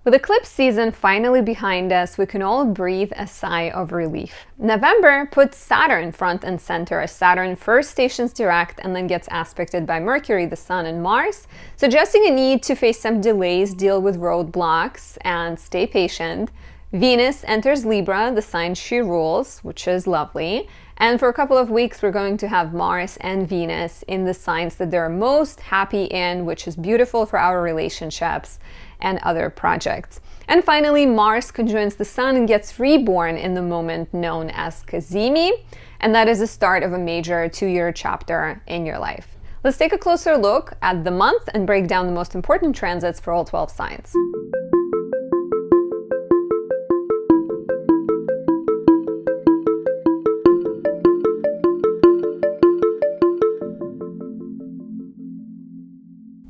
With eclipse season finally behind us, we can all breathe a sigh of relief. November puts Saturn front and center as Saturn first stations direct and then gets aspected by Mercury, the Sun, and Mars, suggesting a need to face some delays, deal with roadblocks, and stay patient. Venus enters Libra, the sign she rules, which is lovely. And for a couple of weeks, we're going to have Mars and Venus in the signs that they're most happy in, which is beautiful for our relationships and other projects. And finally, Mars conjoins the Sun and gets reborn in the moment known as Cazimi, and that is the start of a major 2-year chapter in your life. Let's take a closer look at the month and break down the most important transits for all 12 signs.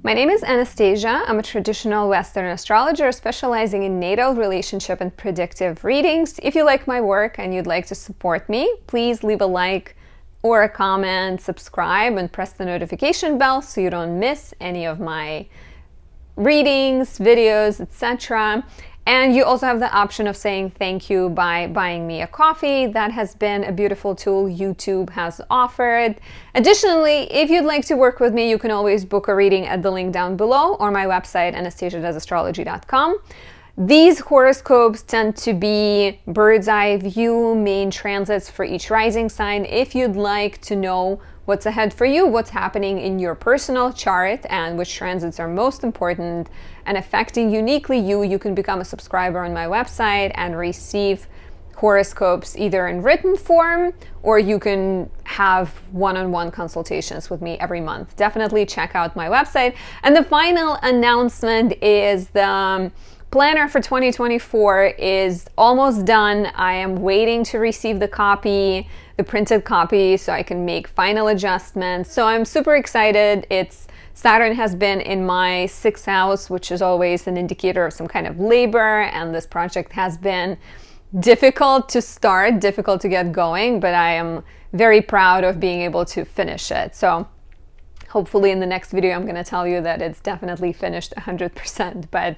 My name is Anastasia. I'm a traditional Western astrologer specializing in natal, relationship, and predictive readings. If you like my work and you'd like to support me, please leave a like or a comment, subscribe, and press the notification bell so you don't miss any of my readings, videos, etc. And you also have the option of saying thank you by buying me a coffee. That has been a beautiful tool YouTube has offered. Additionally, if you'd like to work with me, you can always book a reading at the link down below or my website, anastasiadoesastrology.com. These horoscopes tend to be bird's eye view, main transits for each rising sign. If you'd like to know what's ahead for you, what's happening in your personal chart, and which transits are most important and affecting uniquely you, you can become a subscriber on my website and receive horoscopes either in written form, or you can have one-on-one consultations with me every month. Definitely check out my website. And the final announcement is the planner for 2024 is almost done. I am waiting to receive the copy, the printed copy, so I can make final adjustments. So I'm super excited. Saturn has been in my 6th house, which is always an indicator of some kind of labor, and this project has been difficult to start, difficult to get going, but I am very proud of being able to finish it. So hopefully in the next video, I'm going to tell you that it's definitely finished 100%, but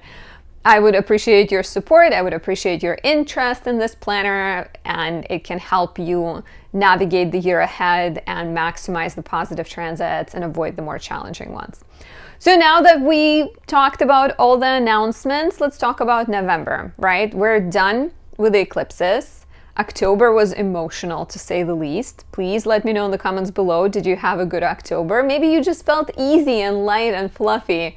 I would appreciate your support. I would appreciate your interest in this planner, and it can help you navigate the year ahead and maximize the positive transits and avoid the more challenging ones. So now that we talked about all the announcements, let's talk about November, right? We're done with the eclipses. October was emotional, to say the least. Please let me know in the comments below, did you have a good October? Maybe you just felt easy and light and fluffy.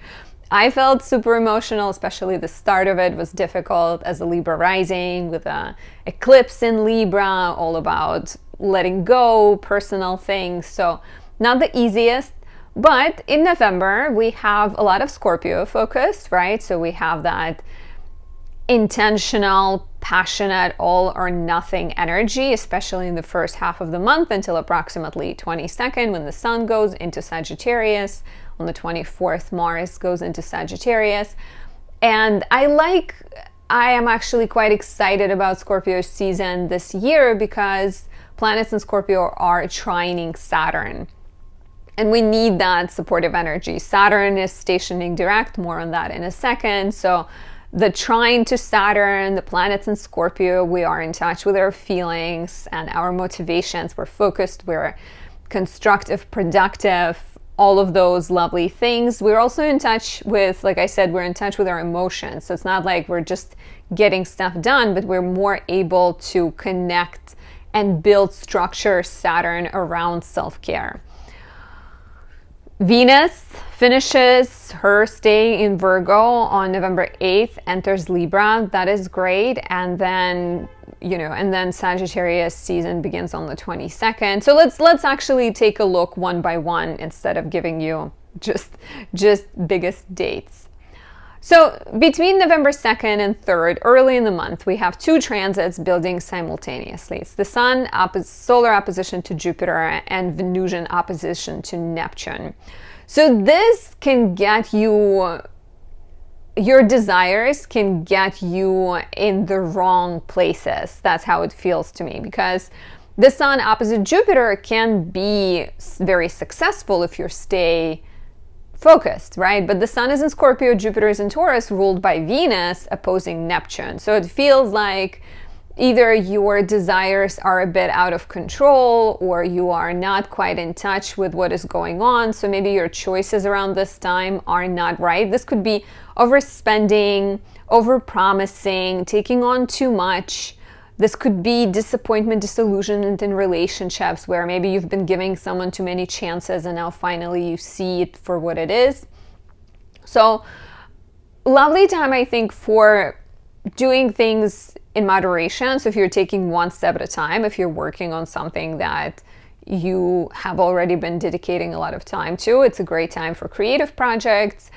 I felt super emotional, especially the start of it was difficult as a Libra rising with an eclipse in Libra, all about letting go, personal things. So not the easiest, but in November, we have a lot of Scorpio focus, right? So we have that intentional, passionate, all or nothing energy, especially in the first half of the month until approximately 22nd when the Sun goes into Sagittarius. On the 24th, Mars goes into Sagittarius. And I am actually quite excited about Scorpio season this year because planets in Scorpio are trining Saturn. And we need that supportive energy. Saturn is stationing direct, more on that in a second. So the trine to Saturn, the planets in Scorpio, we are in touch with our feelings and our motivations. We're focused, we're constructive, productive, all of those lovely things. We're also in touch with, like I said, we're in touch with our emotions. So it's not like we're just getting stuff done, but we're more able to connect and build structure Saturn around self-care. Venus finishes her stay in Virgo on November 8th, enters Libra. That is great. And then, Sagittarius season begins on the 22nd. So let's actually take a look one by one instead of giving you just biggest dates. So between November 2nd and 3rd, early in the month, we have 2 transits building simultaneously. It's the Sun solar opposition to Jupiter and Venusian opposition to Neptune. So this can get you, your desires can get you in the wrong places. That's how it feels to me, because the Sun opposite Jupiter can be very successful if you stay focused, right? But the sun is in Scorpio, Jupiter is in Taurus, ruled by Venus opposing Neptune. So it feels like either your desires are a bit out of control or you are not quite in touch with what is going on. So maybe your choices around this time are not right. This could be overspending, overpromising, taking on too much. This could be disappointment, disillusionment in relationships where maybe you've been giving someone too many chances and now finally you see it for what it is. So lovely time, I think, for doing things in moderation. So if you're taking one step at a time, if you're working on something that you have already been dedicating a lot of time to, it's a great time for creative projects.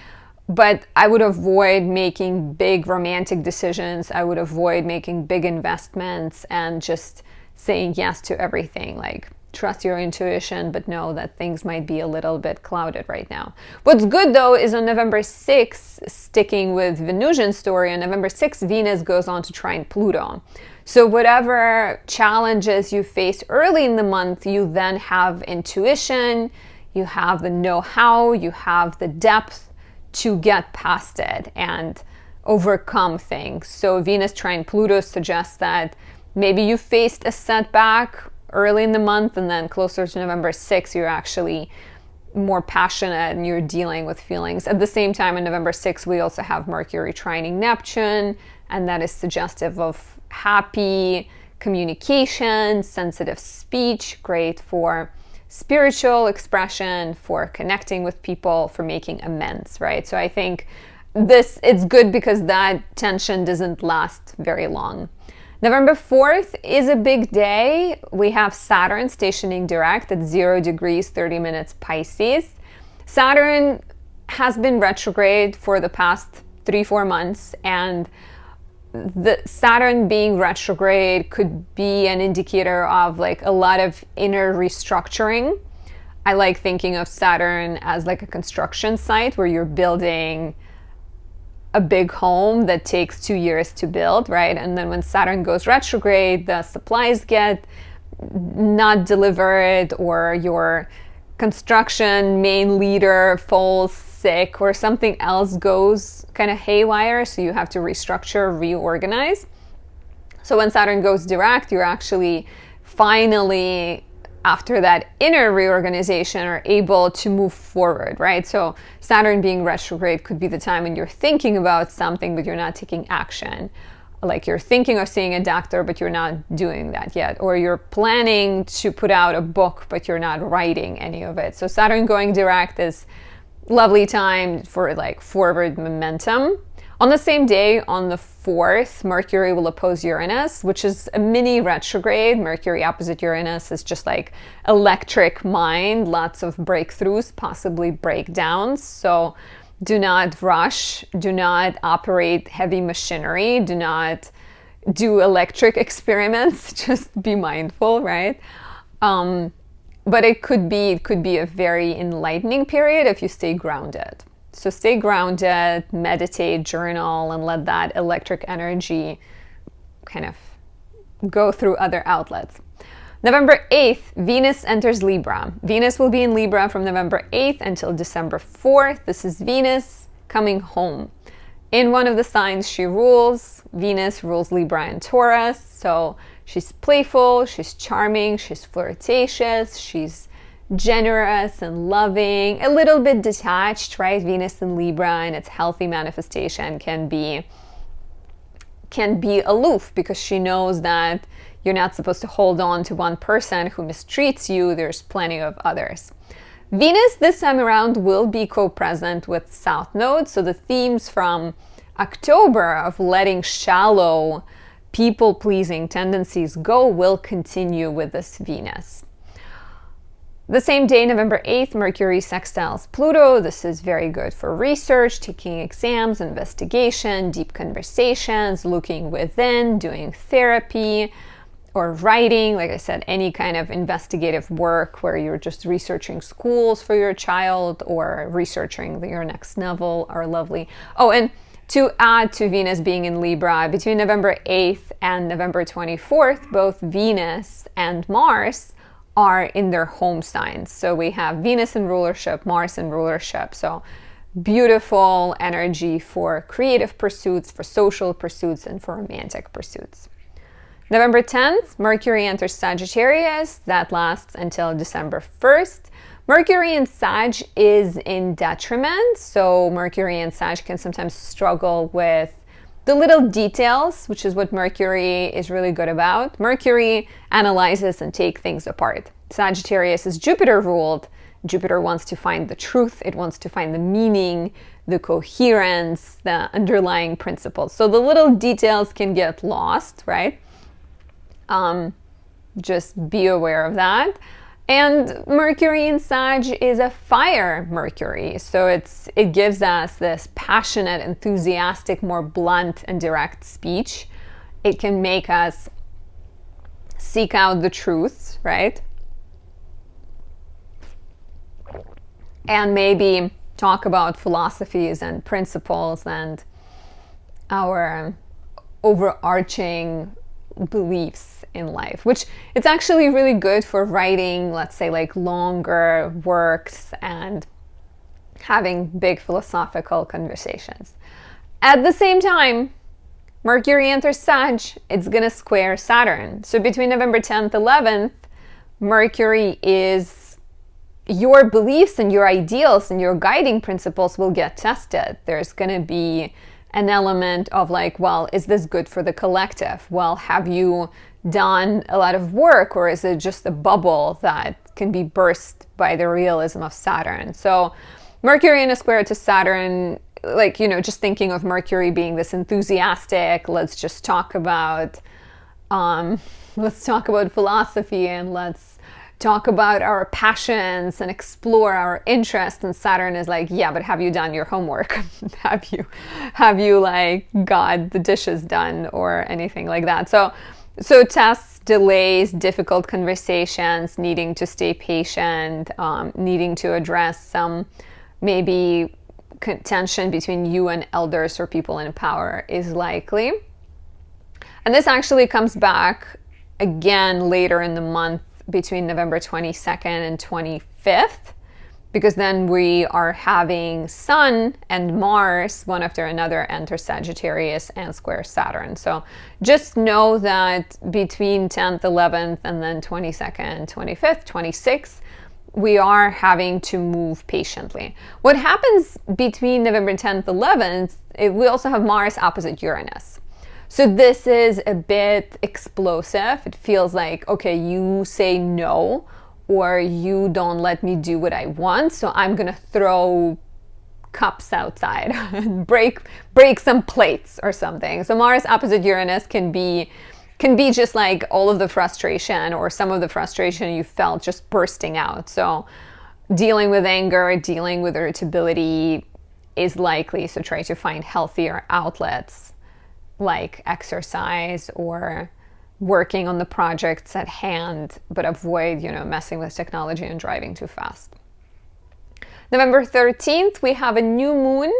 But I would avoid making big romantic decisions. I would avoid making big investments and just saying yes to everything. Like, trust your intuition, but know that things might be a little bit clouded right now. What's good, though, is on November 6th, sticking with Venusian story, on November 6th, Venus goes on to trine Pluto. So whatever challenges you face early in the month, you then have intuition, you have the know-how, you have the depth to get past it and overcome things. So Venus trine Pluto suggests that maybe you faced a setback early in the month and then closer to November 6th, you're actually more passionate and you're dealing with feelings. At the same time, on November 6th, we also have Mercury trining Neptune, and that is suggestive of happy communication, sensitive speech, great for spiritual expression, for connecting with people, for making amends, right? So I think it's good because that tension doesn't last very long. November 4th is a big day. We have Saturn stationing direct at 0 degrees, 30 minutes Pisces. Saturn has been retrograde for the past 3-4 months, and the Saturn being retrograde could be an indicator of like a lot of inner restructuring. I like thinking of Saturn as like a construction site where you're building a big home that takes 2 years to build, right? And then when Saturn goes retrograde, the supplies get not delivered, or your construction main leader falls sick, or something else goes kind of haywire, so you have to restructure, reorganize. So when Saturn goes direct, you're actually finally, after that inner reorganization, are able to move forward, right? So Saturn being retrograde could be the time when you're thinking about something, but you're not taking action. Like you're thinking of seeing a doctor, but you're not doing that yet. Or you're planning to put out a book, but you're not writing any of it. So Saturn going direct is lovely time for like forward momentum. On the same day, on the 4th, Mercury will oppose Uranus, which is a mini retrograde. Mercury opposite Uranus is just like electric mind, lots of breakthroughs, possibly breakdowns. So do not rush, do not operate heavy machinery, do not do electric experiments, just be mindful, right? But it could be a very enlightening period if you stay grounded. So stay grounded, meditate, journal, and let that electric energy kind of go through other outlets. November 8th, Venus enters Libra. Venus will be in Libra from November 8th until December 4th. This is Venus coming home. In one of the signs she rules, Venus rules Libra and Taurus. So she's playful, she's charming, she's flirtatious, she's generous and loving, a little bit detached, right? Venus in Libra and its healthy manifestation can be aloof because she knows that you're not supposed to hold on to one person who mistreats you. There's plenty of others. Venus this time around will be co-present with South Node. So the themes from October of letting shallow people-pleasing tendencies go will continue with this Venus. The same day, November 8th, Mercury sextiles Pluto. This is very good for research, taking exams, investigation, deep conversations, looking within, doing therapy, or writing. Like I said, any kind of investigative work where you're just researching schools for your child or researching your next novel are lovely. Oh, and to add to Venus being in Libra, between November 8th and November 24th, both Venus and Mars are in their home signs. So we have Venus in rulership, Mars in rulership. So beautiful energy for creative pursuits, for social pursuits, and for romantic pursuits. November 10th, Mercury enters Sagittarius. That lasts until December 1st. Mercury in Sag is in detriment. So Mercury in Sag can sometimes struggle with the little details, which is what Mercury is really good about. Mercury analyzes and takes things apart. Sagittarius is Jupiter ruled. Jupiter wants to find the truth. It wants to find the meaning, the coherence, the underlying principles. So the little details can get lost, right? Just be aware of that. And Mercury in Sag is a fire Mercury. So it gives us this passionate, enthusiastic, more blunt and direct speech. It can make us seek out the truth, right? And maybe talk about philosophies and principles and our overarching beliefs in life, which it's actually really good for writing, let's say, like longer works and having big philosophical conversations. At the same time, Mercury enters Sag, it's gonna square Saturn. So between November 10th, 11th, Mercury is your beliefs and your ideals and your guiding principles will get tested. There's gonna be an element of like, well, is this good for the collective? Well, have you done a lot of work, or is it just a bubble that can be burst by the realism of Saturn? So Mercury in a square to Saturn, like, you know, just thinking of Mercury being this enthusiastic, let's just talk about philosophy, and let's talk about our passions and explore our interests. And Saturn is like, yeah, but have you done your homework? have you like got the dishes done or anything like that? So tests, delays, difficult conversations, needing to stay patient, needing to address some maybe tension between you and elders or people in power is likely. And this actually comes back again later in the month between November 22nd and 25th, because then we are having Sun and Mars, one after another, enter Sagittarius and square Saturn. So just know that between 10th, 11th, and then 22nd, 25th, 26th, we are having to move patiently. What happens between November 10th, 11th, we also have Mars opposite Uranus. So this is a bit explosive. It feels like, okay, you say no, or you don't let me do what I want, so I'm gonna throw cups outside and break some plates or something. So Mars opposite Uranus can be just like all of the frustration or some of the frustration you felt just bursting out. So dealing with anger, dealing with irritability is likely, so try to find healthier outlets like exercise or working on the projects at hand, but avoid, messing with technology and driving too fast. November 13th, we have a new moon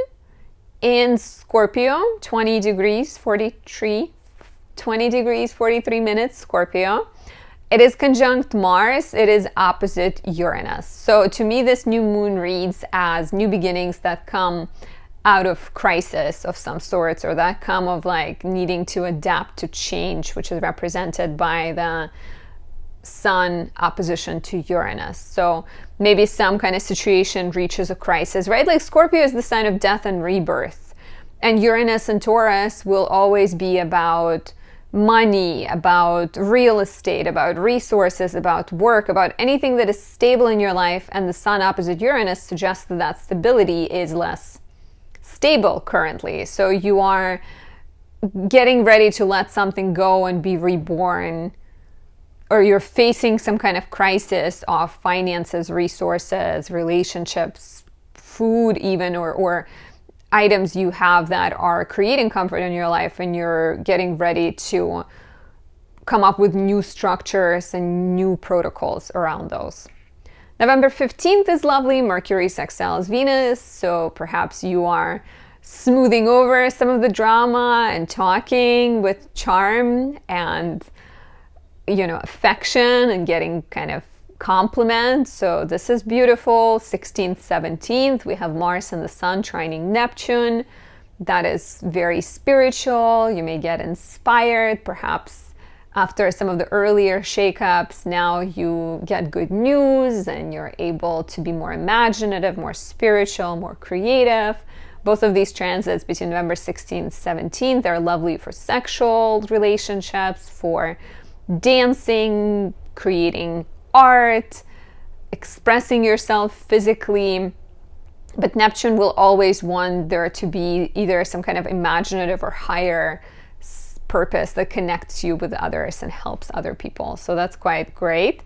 in Scorpio, 20 degrees 43 minutes Scorpio. It is conjunct Mars. It is opposite Uranus. So to me, this new moon reads as new beginnings that come out of crisis of some sorts, or that come of like needing to adapt to change, which is represented by the Sun opposition to Uranus. So maybe some kind of situation reaches a crisis, right? Like Scorpio is the sign of death and rebirth, and Uranus and Taurus will always be about money, about real estate, about resources, about work, about anything that is stable in your life. And the Sun opposite Uranus suggests that that stability is less stable currently. So you are getting ready to let something go and be reborn, or you're facing some kind of crisis of finances, resources, relationships, food even, or items you have that are creating comfort in your life, and you're getting ready to come up with new structures and new protocols around those. November 15th is lovely. Mercury sextiles Venus, so perhaps you are smoothing over some of the drama and talking with charm and affection, and getting kind of complement. So this is beautiful. 16th, 17th, we have Mars and the Sun trining Neptune. That is very spiritual. You may get inspired, perhaps after some of the earlier shakeups. Now you get good news and you're able to be more imaginative, more spiritual, more creative. Both of these transits between November 16th, 17th, they're lovely for sexual relationships, for dancing, creating art, expressing yourself physically. But Neptune will always want there to be either some kind of imaginative or higher purpose that connects you with others and helps other people. So that's quite great.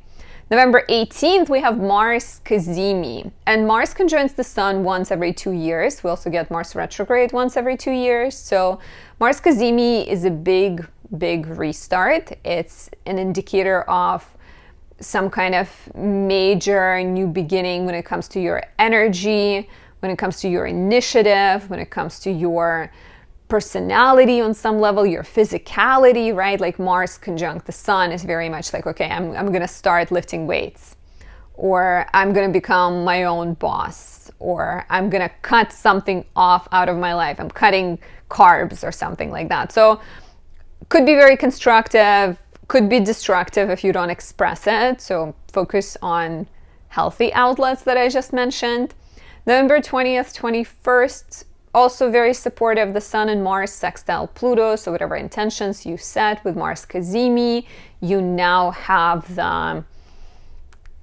November 18th, we have Mars Cazimi. And Mars conjoins the Sun once every 2 years. We also get Mars retrograde once every 2 years. So Mars Cazimi is a big restart. It's an indicator of some kind of major new beginning when it comes to your energy, when it comes to your initiative, when it comes to your personality on some level, your physicality, right? Like Mars conjunct the Sun is very much like, okay, I'm going to start lifting weights, or I'm going to become my own boss, or I'm going to cut something off out of my life. I'm cutting carbs or something like that. So could be very constructive, could be destructive if you don't express it. So focus on healthy outlets that I just mentioned. November 20th, 21st, also very supportive. The Sun and Mars sextile Pluto. So whatever intentions you set with Mars Cazimi, you now have the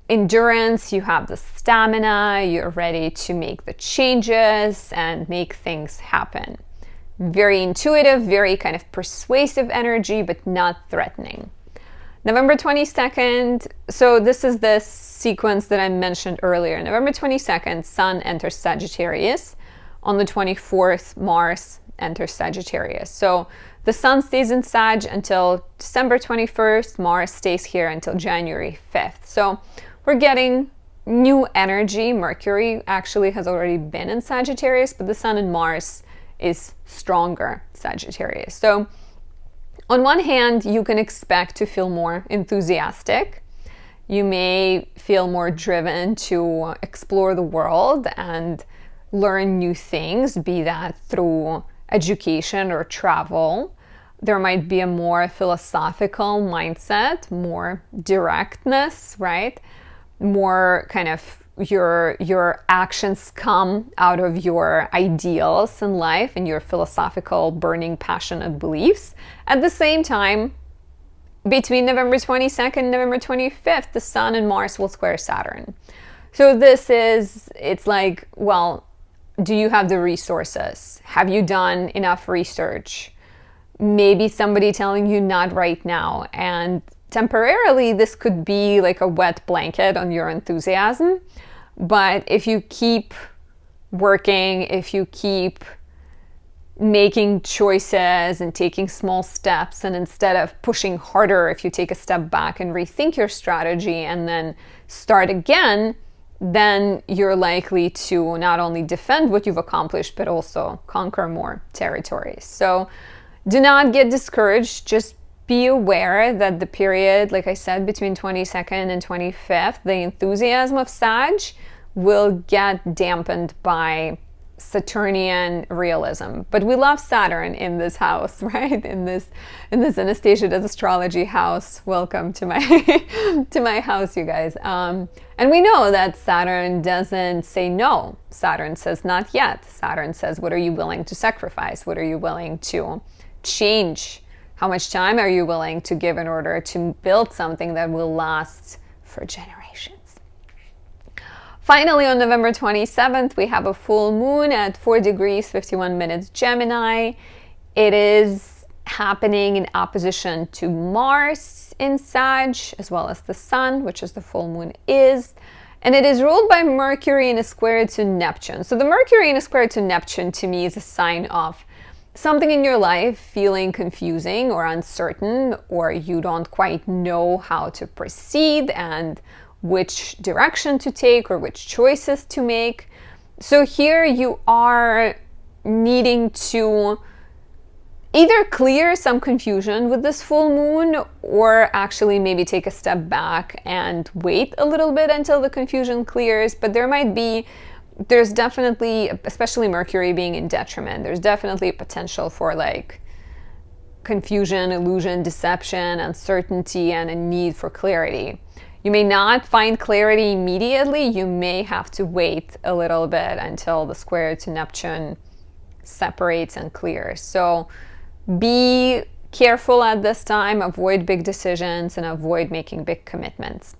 endurance, you have the stamina, you're ready to make the changes and make things happen. Very intuitive, very kind of persuasive energy, but not threatening. November 22nd, so this is the sequence that I mentioned earlier. November 22nd, Sun enters Sagittarius. On the 24th, Mars enters Sagittarius. So the Sun stays in Sag until December 21st. Mars stays here until January 5th. So we're getting new energy. Mercury actually has already been in Sagittarius, but the Sun and Mars is stronger Sagittarius. So on one hand, you can expect to feel more enthusiastic. You may feel more driven to explore the world and learn new things, be that through education or travel. There might be a more philosophical mindset, more directness, right? More kind of your actions come out of your ideals in life and your philosophical, burning, passionate beliefs. At the same time, between November 22nd and November 25th, the Sun and Mars will square Saturn. So it's like, well, do you have the resources? Have you done enough research? Maybe somebody telling you not right now. And temporarily, this could be like a wet blanket on your enthusiasm. But if you keep working, if you keep making choices and taking small steps, and instead of pushing harder, if you take a step back and rethink your strategy and then start again, then you're likely to not only defend what you've accomplished, but also conquer more territories. So do not get discouraged. Just be aware that the period, like I said, between 22nd and 25th, the enthusiasm of Sag will get dampened by Saturnian realism. But we love Saturn in this house, right? In this Anastasia Does Astrology house. Welcome to my to my house, you guys. And we know that Saturn doesn't say no. Saturn says not yet. Saturn says, what are you willing to sacrifice? What are you willing to change? How much time are you willing to give in order to build something that will last for generations? Finally, on November 27th, we have a full moon at 4 degrees, 51 minutes Gemini. It is happening in opposition to Mars in Sag, as well as the Sun, which is the full moon is. And it is ruled by Mercury in a square to Neptune. So the Mercury in a square to Neptune to me is a sign of something in your life feeling confusing or uncertain, or you don't quite know how to proceed and which direction to take or which choices to make. So here you are needing to either clear some confusion with this full moon, or actually maybe take a step back and wait a little bit until the confusion clears. But there's definitely, especially Mercury being in detriment, there's definitely a potential for like confusion, illusion, deception, uncertainty, and a need for clarity. You may not find clarity immediately. You may have to wait a little bit until the square to Neptune separates and clears. So be careful at this time, avoid big decisions, and avoid making big commitments.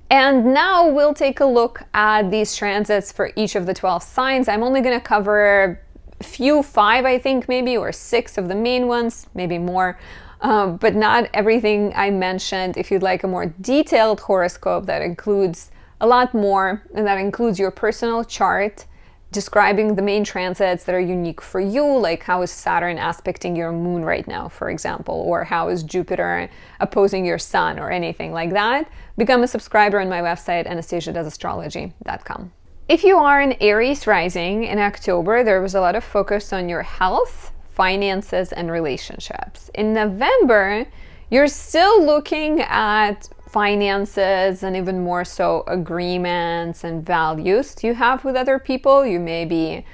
And now we'll take a look at these transits for each of the 12 signs. I'm only going to cover a few, 5 I think maybe, or 6 of the main ones, maybe more, but not everything I mentioned. If you'd like a more detailed horoscope that includes a lot more, and that includes your personal chart, describing the main transits that are unique for you, like how is Saturn aspecting your moon right now, for example, or how is Jupiter opposing your sun, or anything like that, become a subscriber on my website, anastasiadoesastrology.com. If you are an Aries rising in October, there was a lot of focus on your health, finances, and relationships. In November, you're still looking at finances, and even more so agreements and values you have with other people. You may be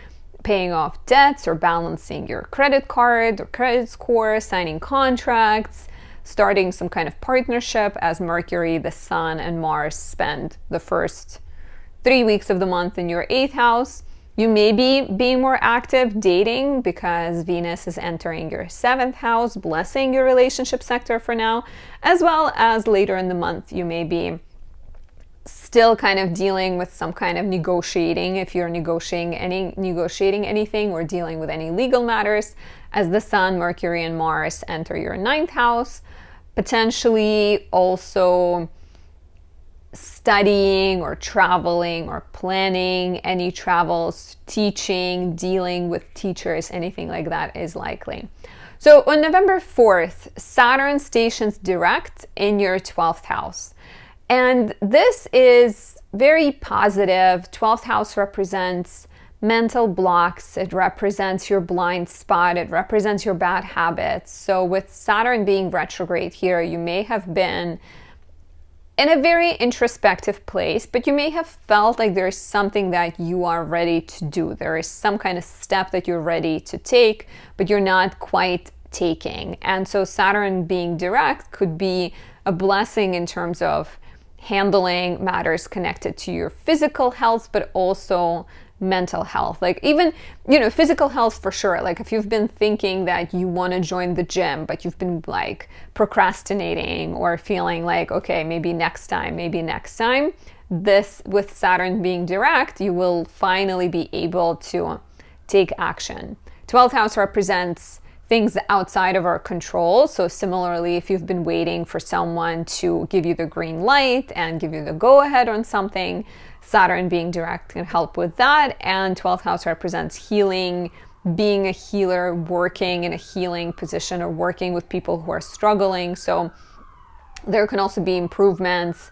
paying off debts or balancing your credit card or credit score, signing contracts, starting some kind of partnership, as Mercury, the Sun, and Mars spend the first 3 weeks of the month in your 8th house. You may be being more active dating because Venus is entering your 7th house, blessing your relationship sector for now, as well as later in the month you may be still kind of dealing with some kind of negotiating, if you're negotiating anything or dealing with any legal matters, as the Sun, Mercury, and Mars enter your 9th house. Potentially also studying or traveling or planning any travels, teaching, dealing with teachers, anything like that is likely. So on November 4th, Saturn stations direct in your 12th house. And this is very positive. 12th house represents mental blocks. It represents your blind spot. It represents your bad habits. So with Saturn being retrograde here, you may have been in a very introspective place, but you may have felt like there's something that you are ready to do. There is some kind of step that you're ready to take, but you're not quite taking. And so Saturn being direct could be a blessing in terms of handling matters connected to your physical health, but also mental health. Like even, physical health for sure. Like if you've been thinking that you want to join the gym, but you've been like procrastinating or feeling like, okay, maybe next time, this with Saturn being direct, you will finally be able to take action. 12th house represents things outside of our control. So similarly, if you've been waiting for someone to give you the green light and give you the go ahead on something, Saturn being direct can help with that. And 12th house represents healing, being a healer, working in a healing position, or working with people who are struggling. So there can also be improvements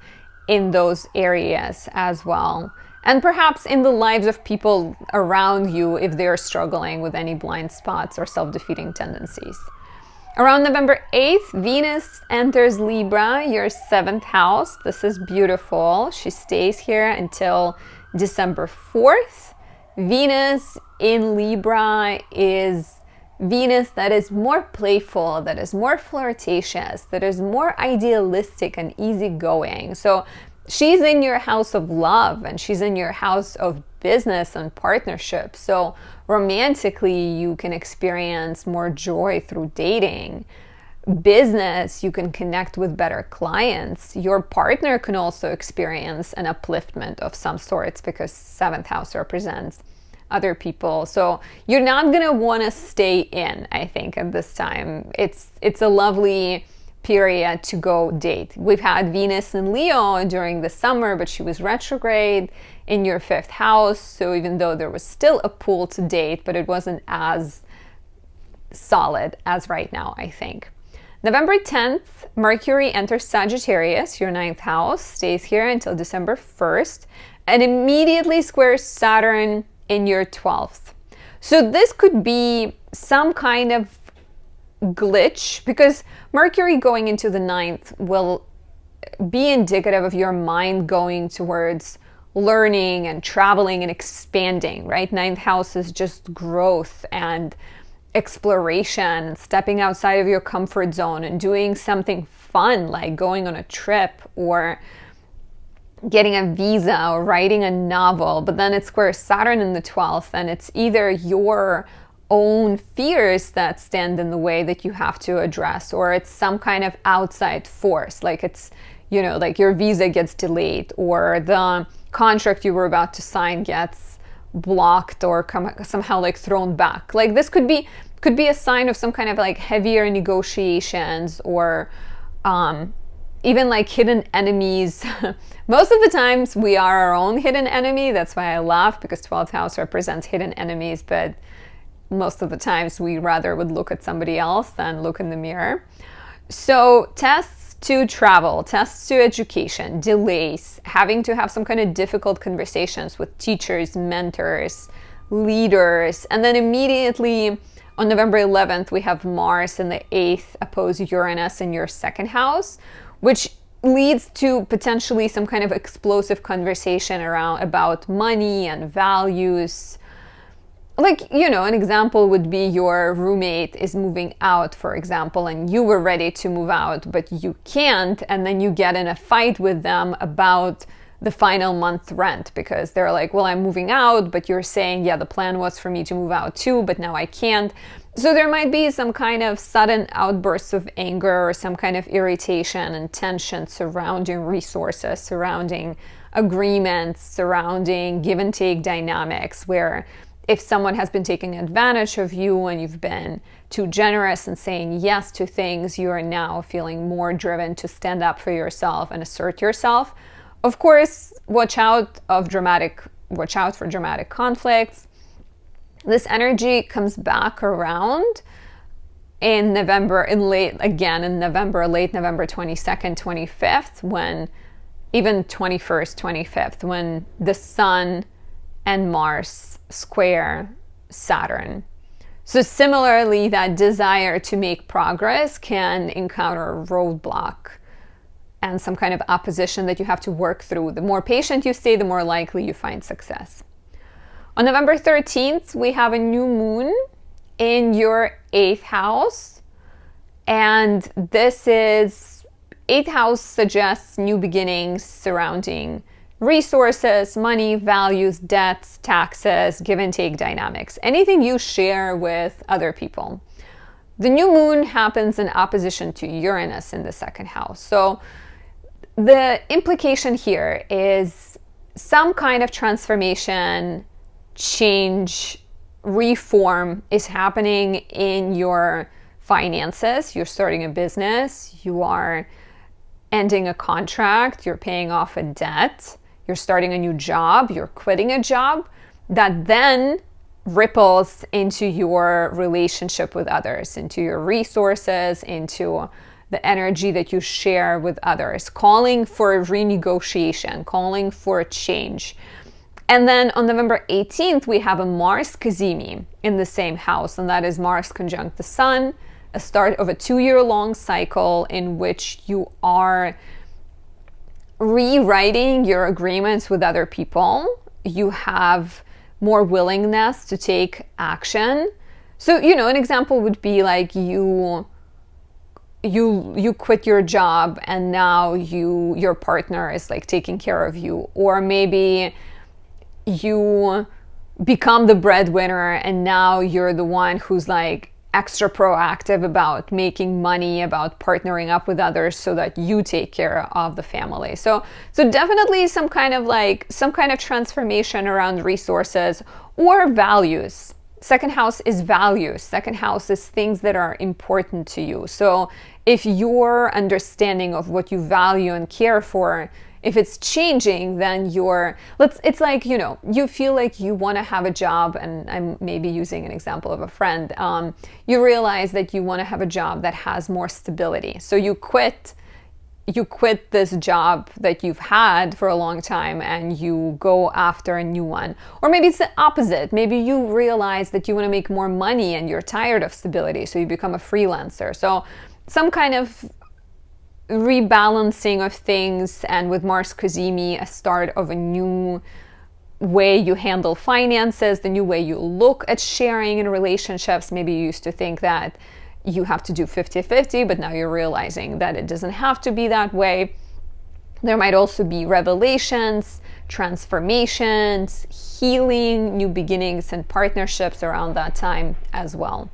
in those areas as well. And perhaps in the lives of people around you if they're struggling with any blind spots or self-defeating tendencies. Around November 8th, Venus enters Libra, your 7th house. This is beautiful. She stays here until December 4th. Venus in Libra is Venus that is more playful, that is more flirtatious, that is more idealistic and easygoing. So she's in your house of love, and she's in your house of business and partnership. So romantically, you can experience more joy through dating. Business, you can connect with better clients. Your partner can also experience an upliftment of some sorts because 7th house represents other people. So you're not going to want to stay in, I think, at this time. It's a lovely period to go date. We've had Venus in Leo during the summer, but she was retrograde in your 5th house. So even though there was still a pull to date, but it wasn't as solid as right now, I think. November 10th, Mercury enters Sagittarius, your 9th house, stays here until December 1st, and immediately squares Saturn in your 12th. So this could be some kind of glitch, because Mercury going into the 9th will be indicative of your mind going towards learning and traveling and expanding, right? 9th house is just growth and exploration, stepping outside of your comfort zone and doing something fun, like going on a trip or getting a visa or writing a novel. But then it squares Saturn in the 12th, and it's either your own fears that stand in the way that you have to address, or it's some kind of outside force, like it's, you know, like your visa gets delayed, or the contract you were about to sign gets blocked or somehow like thrown back. Like this could be a sign of some kind of like heavier negotiations, or even like hidden enemies. Most of the times we are our own hidden enemy. That's why I laugh, because 12th house represents hidden enemies, but most of the times we rather would look at somebody else than look in the mirror. So tests to travel, tests to education, delays, having to have some kind of difficult conversations with teachers, mentors, leaders. And then immediately on November 11th, we have Mars in the 8th oppose Uranus in your 2nd house, which leads to potentially some kind of explosive conversation about money and values. Like, you know, an example would be your roommate is moving out, for example, and you were ready to move out, but you can't. And then you get in a fight with them about the final month rent, because they're like, well, I'm moving out, but you're saying, yeah, the plan was for me to move out too, but now I can't. So there might be some kind of sudden outbursts of anger or some kind of irritation and tension surrounding resources, surrounding agreements, surrounding give and take dynamics, where if someone has been taking advantage of you and you've been too generous and saying yes to things, you are now feeling more driven to stand up for yourself and assert yourself. Of course, watch out for dramatic conflicts. This energy comes back around in November, late November 22nd, 25th, when even 21st, 25th, when the Sun and Mars square Saturn. So similarly, that desire to make progress can encounter a roadblock and some kind of opposition that you have to work through. The more patient you stay, the more likely you find success. On November 13th, we have a new moon in your 8th house. And this is, 8th house suggests new beginnings surrounding resources, money, values, debts, taxes, give and take dynamics, anything you share with other people. The new moon happens in opposition to Uranus in the 2nd house. So the implication here is some kind of transformation, change, reform is happening in your finances. You're starting a business, you are ending a contract, you're paying off a debt, you're starting a new job, you're quitting a job, that then ripples into your relationship with others, into your resources, into the energy that you share with others, calling for renegotiation, calling for change. And then on November 18th, we have a Mars Cazimi in the same house, and that is Mars conjunct the Sun, a start of a 2-year-long cycle in which you are rewriting your agreements with other people. You have more willingness to take action. So, you know, an example would be like you quit your job and now your partner is like taking care of you, or maybe you become the breadwinner and now you're the one who's like extra proactive about making money, about partnering up with others so that you take care of the family. So definitely some kind of transformation around resources or values. 2nd house is values. 2nd house is things that are important to you. So if your understanding of what you value and care for, if it's changing, then it's like, you know, you feel like you want to have a job, and I'm maybe using an example of a friend. You realize that you want to have a job that has more stability. So you quit you quit this job that you've had for a long time and you go after a new one. Or maybe it's the opposite. Maybe you realize that you want to make more money and you're tired of stability, so you become a freelancer. So some kind of rebalancing of things, and with Mars Cazimi, a start of a new way you handle finances, the new way you look at sharing in relationships. Maybe you used to think that you have to do 50-50, but now you're realizing that it doesn't have to be that way. There might also be revelations, transformations, healing, new beginnings, and partnerships around that time as well.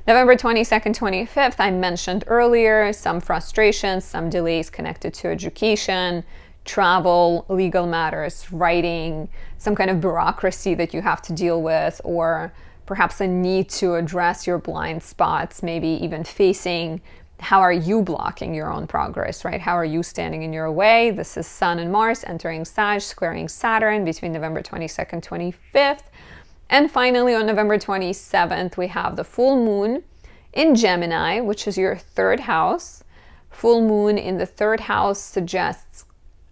November 22nd, 25th, I mentioned earlier, some frustrations, some delays connected to education, travel, legal matters, writing, some kind of bureaucracy that you have to deal with, or perhaps a need to address your blind spots, maybe even facing how are you blocking your own progress, right? How are you standing in your way? This is Sun and Mars entering Sag, squaring Saturn between November 22nd, 25th. And finally, on November 27th, we have the full moon in Gemini, which is your third house. Full moon in the third house suggests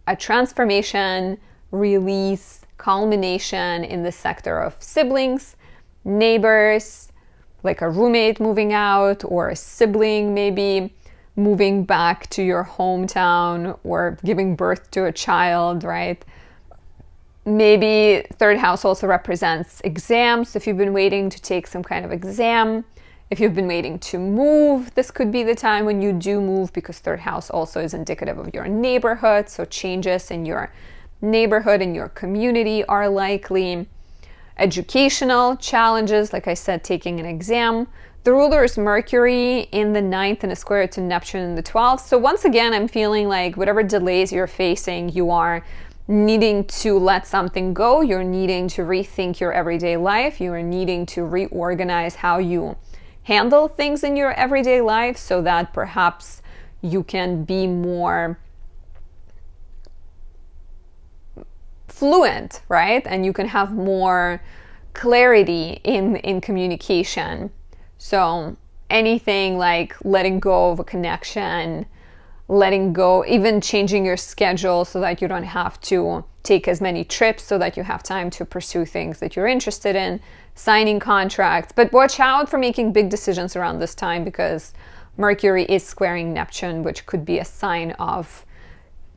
a transformation, release, culmination in the sector of siblings, neighbors, like a roommate moving out, or a sibling maybe moving back to your hometown, or giving birth to a child, right? Maybe third house also represents exams. If you've been waiting to take some kind of exam, if you've been waiting to move, this could be the time when you do move, because third house also is indicative of your neighborhood. So changes in your neighborhood, in your community are likely. Educational challenges, like I said, taking an exam. The ruler is Mercury in the 9th and a square to Neptune in the 12th. So once again, I'm feeling like whatever delays you're facing, you are needing to let something go. You're needing to rethink your everyday life. You are needing to reorganize how you handle things in your everyday life, so that perhaps you can be more fluent, right? And you can have more clarity in communication. So anything like letting go of a connection, letting go, even changing your schedule so that you don't have to take as many trips, so that you have time to pursue things that you're interested in, signing contracts. But watch out for making big decisions around this time, because Mercury is squaring Neptune, which could be a sign of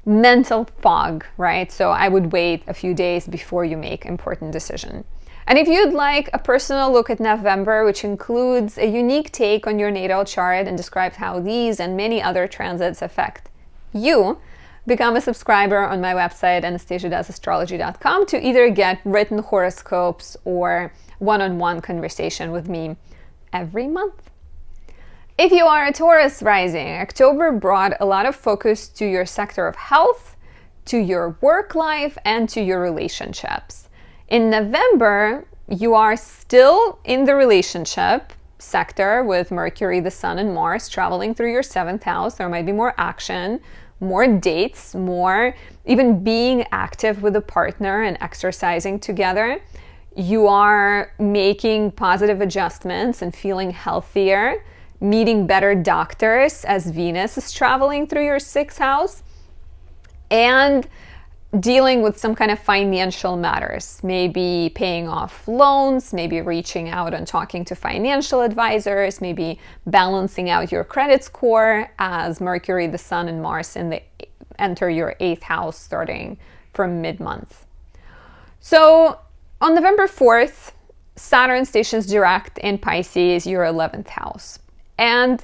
mental fog, right? So I would wait a few days before you make important decision. And if you'd like a personal look at November, which includes a unique take on your natal chart and describes how these and many other transits affect you, become a subscriber on my website, anastasiadasastrology.com, to either get written horoscopes or one-on-one conversation with me every month. If you are a Taurus rising, October brought a lot of focus to your sector of health, to your work life, and to your relationships. In November, you are still in the relationship sector with Mercury, the Sun, and Mars traveling through your 7th house. There might be more action, more dates, more even being active with a partner and exercising together. You are making positive adjustments and feeling healthier, meeting better doctors as Venus is traveling through your 6th house, and dealing with some kind of financial matters, maybe paying off loans, maybe reaching out and talking to financial advisors, maybe balancing out your credit score as Mercury, the Sun, and Mars enter your 8th house starting from mid-month. So on November 4th, Saturn stations direct in Pisces, your 11th house. And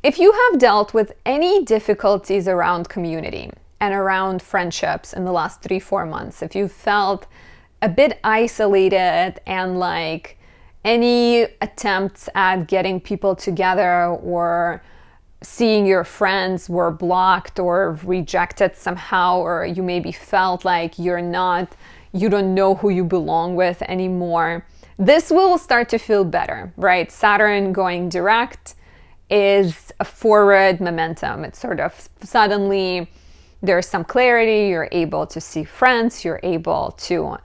if you have dealt with any difficulties around community and around friendships in the last 3-4 months, if you felt a bit isolated and like any attempts at getting people together or seeing your friends were blocked or rejected somehow, or you maybe felt like you don't know who you belong with anymore, this will start to feel better, right? Saturn going direct is a forward momentum. It's sort of suddenly there's some clarity, you're able to see friends, you're able to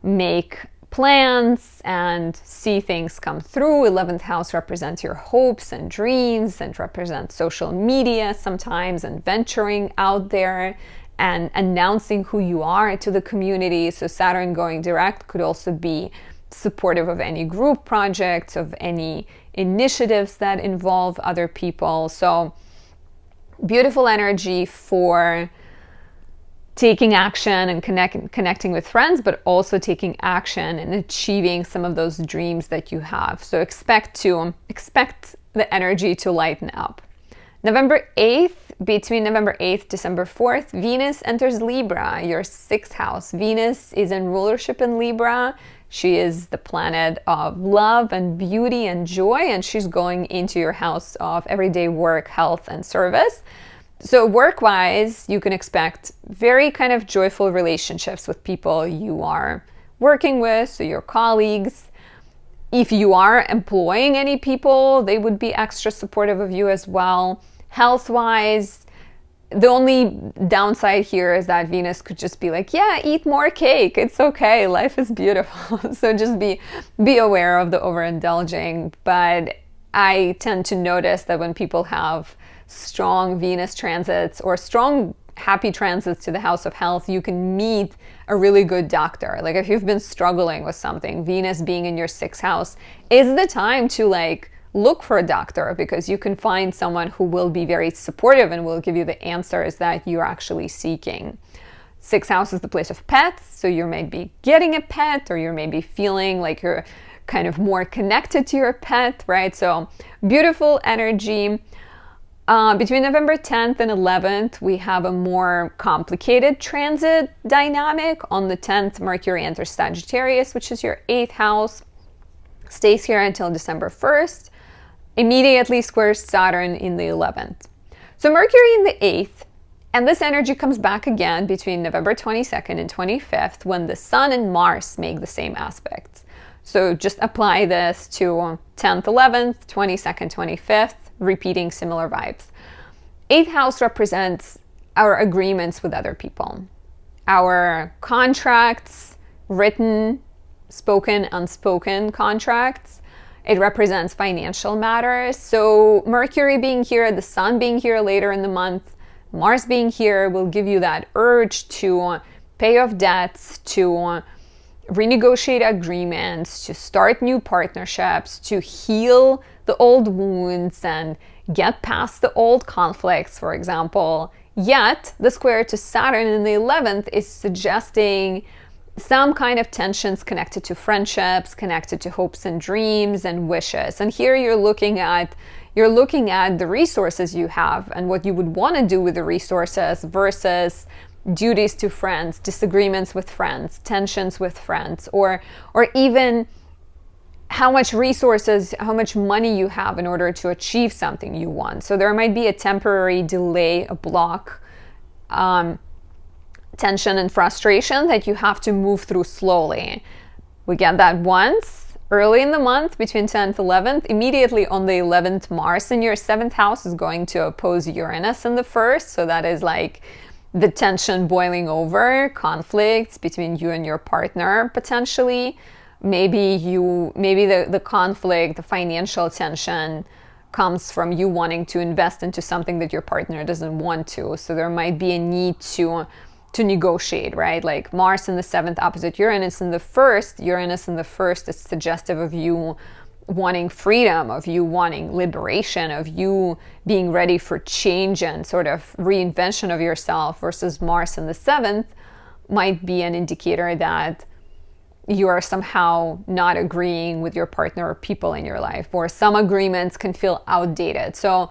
make plans and see things come through. 11th house represents your hopes and dreams and represents social media sometimes and venturing out there and announcing who you are to the community. So Saturn going direct could also be supportive of any group projects, of any initiatives that involve other people. So beautiful energy for taking action and connecting with friends, but also taking action and achieving some of those dreams that you have. So expect the energy to lighten up. November 8th, between November 8th, December 4th, Venus enters Libra, your 6th house. Venus is in rulership in Libra. She is the planet of love and beauty and joy, and she's going into your house of everyday work, health, and service. So work-wise, you can expect very kind of joyful relationships with people you are working with, so your colleagues. If you are employing any people, they would be extra supportive of you as well. Health-wise, the only downside here is that Venus could just be like, yeah, eat more cake. It's okay. Life is beautiful. So just be aware of the overindulging. But I tend to notice that when people have strong Venus transits or strong happy transits to the house of health, you can meet a really good doctor. Like if you've been struggling with something, Venus being in your 6th house is the time to like look for a doctor, because you can find someone who will be very supportive and will give you the answers that you're actually seeking. 6th house is the place of pets, so you might be getting a pet, or you may be feeling like you're kind of more connected to your pet, right? So beautiful energy. Between November 10th and 11th, we have a more complicated transit dynamic. On the 10th, Mercury enters Sagittarius, which is your 8th house, stays here until December 1st, immediately squares Saturn in the 11th. So Mercury in the 8th, and this energy comes back again between November 22nd and 25th, when the Sun and Mars make the same aspects. So just apply this to 10th, 11th, 22nd, 25th, repeating similar vibes. 8th house represents our agreements with other people, our contracts, written, spoken, unspoken contracts. It represents financial matters. So Mercury being here, the Sun being here later in the month, Mars being here will give you that urge to pay off debts, to renegotiate agreements, to start new partnerships, to heal the old wounds and get past the old conflicts, for example. Yet the square to Saturn in the 11th is suggesting some kind of tensions connected to friendships, connected to hopes and dreams and wishes. And here you're looking at the resources you have and what you would want to do with the resources versus duties to friends, disagreements with friends, tensions with friends, or even how much resources, how much money you have in order to achieve something you want. So there might be a temporary delay, a block, tension and frustration that you have to move through slowly. We get that once early in the month between 10th, 11th. Immediately on the 11th, Mars in your 7th house is going to oppose Uranus in the 1st. So that is like the tension boiling over, conflicts between you and your partner potentially. Maybe the conflict, the financial tension comes from you wanting to invest into something that your partner doesn't want to. So there might be a need to negotiate, right? Like Mars in the 7th opposite Uranus in the 1st. Uranus in the 1st is suggestive of you wanting freedom, of you wanting liberation, of you being ready for change and sort of reinvention of yourself, versus Mars in the 7th might be an indicator that you are somehow not agreeing with your partner or people in your life, or some agreements can feel outdated. So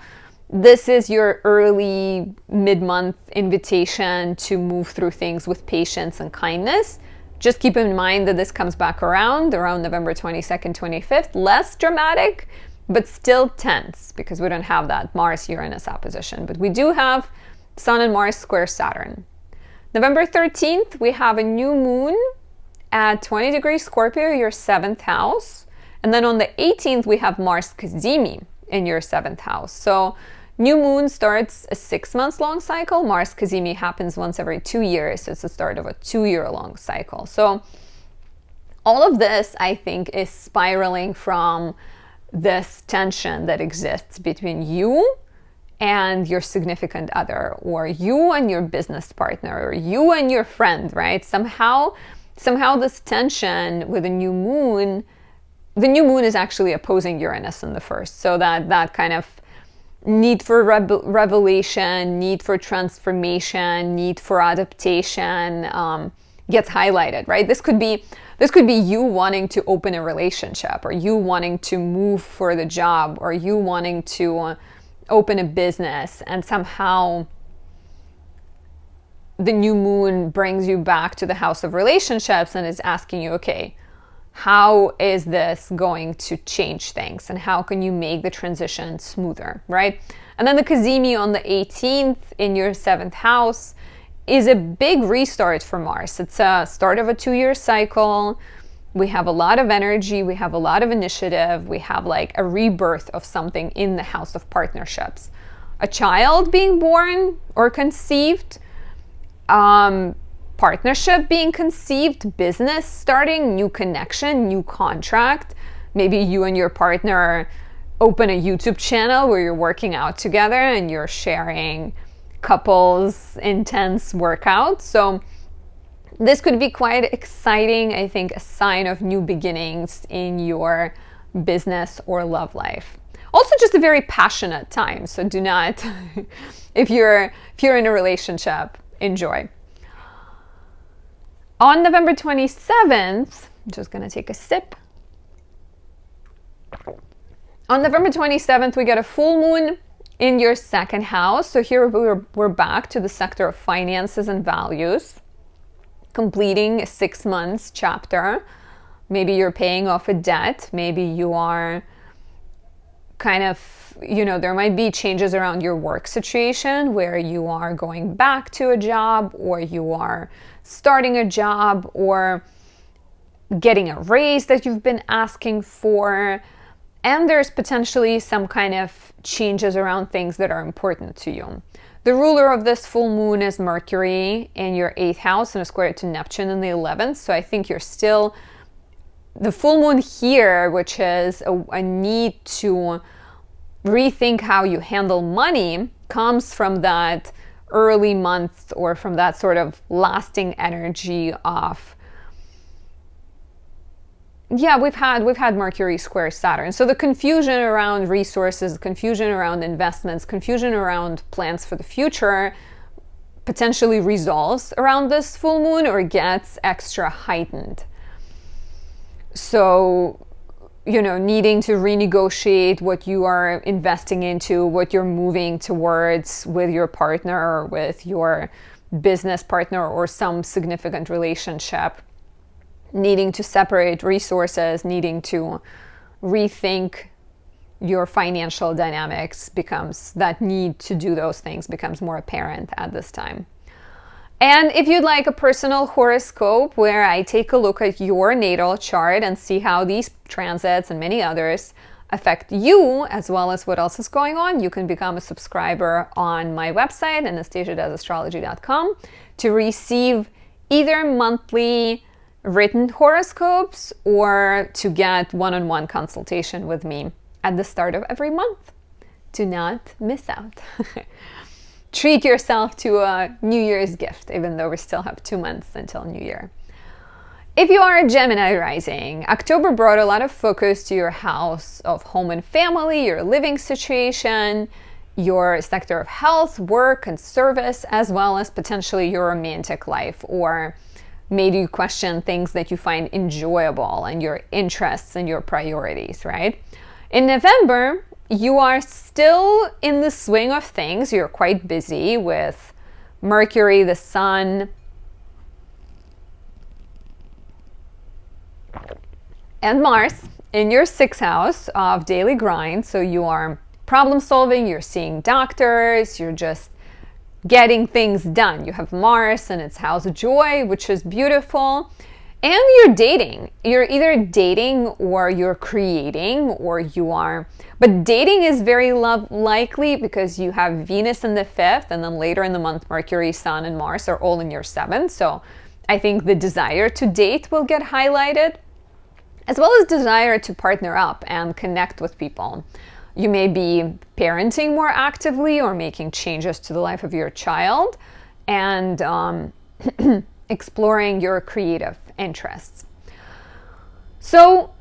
this is your early mid-month invitation to move through things with patience and kindness. Just keep in mind that this comes back around November 22nd, 25th, less dramatic, but still tense, because we don't have that Mars-Uranus opposition. But we do have Sun and Mars square Saturn. November 13th, we have a new moon at 20 degrees Scorpio, your 7th house. And then on the 18th, we have Mars Cazimi in your 7th house. So new moon starts a 6 months long cycle. Mars Cazimi happens once every 2 years. So it's the start of a 2-year long cycle. So All of this, I think, is spiraling from this tension that exists between you and your significant other, or you and your business partner, or you and your friend, right? Somehow this tension with the new moon is actually opposing Uranus in the first. So that kind of need for revelation, need for transformation, need for adaptation gets highlighted, right? This could be you wanting to open a relationship, or you wanting to move for the job, or you wanting to open a business, and somehow the new moon brings you back to the house of relationships and is asking you, okay, how is this going to change things, and how can you make the transition smoother, right? And then the Cazimi on the 18th in your 7th house is a big restart for Mars. It's a start of a 2-year cycle. We have a lot of energy, we have a lot of initiative, we have like a rebirth of something in the house of partnerships. A child being born or conceived, partnership being conceived, business starting, new connection, new contract. Maybe you and your partner open a YouTube channel where you're working out together and you're sharing couples intense workouts. So this could be quite exciting, I think, a sign of new beginnings in your business or love life. Also just a very passionate time, so do not, if you're in a relationship, enjoy. On November 27th, I'm just gonna take a sip. On November 27th, we get a full moon in your 2nd house. So here we're back to the sector of finances and values, completing a 6 months chapter. Maybe you're paying off a debt. Maybe you are kind of, there might be changes around your work situation where you are going back to a job, or you are starting a job, or getting a raise that you've been asking for. And there's potentially some kind of changes around things that are important to you. The ruler of this full moon is Mercury in your 8th house and a square to Neptune in the 11th. So I think you're still, the full moon here, which is a need to rethink how you handle money, comes from that early month, or from that sort of lasting energy of, we've had Mercury square Saturn. So the confusion around resources, confusion around investments, confusion around plans for the future potentially resolves around this full moon, or gets extra heightened. So, needing to renegotiate what you are investing into, what you're moving towards with your partner, or with your business partner, or some significant relationship. Needing to separate resources, needing to rethink your financial dynamics that need to do those things becomes more apparent at this time. And if you'd like a personal horoscope where I take a look at your natal chart and see how these transits and many others affect you, as well as what else is going on, you can become a subscriber on my website, anastasiadoesastrology.com, to receive either monthly written horoscopes or to get one-on-one consultation with me at the start of every month. Do not miss out. Treat yourself to a New Year's gift, even though we still have 2 months until New Year. If you are a Gemini rising, October brought a lot of focus to your house of home and family, your living situation, your sector of health, work, and service, as well as potentially your romantic life, or made you question things that you find enjoyable and your interests and your priorities, right? In November, you are still in the swing of things. You're quite busy with Mercury, the Sun, and Mars in your 6th house of daily grind. So you are problem solving, you're seeing doctors, you're just getting things done. You have Mars and its house of joy, which is beautiful. And you're dating. You're either dating or you're creating, or you are. But dating is very likely because you have Venus in the 5th, and then later in the month, Mercury, Sun, and Mars are all in your 7th. So I think the desire to date will get highlighted. as well as desire to partner up and connect with people. You may be parenting more actively or making changes to the life of your child and exploring your creative interests. So,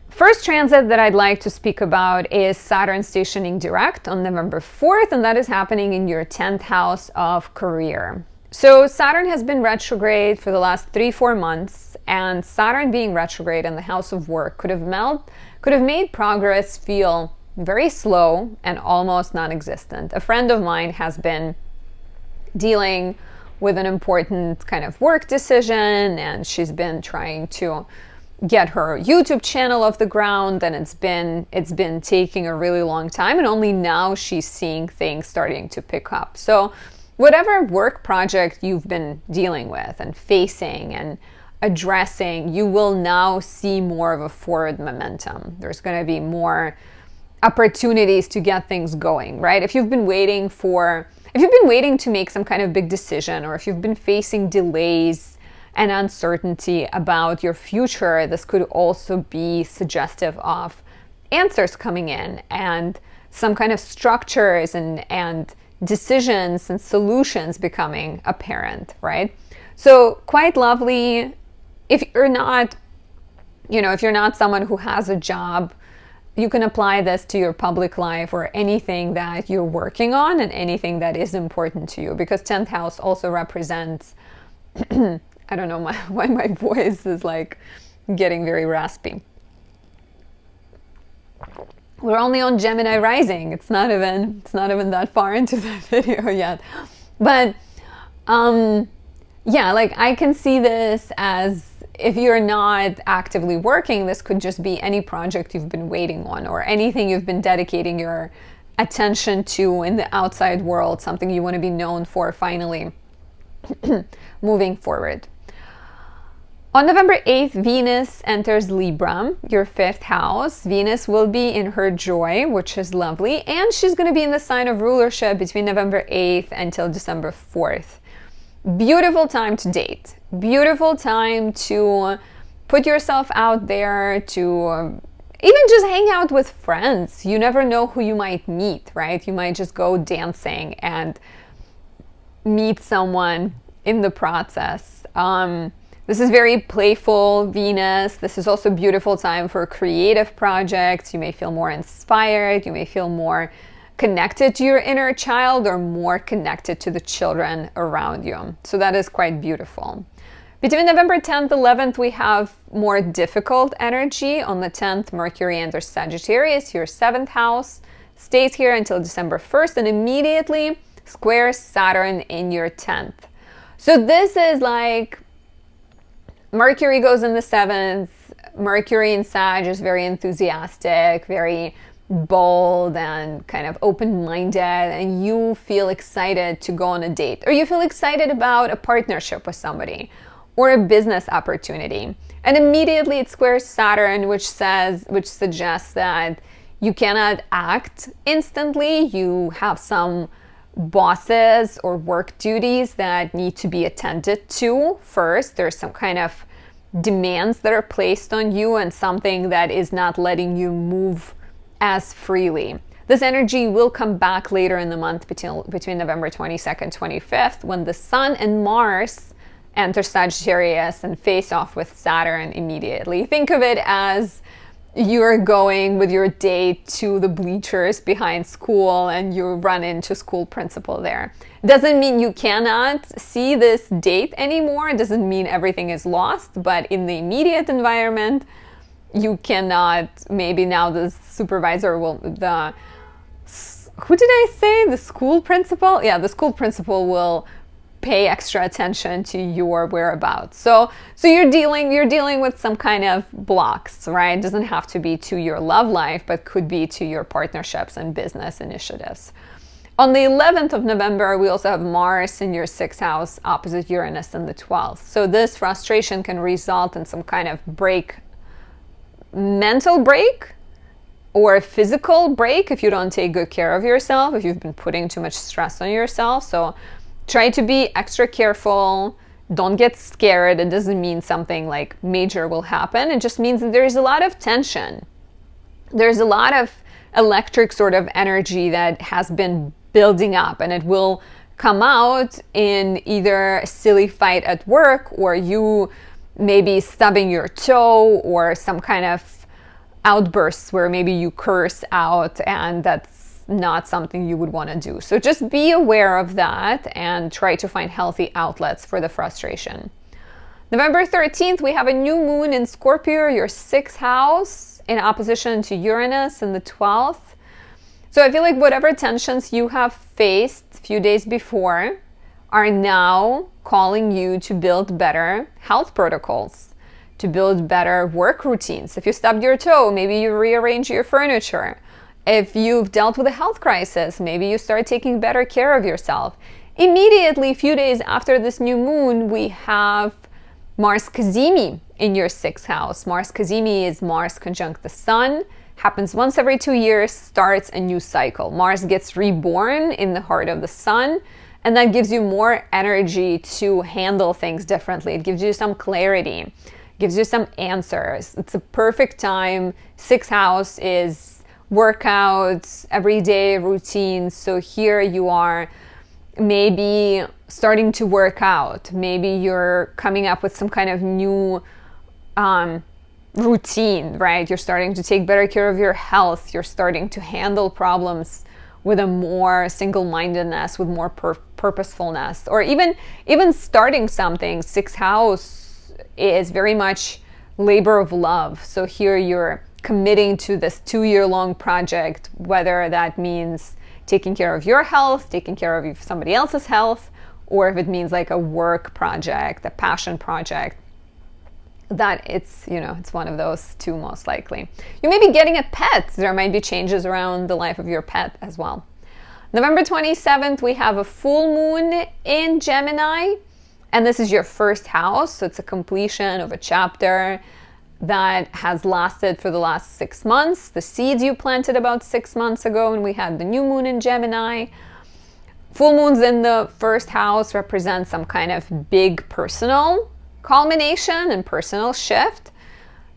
first transit that I'd like to speak about is Saturn stationing direct on November 4th, and that is happening in your 10th house of career. So Saturn has been retrograde for the last 3-4 months, and Saturn being retrograde in the house of work could have made progress feel very slow and almost non-existent. A friend of mine has been dealing with an important kind of work decision, and she's been trying to get her YouTube channel off the ground, and it's been taking a really long time, and only now she's seeing things starting to pick up. So whatever work project you've been dealing with and facing and addressing, you will now see more of a forward momentum. There's going to be more opportunities to get things going, right? If you've been waiting to make some kind of big decision, or if you've been facing delays and uncertainty about your future, this could also be suggestive of answers coming in and some kind of structures and decisions and solutions becoming apparent, right? So quite lovely. If you're not someone who has a job, you can apply this to your public life or anything that you're working on and anything that is important to you, because 10th house also represents I don't know why my voice is like getting very raspy. We're only on Gemini rising. It's not even that far into the video yet. But yeah, like I can see this as, if you're not actively working, this could just be any project you've been waiting on or anything you've been dedicating your attention to in the outside world, something you want to be known for finally moving forward. On November 8th, Venus enters Libra, your 5th house. Venus will be in her joy, which is lovely, and she's going to be in the sign of rulership between November 8th until December 4th. Beautiful time to date. Beautiful time to put yourself out there, to even just hang out with friends. You never know who you might meet, right? You might just go dancing and meet someone in the process. This is very playful Venus. This is also a beautiful time for creative projects. You may feel more inspired. You may feel more connected to your inner child or more connected to the children around you. So that is quite beautiful. Between November 10th, 11th, we have more difficult energy. On the 10th, Mercury enters Sagittarius, your 7th house, stays here until December 1st, and immediately squares Saturn in your 10th. So this is like Mercury goes in the 7th. Mercury in Sag is very enthusiastic, very bold and kind of open-minded, and you feel excited to go on a date, or you feel excited about a partnership with somebody or a business opportunity. And immediately it squares Saturn, which suggests that you cannot act instantly. You have some bosses or work duties that need to be attended to first. There's some kind of demands that are placed on you and something that is not letting you move as freely. This energy will come back later in the month between November 22nd, 25th, when the Sun and Mars enter Sagittarius and face off with Saturn immediately. Think of it as you're going with your date to the bleachers behind school and you run into school principal there. Doesn't mean you cannot see this date anymore. It doesn't mean everything is lost, but in the immediate environment, you cannot. Maybe now the supervisor will, who did I say? The school principal? Yeah, the school principal will pay extra attention to your whereabouts. So you're dealing with some kind of blocks, right? It doesn't have to be to your love life, but could be to your partnerships and business initiatives. On the 11th of November, we also have Mars in your 6th house opposite Uranus in the 12th. So this frustration can result in some kind of mental break, or a physical break if you don't take good care of yourself, if you've been putting too much stress on yourself. So try to be extra careful Don't get scared. It doesn't mean something like major will happen. It just means that there's a lot of tension. There's a lot of electric sort of energy that has been building up, and it will come out in either a silly fight at work, or you maybe stubbing your toe, or some kind of outbursts where maybe you curse out, and that's not something you would want to do. So just be aware of that and try to find healthy outlets for the frustration. November 13th, we have a new moon in Scorpio, your 6th house, in opposition to Uranus in the 12th. So I feel like whatever tensions you have faced a few days before are now calling you to build better health protocols, to build better work routines. If you stubbed your toe, maybe you rearrange your furniture. If you've dealt with a health crisis, maybe you start taking better care of yourself. Immediately, a few days after this new moon, we have Mars Cazimi in your 6th house. Mars Cazimi is Mars conjunct the Sun, happens once every 2 years, starts a new cycle. Mars gets reborn in the heart of the Sun, and that gives you more energy to handle things differently. It gives you some clarity, gives you some answers. It's a perfect time. 6th house is workouts, everyday routines. So here you are maybe starting to work out. Maybe you're coming up with some kind of new routine, right? You're starting to take better care of your health. You're starting to handle problems with a more single-mindedness, with more purposefulness, or even starting something. 6th house is very much labor of love. So here you're committing to this 2-year-long project, whether that means taking care of your health, taking care of somebody else's health, or if it means like a work project, a passion project. That it's one of those two most likely. You may be getting a pet. There might be changes around the life of your pet as well. November 27th, we have a full moon in Gemini, and this is your 1st house. So it's a completion of a chapter that has lasted for the last 6 months. The seeds you planted about 6 months ago when we had the new moon in Gemini. Full moons in the 1st house represent some kind of big personal culmination and personal shift.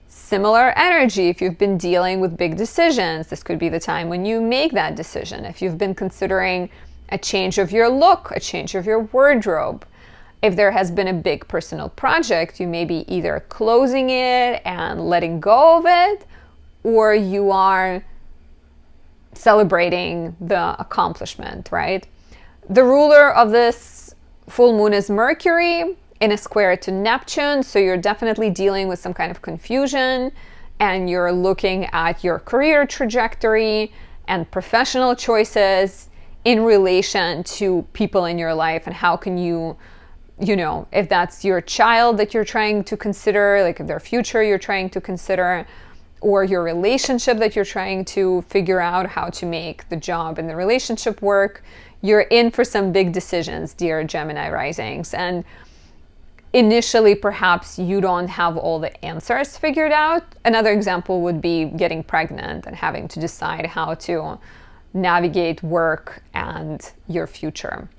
Similar energy if you've been dealing with big decisions. This could be the time when you make that decision. If you've been considering a change of your look, a change of your wardrobe. If there has been a big personal project, you may be either closing it and letting go of it, or you are celebrating the accomplishment, right? The ruler of this full moon is Mercury in a square to Neptune, so you're definitely dealing with some kind of confusion, and you're looking at your career trajectory and professional choices in relation to people in your life, and how can you if that's your child that you're trying to consider, like if their future you're trying to consider, or your relationship that you're trying to figure out how to make the job and the relationship work, you're in for some big decisions, dear Gemini risings. And initially, perhaps you don't have all the answers figured out. Another example would be getting pregnant and having to decide how to navigate work and your future.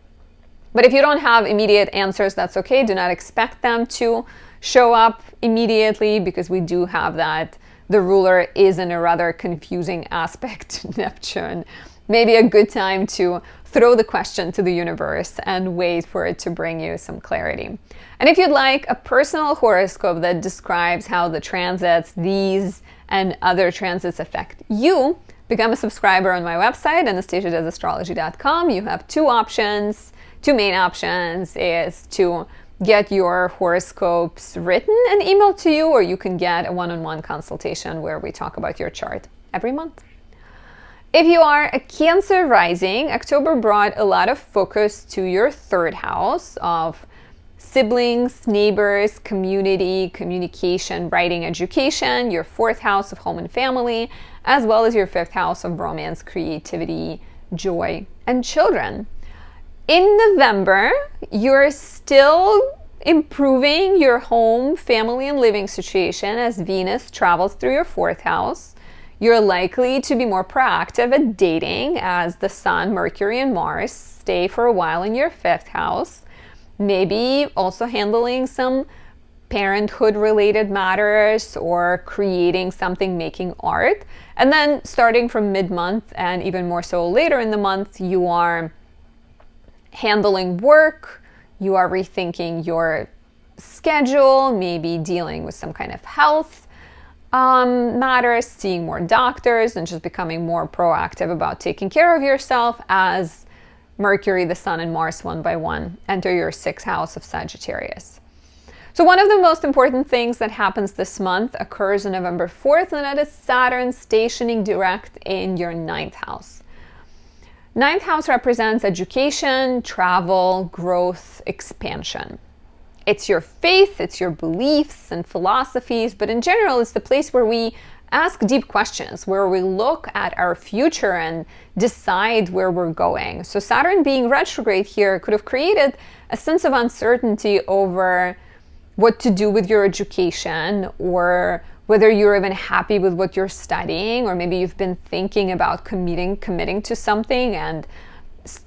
But if you don't have immediate answers, that's okay. Do not expect them to show up immediately, because we do have that. The ruler is in a rather confusing aspect to Neptune. Maybe a good time to throw the question to the universe and wait for it to bring you some clarity. And if you'd like a personal horoscope that describes how the transits, these and other transits affect you, become a subscriber on my website, anastasiadoesastrology.com. You have two main options is to get your horoscopes written and emailed to you, or you can get a one-on-one consultation where we talk about your chart every month. If you are a Cancer rising, October brought a lot of focus to your 3rd house of siblings, neighbors, community, communication, writing, education, your 4th house of home and family, as well as your 5th house of romance, creativity, joy, and children. In November, you're still improving your home, family, and living situation as Venus travels through your 4th house. You're likely to be more proactive at dating as the Sun, Mercury, and Mars stay for a while in your 5th house. maybe also handling some parenthood related matters or creating something, making art. And then starting from mid-month and even more so later in the month, you are handling work, you are rethinking your schedule, maybe dealing with some kind of health matters, seeing more doctors, and just becoming more proactive about taking care of yourself as Mercury, the Sun, and Mars one by one enter your 6th house of Sagittarius. So one of the most important things that happens this month occurs on November 4th, and that is Saturn stationing direct in your 9th house. 9th house represents education, travel, growth, expansion. It's your faith, it's your beliefs and philosophies, but in general, it's the place where we ask deep questions, where we look at our future and decide where we're going. So Saturn being retrograde here could have created a sense of uncertainty over what to do with your education, or whether you're even happy with what you're studying, or maybe you've been thinking about committing to something and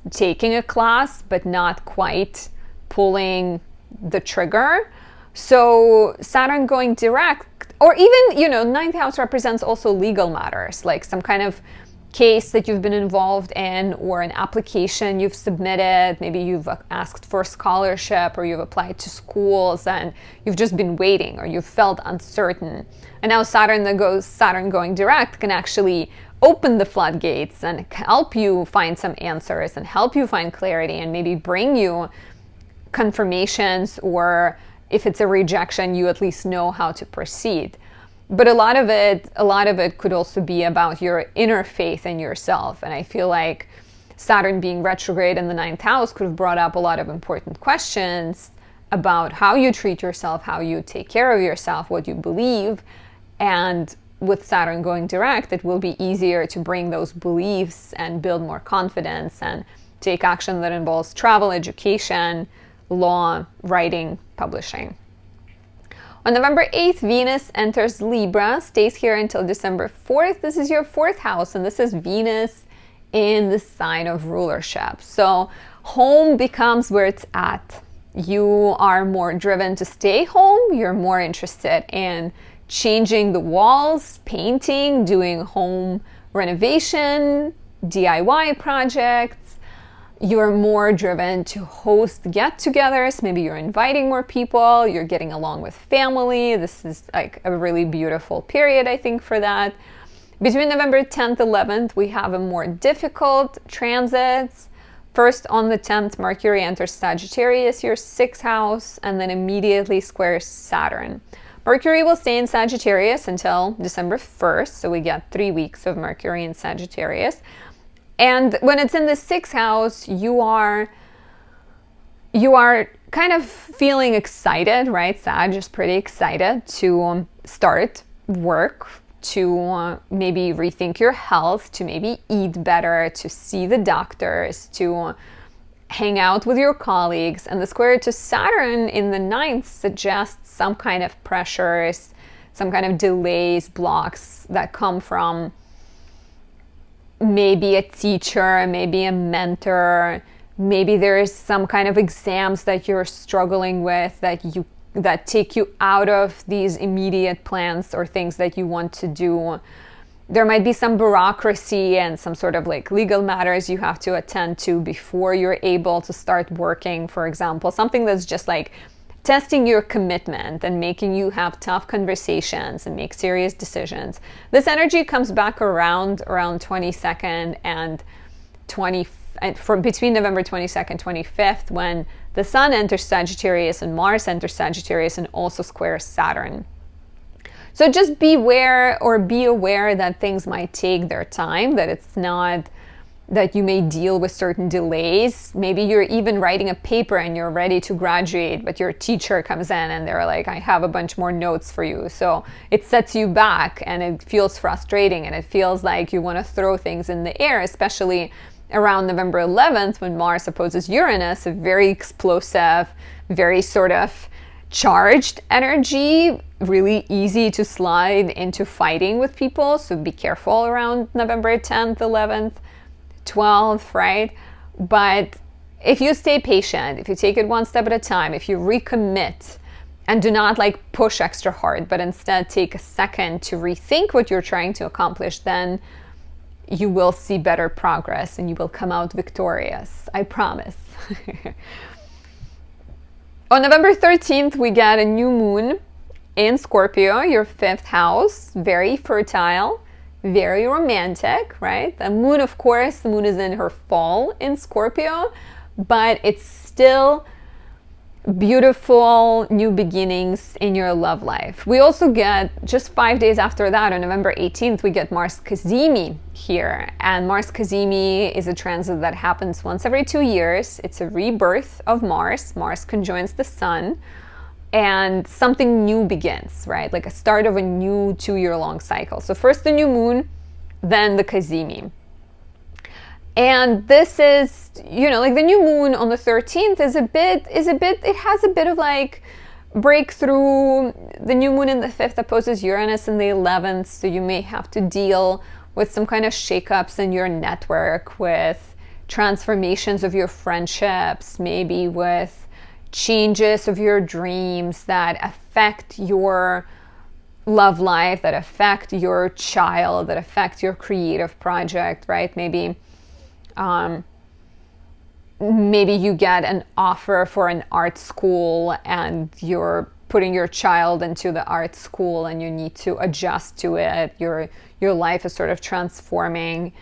taking a class, but not quite pulling the trigger. So Saturn going direct, or even, 9th house represents also legal matters, like some kind of case that you've been involved in, or an application you've submitted. Maybe you've asked for a scholarship, or you've applied to schools and you've just been waiting, or you've felt uncertain. And now Saturn going direct can actually open the floodgates and help you find some answers and help you find clarity and maybe bring you confirmations, or if it's a rejection, you at least know how to proceed. But a lot of it could also be about your inner faith in yourself. And I feel like Saturn being retrograde in the 9th house could have brought up a lot of important questions about how you treat yourself, how you take care of yourself, what you believe. And with Saturn going direct, it will be easier to bring those beliefs and build more confidence and take action that involves travel, education, law, writing, publishing. On November 8th, Venus enters Libra, stays here until December 4th. This is your 4th house, and this is Venus in the sign of rulership. So home becomes where it's at. You are more driven to stay home. You're more interested in changing the walls, painting, doing home renovation, DIY projects. You're more driven to host get-togethers. Maybe you're inviting more people. You're getting along with family. This is like a really beautiful period, I think, for that. Between November 10th, 11th, we have a more difficult transits. First, on the 10th, Mercury enters Sagittarius, your 6th house, and then immediately squares Saturn. Mercury will stay in Sagittarius until December 1st, so we get 3 weeks of Mercury in Sagittarius. And when it's in the 6th house, you are kind of feeling excited, right? Sag is pretty excited to start work, to maybe rethink your health, to maybe eat better, to see the doctors, to hang out with your colleagues. And the square to Saturn in the 9th suggests some kind of pressures, some kind of delays, blocks that come from maybe a teacher, maybe a mentor, maybe there is some kind of exams that you're struggling with that take you out of these immediate plans or things that you want to do. There might be some bureaucracy and some sort of like legal matters you have to attend to before you're able to start working, for example, something that's just like testing your commitment and making you have tough conversations and make serious decisions. This energy comes back around 22nd and between November 22nd, 25th, when the Sun enters Sagittarius and Mars enters Sagittarius and also squares Saturn. So just be aware that things might take their time, that it's not that you may deal with certain delays. Maybe you're even writing a paper and you're ready to graduate, but your teacher comes in and they're like, I have a bunch more notes for you. So it sets you back and it feels frustrating and it feels like you want to throw things in the air, especially around November 11th when Mars opposes Uranus, a very explosive, very sort of charged energy, really easy to slide into fighting with people. So be careful around November 10th, 11th, 12th, right? But if you stay patient, if you take it one step at a time, if you recommit and do not like push extra hard, but instead take a second to rethink what you're trying to accomplish, then you will see better progress and you will come out victorious. I promise. On November 13th, we get a new moon in Scorpio, your 5th house, very fertile, very romantic, right? The moon, of course, the moon is in her fall in Scorpio, but it's still beautiful new beginnings in your love life. We also get, just 5 days after that, on November 18th, we get Mars Cazimi here. And Mars Cazimi is a transit that happens once every 2 years. It's a rebirth of Mars. Mars conjoins the sun and something new begins, right? Like a start of a new 2-year-long cycle. So first the new moon, then the Cazimi. And this is, you know, like the new moon on the 13th it has a bit of like breakthrough. The new moon in the 5th opposes Uranus in the 11th, so you may have to deal with some kind of shakeups in your network, with transformations of your friendships, maybe with changes of your dreams that affect your love life, that affect your child, that affect your creative project, right? Maybe you get an offer for an art school and you're putting your child into the art school and you need to adjust to it. Your life is sort of transforming,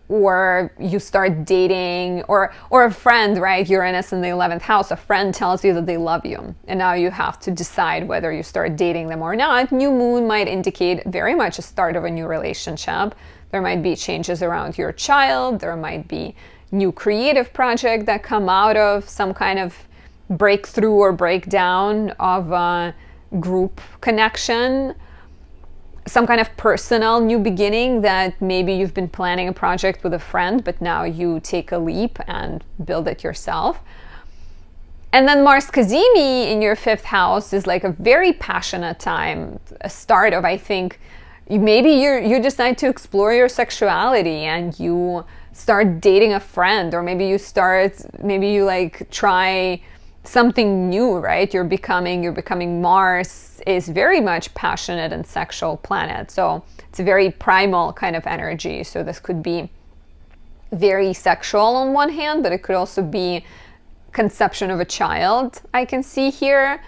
or you start dating, or a friend, right? Uranus in the 11th house, a friend tells you that they love you and now you have to decide whether you start dating them or not. New moon might indicate very much a start of a new relationship. There might be changes around your child. There might be new creative projects that come out of some kind of breakthrough or breakdown of a group connection. Some kind of personal new beginning that maybe you've been planning a project with a friend, but now you take a leap and build it yourself. And then Mars Cazimi in your 5th house is like a very passionate time, a start of, I think, maybe you decide to explore your sexuality and you start dating a friend, or maybe you like try something new, right? You're becoming Mars is very much passionate and sexual planet. So it's a very primal kind of energy. So this could be very sexual on one hand, but it could also be conception of a child, I can see here,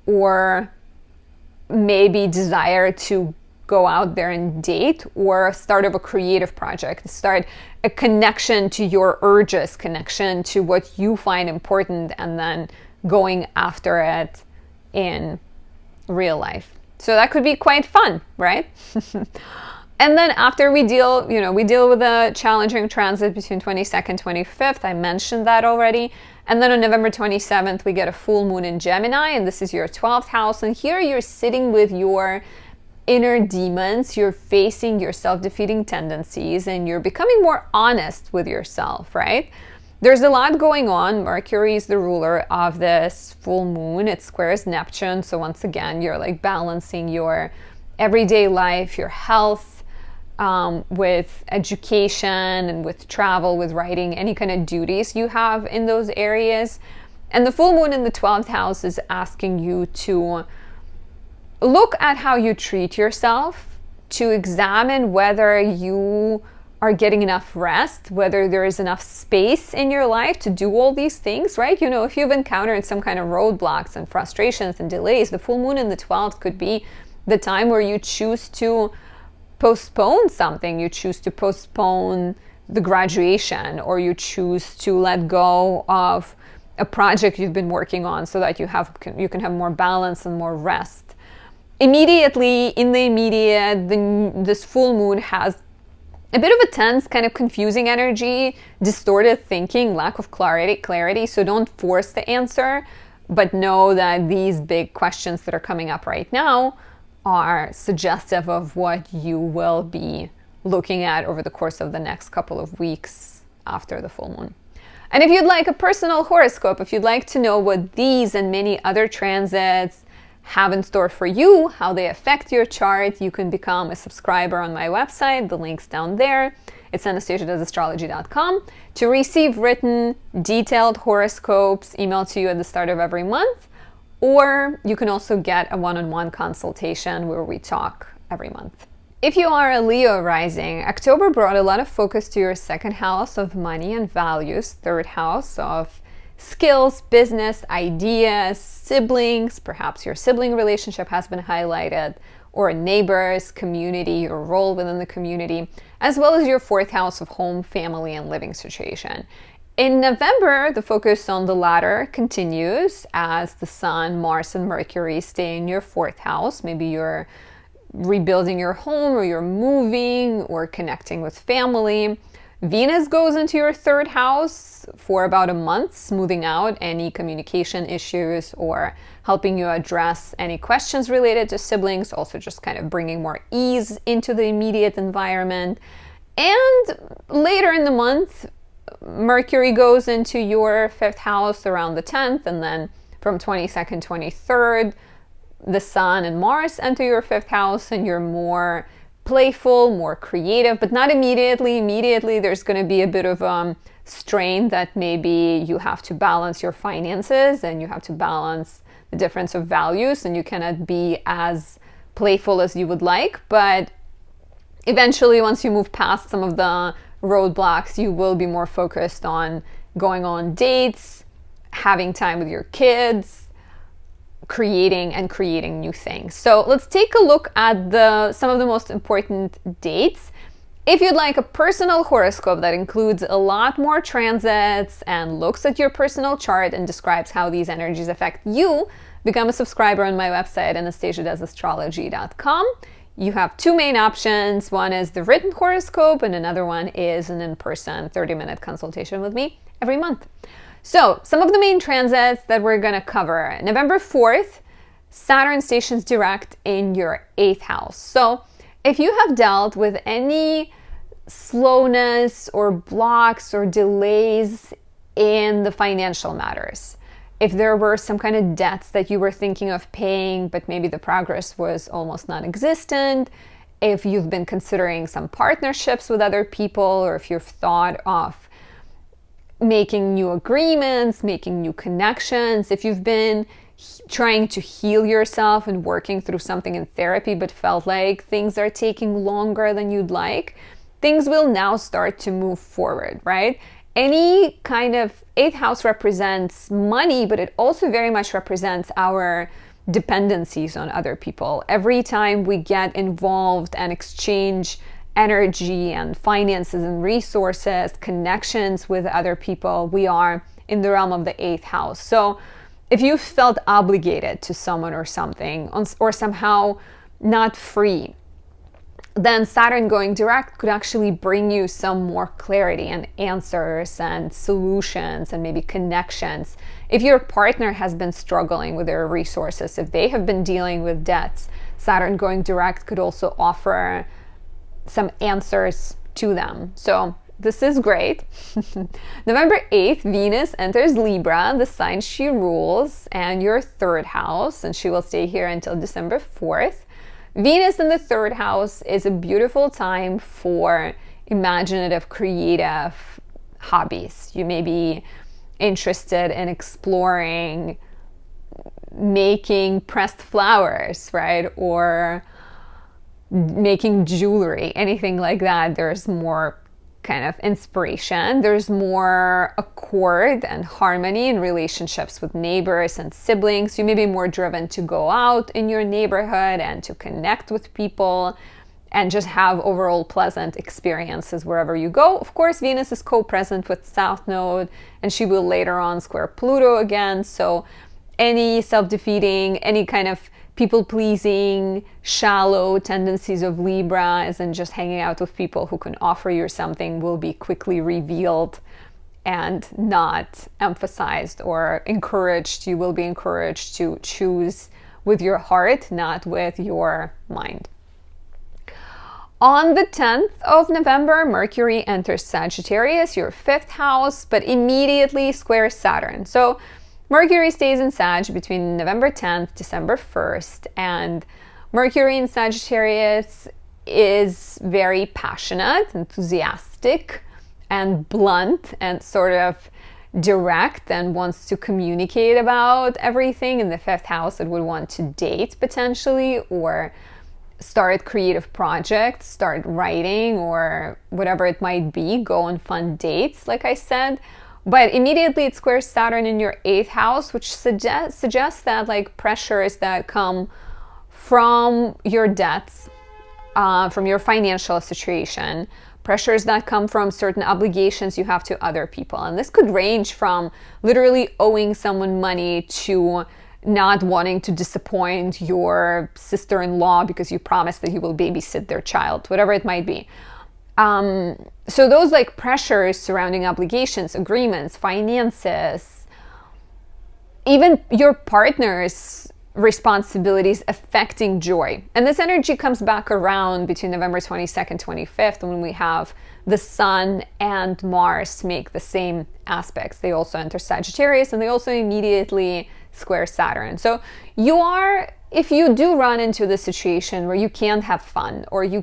or maybe desire to go out there and date, or start of a creative project, start a connection to your urges, connection to what you find important, and then going after it in real life. So that could be quite fun, right? And then after we deal with a challenging transit between 22nd, 25th. I mentioned that already. And then on November 27th, we get a full moon in Gemini, and this is your 12th house. And here you're sitting with your inner demons, you're facing your self-defeating tendencies, and you're becoming more honest with yourself, right? There's a lot going on. Mercury is the ruler of this full moon. It squares Neptune. So once again, you're like balancing your everyday life, your health, with education and with travel, with writing, any kind of duties you have in those areas. And the full moon in the 12th house is asking you to look at how you treat yourself, to examine whether you are getting enough rest, whether there is enough space in your life to do all these things, right? You know, if you've encountered some kind of roadblocks and frustrations and delays, the full moon in the 12th could be the time where you choose to postpone something. You choose to postpone the graduation, or you choose to let go of a project you've been working on so that you can have more balance and more rest. Immediately, in the immediate, this full moon has a bit of a tense, kind of confusing energy, distorted thinking, lack of clarity. So don't force the answer, but know that these big questions that are coming up right now are suggestive of what you will be looking at over the course of the next couple of weeks after the full moon. And if you'd like a personal horoscope, if you'd like to know what these and many other transits have in store for you, how they affect your chart, you can become a subscriber on my website. The link's down there. It's anastasiadasastrology.com to receive written, detailed horoscopes emailed to you at the start of every month. Or you can also get a one-on-one consultation where we talk every month. If you are a Leo rising, October brought a lot of focus to your second house of money and values, third house of skills, business, ideas, siblings, perhaps your sibling relationship has been highlighted, or neighbors, community, your role within the community, as well as your fourth house of home, family, and living situation. In November, the focus on the latter continues as the Sun, Mars, and Mercury stay in your fourth house. Maybe you're rebuilding your home, or you're moving, or connecting with family. Venus goes into your third house for about a month, smoothing out any communication issues or helping you address any questions related to siblings, also just kind of bringing more ease into the immediate environment. And later in the month, Mercury goes into your fifth house around the 10th, and then from 22nd, 23rd, the Sun and Mars enter your fifth house, and you're more playful, more creative, but not immediately. Immediately, there's going to be a bit of strain that maybe you have to balance your finances and you have to balance the difference of values, and you cannot be as playful as you would like. But eventually, once you move past some of the roadblocks, you will be more focused on going on dates, having time with your kids, creating new things. So let's take a look at some of the most important dates. If you'd like a personal horoscope that includes a lot more transits and looks at your personal chart and describes how these energies affect you, become a subscriber on my website, anastasiadasastrology.com. You have two main options. One is the written horoscope, and another one is an in-person 30-minute consultation with me every month. So, some of the main transits that we're going to cover. November 4th, Saturn stations direct in your 8th house. So, if you have dealt with any slowness or blocks or delays in the financial matters, if there were some kind of debts that you were thinking of paying, but maybe the progress was almost non-existent, if you've been considering some partnerships with other people, or if you've thought of making new agreements, making new connections, if you've been trying to heal yourself and working through something in therapy but felt like things are taking longer than you'd like, things will now start to move forward, right? Any kind of 8th house represents money, but it also very much represents our dependencies on other people. Every time we get involved and exchange energy and finances and resources, connections with other people, we are in the realm of the 8th house. So if you felt obligated to someone or something, or somehow not free, then Saturn going direct could actually bring you some more clarity and answers and solutions and maybe connections. If your partner has been struggling with their resources, if they have been dealing with debts, Saturn going direct could also offer some answers to them. So this is great. November 8th, Venus enters Libra, the sign she rules, and your third house, and she will stay here until December 4th. Venus in the third house is a beautiful time for imaginative, creative hobbies. You may be interested in exploring making pressed flowers, right? Or making jewelry, anything like that. There's more kind of inspiration. There's more accord and harmony in relationships with neighbors and siblings. You may be more driven to go out in your neighborhood and to connect with people and just have overall pleasant experiences wherever you go. Of course, Venus is co-present with South Node, and she will later on square Pluto again. So any self-defeating, any kind of people-pleasing, shallow tendencies of Libra, as in just hanging out with people who can offer you something, will be quickly revealed and not emphasized or encouraged. You will be encouraged to choose with your heart, not with your mind. On the 10th of November, Mercury enters Sagittarius, your 5th house, but immediately squares Saturn. So Mercury stays in Sag between November 10th, December 1st, and Mercury in Sagittarius is very passionate, enthusiastic, and blunt, and sort of direct, and wants to communicate about everything. In the 5th house, it would want to date potentially, or start creative projects, start writing, or whatever it might be, go on fun dates, like I said. But immediately it squares Saturn in your 8th house, which suggests that like pressures that come from your debts, from your financial situation, pressures that come from certain obligations you have to other people. And this could range from literally owing someone money to not wanting to disappoint your sister-in-law because you promised that you will babysit their child, whatever it might be. So those like pressures surrounding obligations, agreements, finances, even your partner's responsibilities affecting joy. And this energy comes back around between November 22nd, 25th, when we have the Sun and Mars make the same aspects. They also enter Sagittarius, and they also immediately square Saturn. So if you do run into the situation where you can't have fun, or you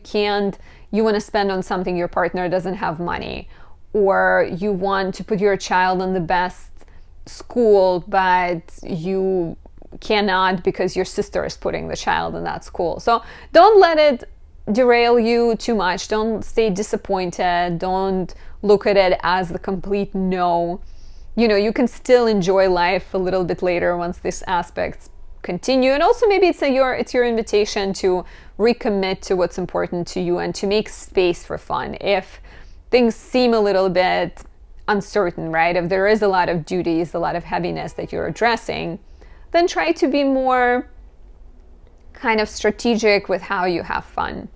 want to spend on something your partner doesn't have money, or you want to put your child in the best school, but you cannot because your sister is putting the child in that school. So don't let it derail you too much. Don't stay disappointed. Don't look at it as the complete no. You can still enjoy life a little bit later once these aspects continue. And also maybe it's your invitation to recommit to what's important to you and to make space for fun. If things seem a little bit uncertain, right? If there is a lot of duties, a lot of heaviness that you're addressing, then try to be more kind of strategic with how you have fun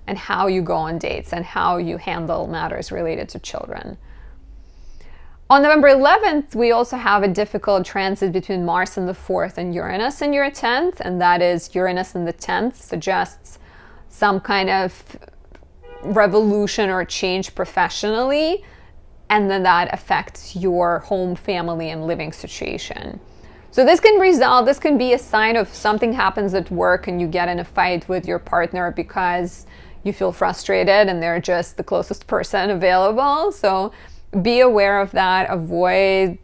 and how you go on dates and how you handle matters related to children. On November 11th, we also have a difficult transit between Mars in the 4th and Uranus in your 10th, and that is Uranus in the 10th suggests some kind of revolution or change professionally, and then that affects your home, family, and living situation. So this can be a sign of something happens at work and you get in a fight with your partner because you feel frustrated and they're just the closest person available. So be aware of that. Avoid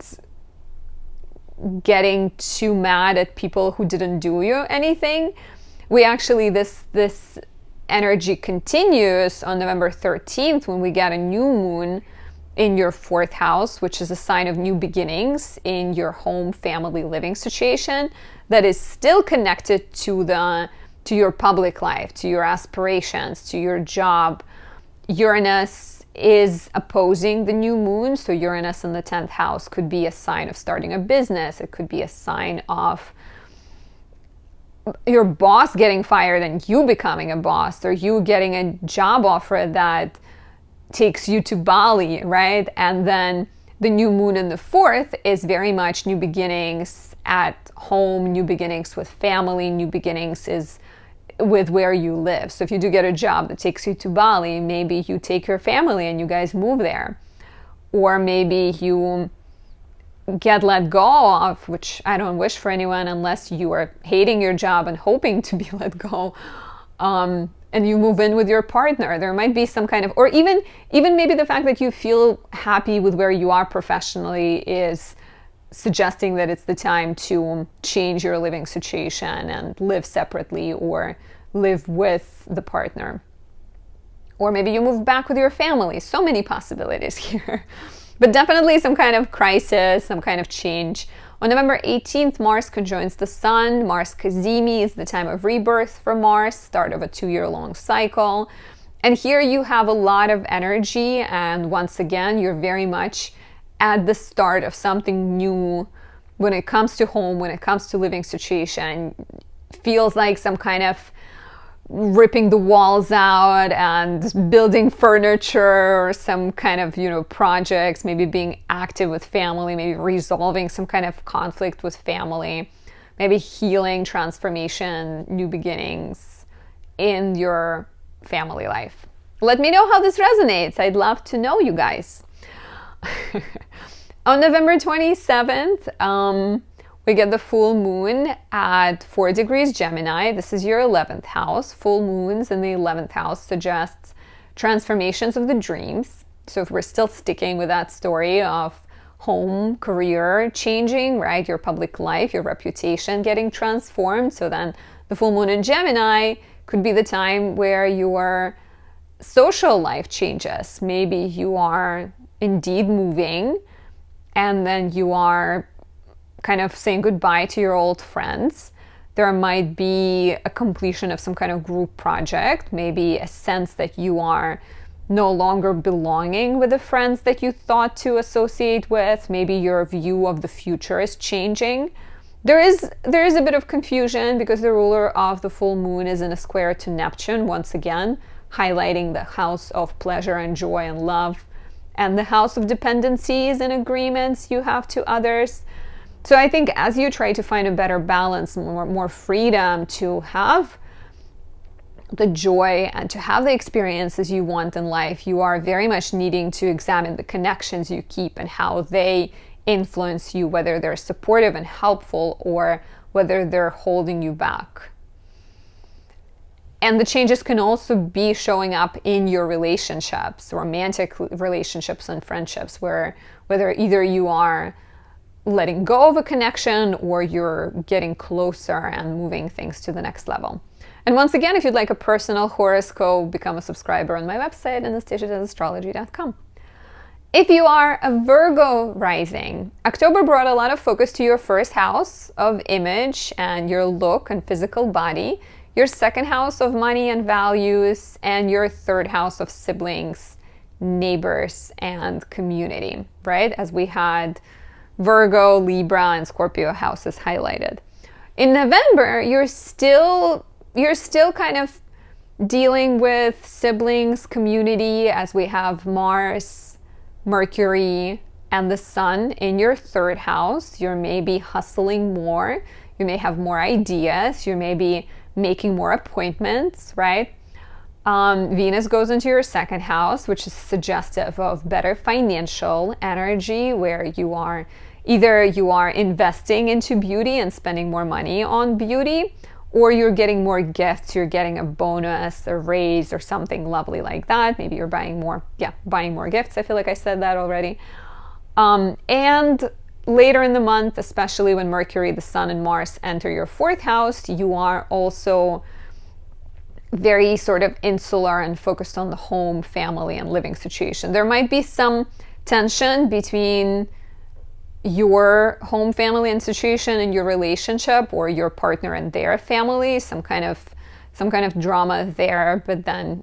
getting too mad at people who didn't do you anything. This energy continues on November 13th when we get a new moon in your 4th house, which is a sign of new beginnings in your home, family, living situation that is still connected to your public life, to your aspirations, to your job. Uranus is opposing the new moon, so Uranus in the 10th house could be a sign of starting a business. It could be a sign of your boss getting fired and you becoming a boss, or you getting a job offer that takes you to Bali, right? And then the new moon in the 4th is very much new beginnings at home, new beginnings with family, new beginnings is with where you live. So if you do get a job that takes you to Bali, maybe you take your family and you guys move there. Or maybe you get let go of, which I don't wish for anyone unless you are hating your job and hoping to be let go. And you move in with your partner. There might be some kind of, or even maybe the fact that you feel happy with where you are professionally is suggesting that it's the time to change your living situation and live separately or live with the partner. Or maybe you move back with your family. So many possibilities here. But definitely some kind of crisis, some kind of change. On November 18th, Mars conjoins the Sun. Mars Cazimi is the time of rebirth for Mars, start of a 2-year-long cycle. And here you have a lot of energy, and once again, you're very much at the start of something new when it comes to home, when it comes to living situation. Feels like some kind of ripping the walls out and building furniture, or some kind of, projects, maybe being active with family, maybe resolving some kind of conflict with family, maybe healing, transformation, new beginnings in your family life. Let me know how this resonates. I'd love to know, you guys. On November 27th, We get the full moon at 4 degrees Gemini. This is your 11th house. Full moons in the 11th house suggests transformations of the dreams. So if we're still sticking with that story of home, career changing, right? Your public life, your reputation getting transformed. So then the full moon in Gemini could be the time where your social life changes. Maybe you are indeed moving, and then you are kind of saying goodbye to your old friends. There might be a completion of some kind of group project, maybe a sense that you are no longer belonging with the friends that you thought to associate with. Maybe your view of the future is changing. There is a bit of confusion because the ruler of the full moon is in a square to Neptune, once again, highlighting the house of pleasure and joy and love, and the house of dependencies and agreements you have to others. So I think as you try to find a better balance, more freedom to have the joy and to have the experiences you want in life, you are very much needing to examine the connections you keep and how they influence you, whether they're supportive and helpful or whether they're holding you back. And the changes can also be showing up in your relationships, romantic relationships and friendships, whether either you are letting go of a connection or you're getting closer and moving things to the next level. And once again, if you'd like a personal horoscope, become a subscriber on my website, Anastasia.astrology.com. If you are a Virgo rising, October brought a lot of focus to your first house of image and your look and physical body, your second house of money and values, and your third house of siblings, neighbors, and community, right? As we had Virgo, Libra, and Scorpio houses highlighted. In November, you're still kind of dealing with siblings, community, as we have Mars, Mercury, and the Sun in your third house. You're maybe hustling more. You may have more ideas. You may be making more appointments, right? Venus goes into your second house, which is suggestive of better financial energy, where you are investing into beauty and spending more money on beauty, or you're getting more gifts, you're getting a bonus, a raise, or something lovely like that. Maybe you're buying more gifts. I feel like I said that already. And later in the month, especially when Mercury, the Sun, and Mars enter your fourth house, you are also very sort of insular and focused on the home, family, and living situation. There might be some tension between your home, family, and situation and your relationship, or your partner and their family, some kind of drama there, but then,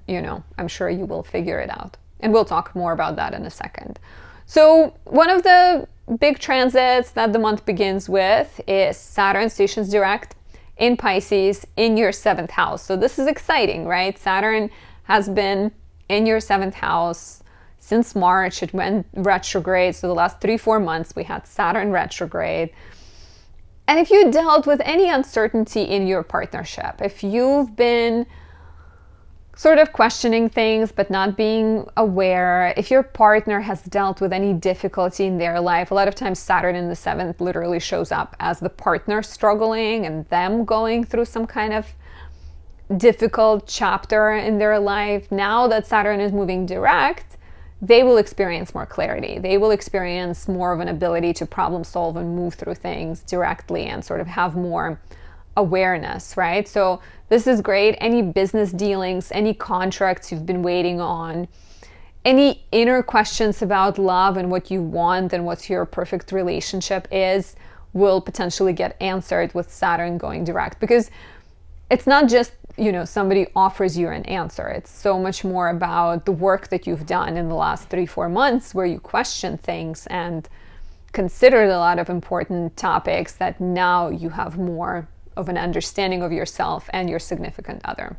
I'm sure you will figure it out. And we'll talk more about that in a second. So one of the big transits that the month begins with is Saturn stations direct in Pisces in your 7th house. So this is exciting, right? Saturn has been in your 7th house since March. It went retrograde. So the last 3-4 months we had Saturn retrograde. And if you dealt with any uncertainty in your partnership, if you've been sort of questioning things but not being aware, if your partner has dealt with any difficulty in their life, a lot of times Saturn in the 7th literally shows up as the partner struggling and them going through some kind of difficult chapter in their life. Now that Saturn is moving direct, they will experience more clarity. They will experience more of an ability to problem solve and move through things directly and sort of have more awareness, right? So this is great. Any business dealings, any contracts you've been waiting on, any inner questions about love and what you want and what your perfect relationship is will potentially get answered with Saturn going direct. Because it's not just, somebody offers you an answer. It's so much more about the work that you've done in the last 3-4 months, where you question things and considered a lot of important topics that now you have more of an understanding of yourself and your significant other.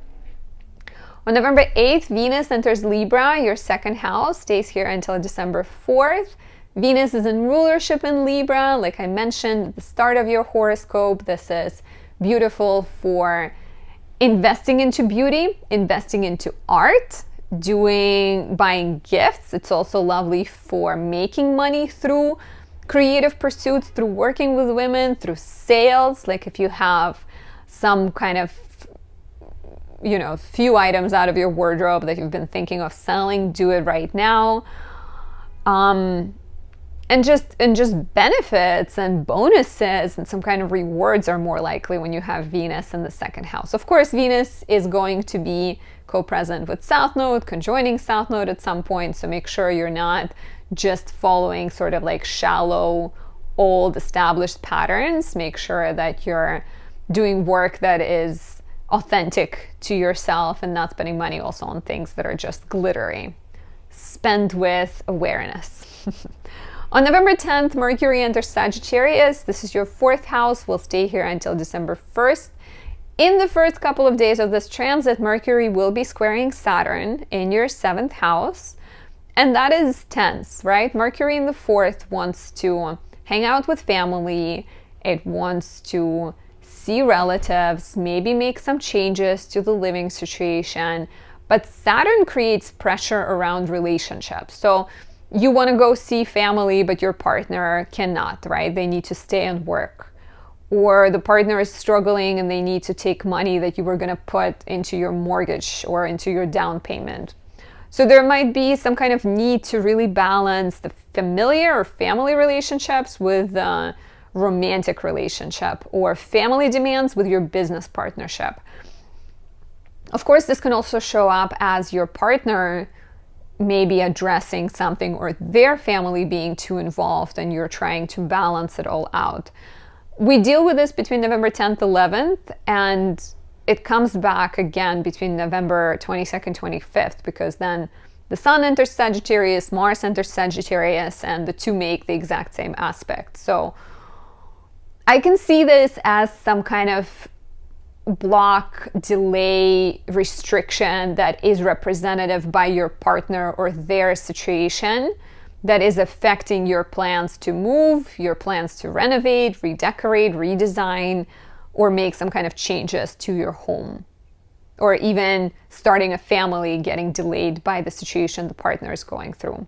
On November 8th, Venus enters Libra, your 2nd house, stays here until December 4th. Venus is in rulership in Libra. Like I mentioned at the start of your horoscope, this is beautiful for investing into beauty, investing into art, buying gifts. It's also lovely for making money through creative pursuits, through working with women, through sales. Like if you have some kind of, you know, few items out of your wardrobe that you've been thinking of selling, do it right now. And just benefits and bonuses and some kind of rewards are more likely when you have Venus in the second house. Of course, Venus is going to be co-present with South Node, conjoining South Node at some point. So make sure you're not just following sort of like shallow, old established patterns. Make sure that you're doing work that is authentic to yourself and not spending money also on things that are just glittery. Spend with awareness. On November 10th, Mercury enters Sagittarius. This is your 4th house. Will stay here until December 1st. In the first couple of days of this transit, Mercury will be squaring Saturn in your 7th house. And that is tense, right? Mercury in the 4th wants to hang out with family. It wants to see relatives, maybe make some changes to the living situation. But Saturn creates pressure around relationships. So you want to go see family, but your partner cannot, right? They need to stay and work. Or the partner is struggling and they need to take money that you were going to put into your mortgage or into your down payment. So there might be some kind of need to really balance the familiar or family relationships with the romantic relationship, or family demands with your business partnership. Of course, this can also show up as your partner maybe addressing something, or their family being too involved, and you're trying to balance it all out. We deal with this between November 10th, 11th, and it comes back again between November 22nd, 25th, because then the Sun enters Sagittarius, Mars enters Sagittarius, and the two make the exact same aspect. So I can see this as some kind of block, delay, restriction that is representative by your partner or their situation, that is affecting your plans to move, your plans to renovate, redecorate, redesign, or make some kind of changes to your home. Or even starting a family getting delayed by the situation the partner is going through.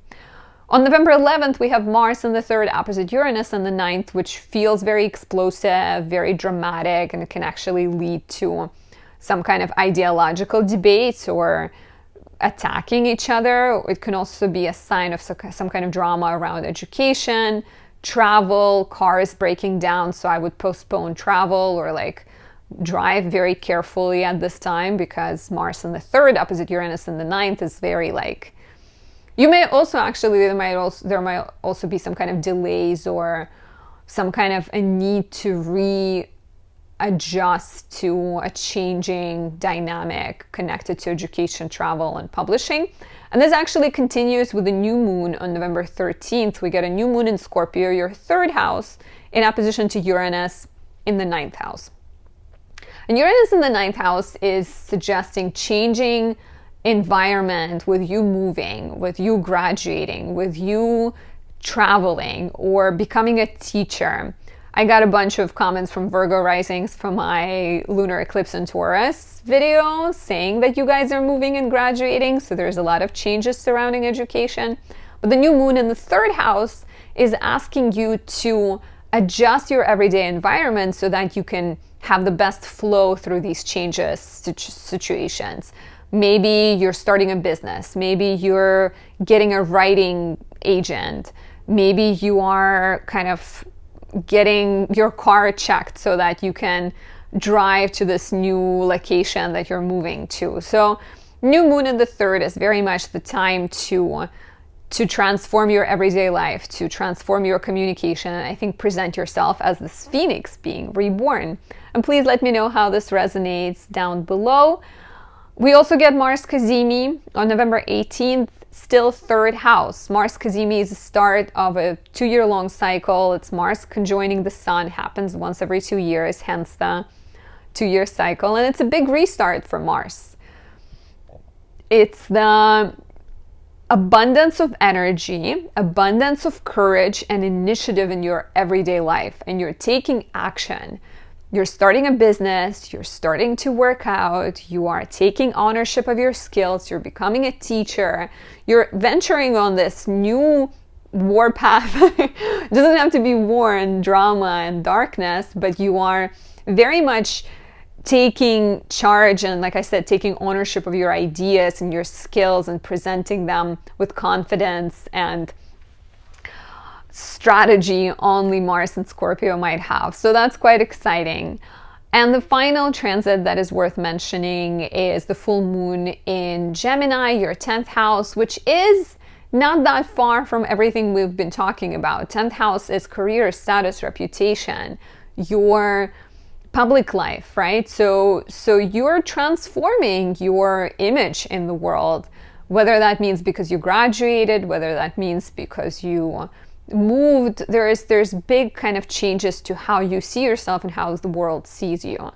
On November 11th, we have Mars in the 3rd opposite Uranus in the 9th, which feels very explosive, very dramatic, and it can actually lead to some kind of ideological debate or attacking each other. It can also be a sign of some kind of drama around education, travel, cars breaking down. So I would postpone travel or like drive very carefully at this time, because Mars in the 3rd opposite Uranus in the 9th is very like, you may also actually, there might also be some kind of delays or some kind of a need to readjust to a changing dynamic connected to education, travel, and publishing. And this actually continues with the new moon on November 13th. We get a new moon in Scorpio, your 3rd house, in opposition to Uranus in the 9th house. And Uranus in the 9th house is suggesting changing environment, with you moving, with you graduating, with you traveling, or becoming a teacher. I got a bunch of comments from Virgo risings from my lunar eclipse in Taurus video saying that you guys are moving and graduating, so there's a lot of changes surrounding education. But the new moon in the 3rd house is asking you to adjust your everyday environment so that you can have the best flow through these changes situations. Maybe you're starting a business. Maybe you're getting a writing agent. Maybe you are kind of getting your car checked so that you can drive to this new location that you're moving to. So new moon in the 3rd is very much the time to transform your everyday life, to transform your communication, and I think present yourself as this phoenix being reborn. And please let me know how this resonates down below. We also get Mars Cazimi on November 18th, still 3rd house. Mars Cazimi is the start of a 2-year-long cycle. It's Mars conjoining the Sun, happens once every 2 years, hence the 2-year cycle. And it's a big restart for Mars. It's the abundance of energy, abundance of courage and initiative in your everyday life, and you're taking action. You're starting a business, you're starting to work out, you are taking ownership of your skills, you're becoming a teacher, you're venturing on this new war path. It doesn't have to be war and drama and darkness, but you are very much taking charge and, like I said, taking ownership of your ideas and your skills and presenting them with confidence and strategy only Mars and Scorpio might have. So that's quite exciting. And the final transit that is worth mentioning is the full moon in Gemini, your 10th house, which is not that far from everything we've been talking about. 10th house is career, status, reputation, your public life, right? So you're transforming your image in the world, whether that means because you graduated, whether that means because you moved. There's big kind of changes to how you see yourself and how the world sees you.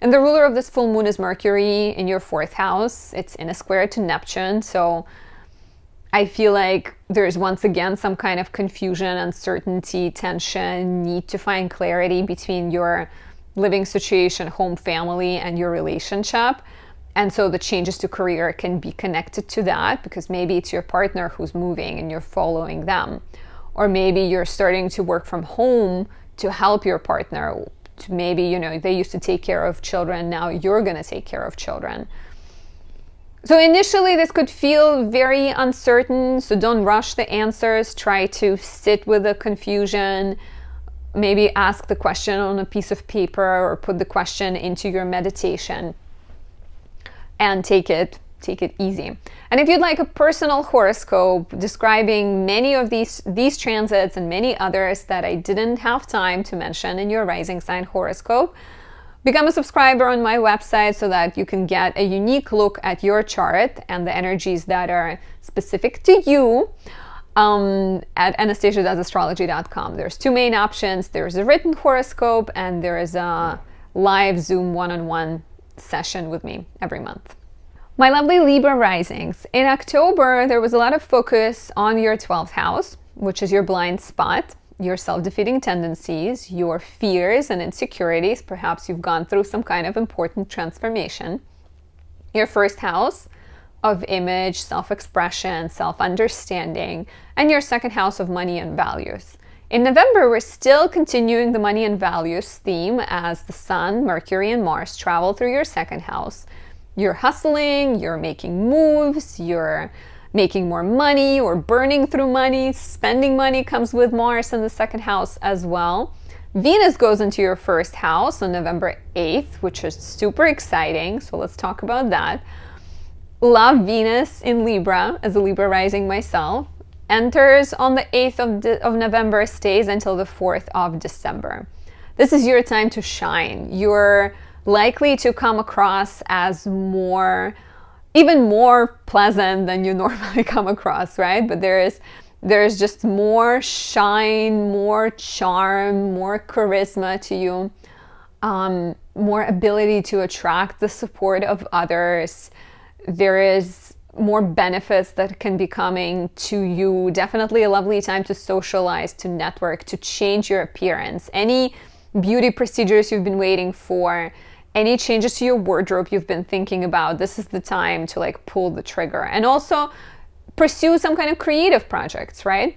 And the ruler of this full moon is Mercury in your 4th house. It's in a square to Neptune. So I feel like there's once again some kind of confusion, uncertainty, tension, need to find clarity between your living situation, home, family, and your relationship. And so the changes to career can be connected to that, because maybe it's your partner who's moving and you're following them. Or maybe you're starting to work from home to help your partner. Maybe, they used to take care of children, now you're going to take care of children. So initially this could feel very uncertain, so don't rush the answers. Try to sit with the confusion. Maybe ask the question on a piece of paper or put the question into your meditation and take it easy. And if you'd like a personal horoscope describing many of these transits and many others that I didn't have time to mention in your rising sign horoscope, become a subscriber on my website so that you can get a unique look at your chart and the energies that are specific to you at Anastasia.astrology.com. There's 2 main options. There's a written horoscope and there is a live Zoom one-on-one session with me every month. My lovely Libra risings. In October, there was a lot of focus on your 12th house, which is your blind spot, your self-defeating tendencies, your fears and insecurities. Perhaps you've gone through some kind of important transformation. Your 1st house of image, self-expression, self-understanding, and your 2nd house of money and values. In November, we're still continuing the money and values theme as the Sun, Mercury, and Mars travel through your 2nd house. You're hustling, you're making moves, you're making more money or burning through money. Spending money comes with Mars in the 2nd house as well. Venus goes into your 1st house on November 8th, which is super exciting. So let's talk about that. Love Venus in Libra, as a Libra rising myself. Enters on the 8th of November, stays until the 4th of December. This is your time to shine. You're likely to come across as even more pleasant than you normally come across, right? But there's just more shine, more charm, more charisma to you, more ability to attract the support of others. There is more benefits that can be coming to you. Definitely a lovely time to socialize, to network, to change your appearance. Any beauty procedures you've been waiting for, any changes to your wardrobe you've been thinking about, this is the time to pull the trigger. And also pursue some kind of creative projects, right?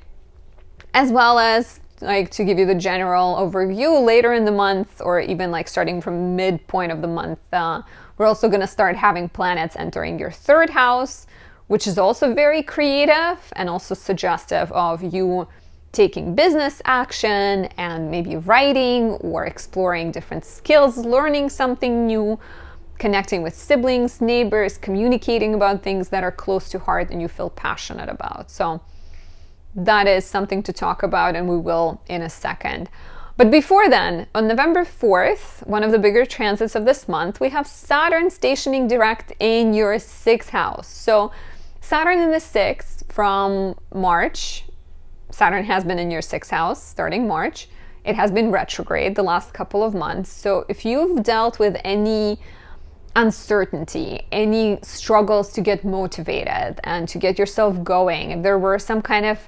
As well as to give you the general overview, later in the month, or even starting from midpoint of the month, we're also going to start having planets entering your 3rd house, which is also very creative and also suggestive of you taking business action and maybe writing or exploring different skills, learning something new, connecting with siblings, neighbors, communicating about things that are close to heart and you feel passionate about. So that is something to talk about, and we will in a second. But before then, on November 4th, one of the bigger transits of this month, we have Saturn stationing direct in your 6th house. So Saturn in the 6th from March. Saturn has been in your 6th house starting March. It has been retrograde the last couple of months. So if you've dealt with any uncertainty, any struggles to get motivated and to get yourself going, if there were some kind of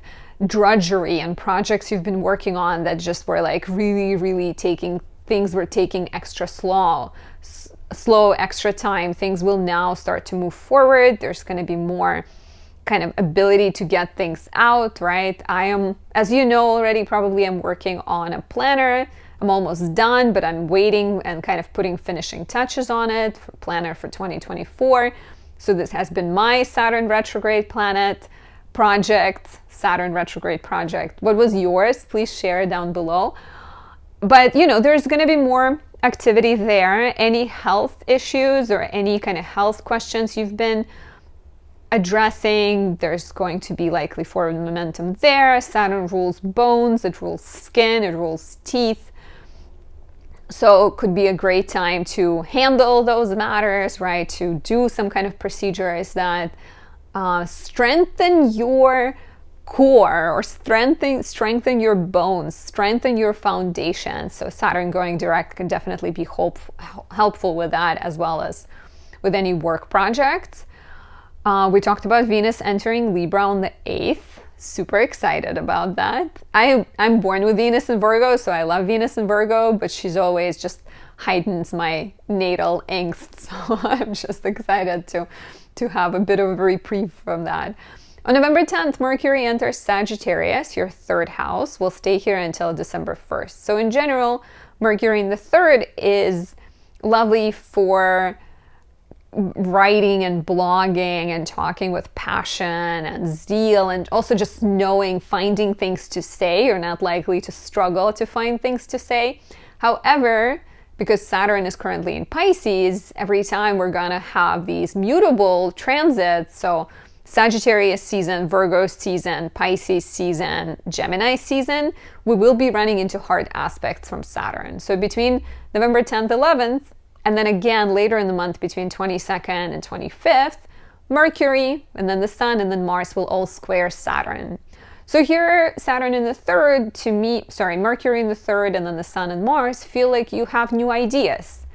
drudgery and projects you've been working on that just were really taking extra slow, extra time, things will now start to move forward. There's going to be more kind of ability to get things out, right? I am, as you know already, probably I'm working on a planner. I'm almost done, but I'm waiting and kind of putting finishing touches on it for planner for 2024. So this has been my Saturn retrograde planet project, Saturn retrograde project. What was yours? Please share down below. But, you know, there's going to be more activity there. Any health issues or any kind of health questions you've been addressing, there's going to be likely forward momentum there. Saturn rules bones, it rules skin, it rules teeth. So it could be a great time to handle those matters, right? To do some kind of procedures that strengthen your core or strengthen your bones, strengthen your foundation. So Saturn going direct can definitely be helpful with that, as well as with any work projects. We talked about Venus entering Libra on the 8th. Super excited about that. I'm born with Venus in Virgo, so I love Venus in Virgo, but she's always just heightens my natal angst. So I'm just excited to have a bit of a reprieve from that. On November 10th, Mercury enters Sagittarius, your third house. Will stay here until December 1st. So in general, Mercury in the third is lovely for writing and blogging and talking with passion and zeal, and also just knowing, finding things to say. You're not likely to struggle to find things to say. However, because Saturn is currently in Pisces, every time we're gonna have these mutable transits, so Sagittarius season, Virgo season, Pisces season, Gemini season, we will be running into hard aspects from Saturn. So between November 10th, 11th, and then again later in the month between 22nd and 25th, Mercury, and then the Sun, and then Mars will all square Saturn. So here, Saturn in the third Mercury in the third, and then the Sun and Mars feel like you have new ideas.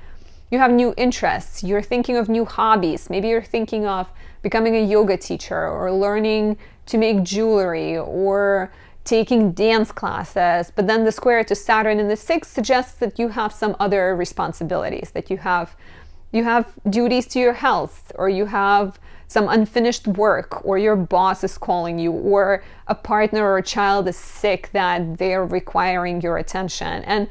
You have new interests. You're thinking of new hobbies. Maybe you're thinking of becoming a yoga teacher or learning to make jewelry or taking dance classes. But then the square to Saturn in the 6th suggests that you have some other responsibilities, that you have duties to your health, or you have some unfinished work, or your boss is calling you, or a partner or a child is sick that they're requiring your attention. And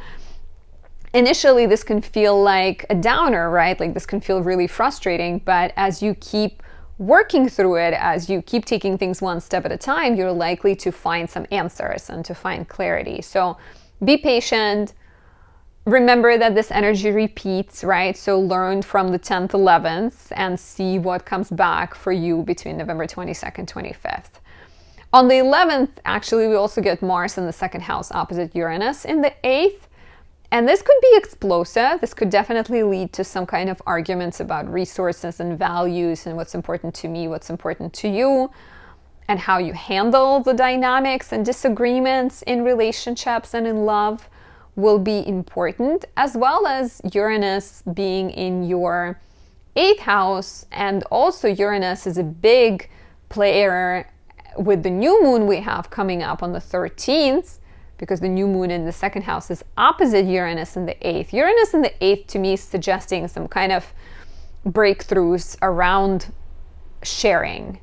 initially this can feel like a downer, right? Like this can feel really frustrating, but as you keep working through it, as you keep taking things one step at a time, you're likely to find some answers and to find clarity. So be patient. Remember that this energy repeats, right? So learn from the 10th, 11th and see what comes back for you between November 22nd, 25th. On the 11th, actually, we also get Mars in the second house opposite Uranus in the 8th. And this could be explosive. This could definitely lead to some kind of arguments about resources and values and what's important to me, what's important to you, and how you handle the dynamics and disagreements in relationships and in love will be important, as well as Uranus being in your 8th house. And also Uranus is a big player with the new moon we have coming up on the 13th, because the new moon in the second house is opposite Uranus in the 8th. Uranus in the 8th to me is suggesting some kind of breakthroughs around sharing.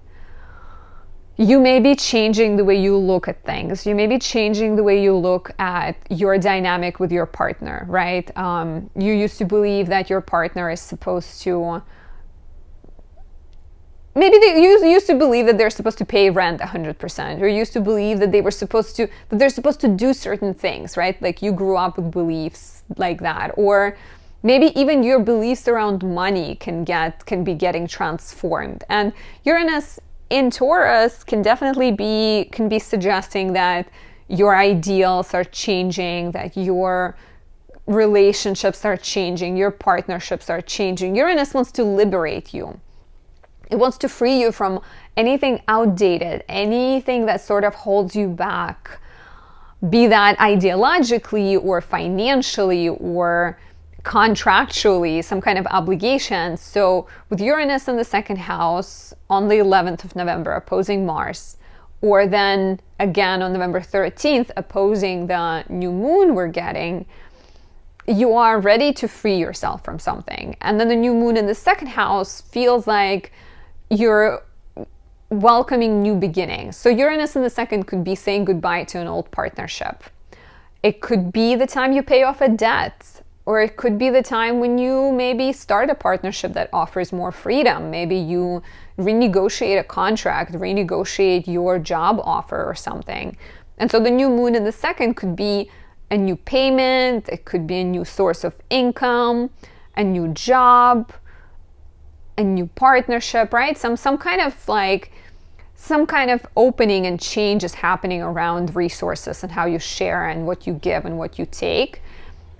You may be changing the way you look at things. You may be changing the way you look at your dynamic with your partner, right? You used to believe that your partner is supposed to maybe you used to believe that they're supposed to pay rent 100%, or used to believe that they're supposed to do certain things, right? Like you grew up with beliefs like that, or maybe even your beliefs around money can be getting transformed. And Uranus in Taurus can definitely be suggesting that your ideals are changing, that your relationships are changing, your partnerships are changing. Uranus wants to liberate you. It wants to free you from anything outdated, anything that sort of holds you back, be that ideologically or financially or contractually, some kind of obligation. So with Uranus in the second house on the 11th of November opposing Mars, or then again on November 13th opposing the new moon we're getting, you are ready to free yourself from something. And then the new moon in the second house feels like you're welcoming new beginnings. So Uranus in the second could be saying goodbye to an old partnership. It could be the time you pay off a debt, or it could be the time when you maybe start a partnership that offers more freedom. Maybe you renegotiate a contract, renegotiate your job offer or something. And so the new moon in the second could be a new payment, it could be a new source of income, a new job, a new partnership, right? Some kind of opening and change is happening around resources and how you share and what you give and what you take.